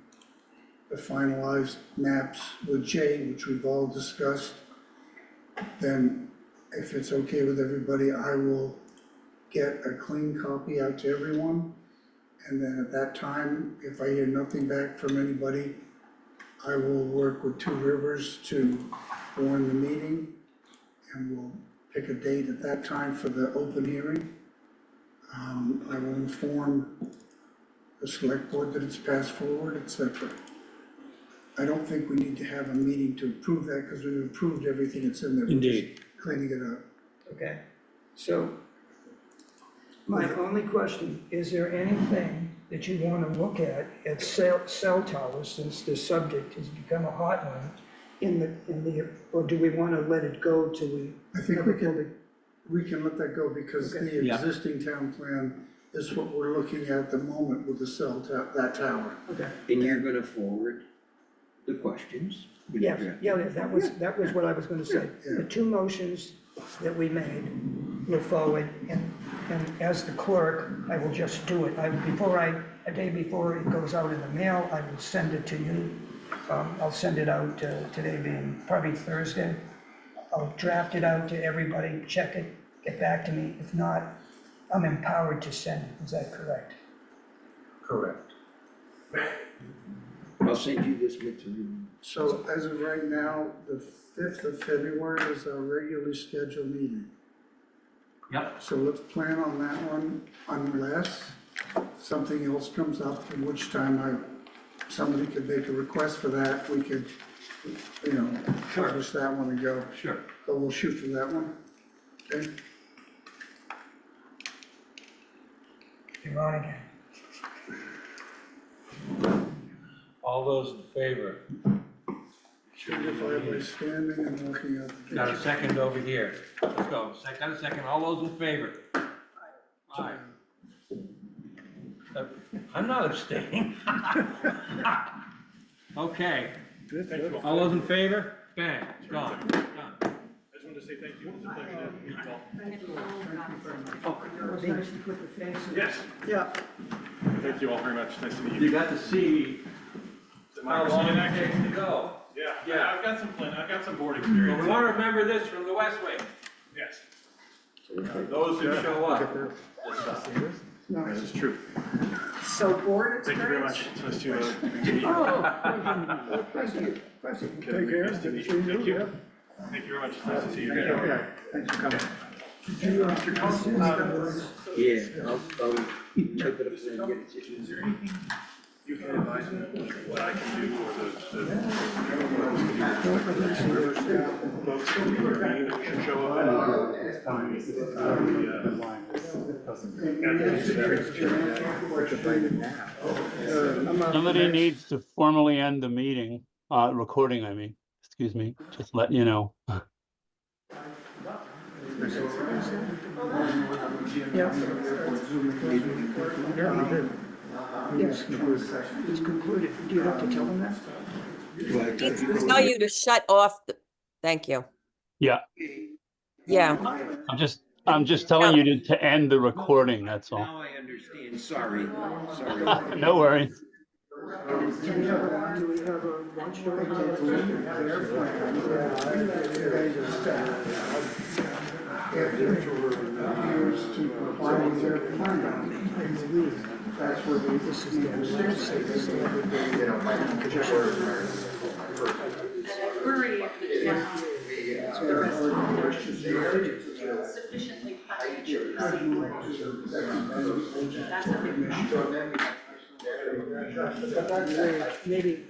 the finalized maps with Jay, which we've all discussed, then if it's okay with everybody, I will get a clean copy out to everyone. And then at that time, if I hear nothing back from anybody, I will work with Two Rivers to warn the meeting, and we'll pick a date at that time for the open hearing. I will inform the select board that it's passed forward, et cetera. I don't think we need to have a meeting to approve that, because we've approved everything that's in there. We're just Indeed. cleaning it up. Okay, so my only question, is there anything that you want to look at cell towers, since the subject has become a hot one, or do we want to let it go till we? I think we can let that go, because Okay. the Yeah. existing town plan is what we're looking at the moment with that tower. Okay. And you're gonna forward the questions? when you Yes, draft yeah, it? that was what I was gonna say. The two motions that we made will forward, and as the clerk, I will just do it. A day before it goes out in the mail, I will send it to you. I'll send it out, today being probably Thursday. I'll draft it out to everybody, check it, get back to me. If not, I'm empowered to send it. Is that correct? Correct. I'll send you this material. So as of right now, the 5th of February is our regularly scheduled meeting. Yep. So let's plan on that one, unless something else comes up, in which time somebody could make a request for that, we could, publish that one and go. Sure. But we'll shoot for that one, okay? You're on again. All those in favor? Signify by standing and walking out the Got gate. a second over here. Let's go. Got a second. All those in favor? Aye. I'm not abstaining. Okay. All those in favor? Bang, it's gone. Done. I just wanted to say thank you. It's a pleasure to meet you all. It was nice to put the face. Yes, Yeah. thank you all very much. Nice to meet you. You got to see how Democracy long in it action. takes to go. Yeah, I've got some board But experience. we want to remember this from the West Wing. Yes. Those who show up. No, This is true. So board Thank you very experience? much. It's nice to meet you. Oh, thank you. Take care. Nice to meet you. Thank you. Thank you very much. It's nice to see you again. Okay, thanks for coming. Yeah, I'll type it up and get it to you. Is there anything you can advise me what I can do or the folks who should show up? It's fine. Somebody needs to formally end the meeting, recording, I mean, excuse me, just let you know. Yes, it's concluded. Do you have to tell them that? Needs to tell you to shut off thank you. Yeah, Yeah. I'm just telling you to end the recording, that's all. Now I understand, sorry. No worries. Do we have a lunch during That's where This is Query if the town sufficiently financially That's a big maybe.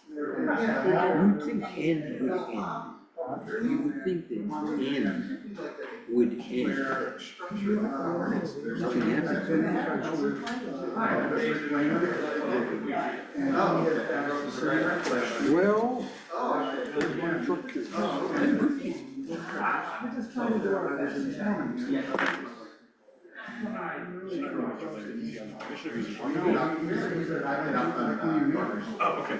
You think end would end. You would think that end would end. Nothing happened. Well. Oh, okay.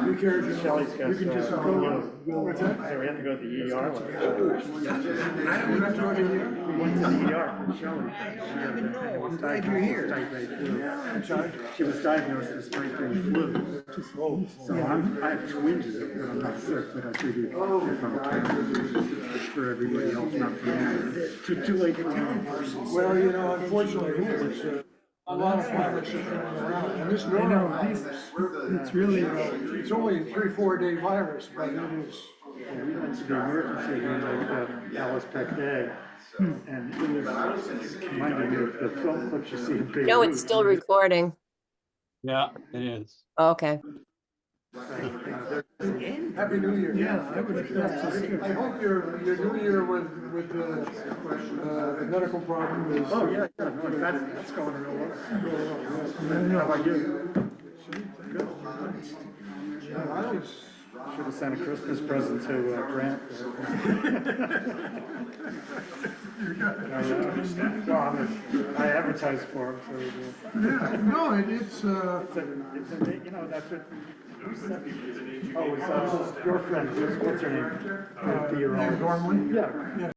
Who cares? Shelley's got, We can just go. What's that? So we have to go to the ER. We have to go to here? We went to the ER for Shelley. I'm glad you're here. I'm sorry? She was diagnosed with spring flu. So I have twinges, but I'm not sick, but I figured if I'm for everybody else, not for me. too late for him. Well, you know, unfortunately, there's a lot of viruses running around, and this norovirus, It's really, it's only a 3-4 day virus, but it is. Yeah, we went to the emergency room like Alice Peck Day, and it was reminded me of the film clips you see in Beirut. No, it's still recording. Yeah, it is. Okay. Happy New Year. yeah, I would expect. I hope your New Year with the medical problem is. Oh, yeah, no, that's going real well. How about you? Should have sent a Christmas present to Grant. I advertised for him, so. Yeah, no, it's, You know, that's what. Oh, it's your friend, what's her name? The Gormley? Yeah.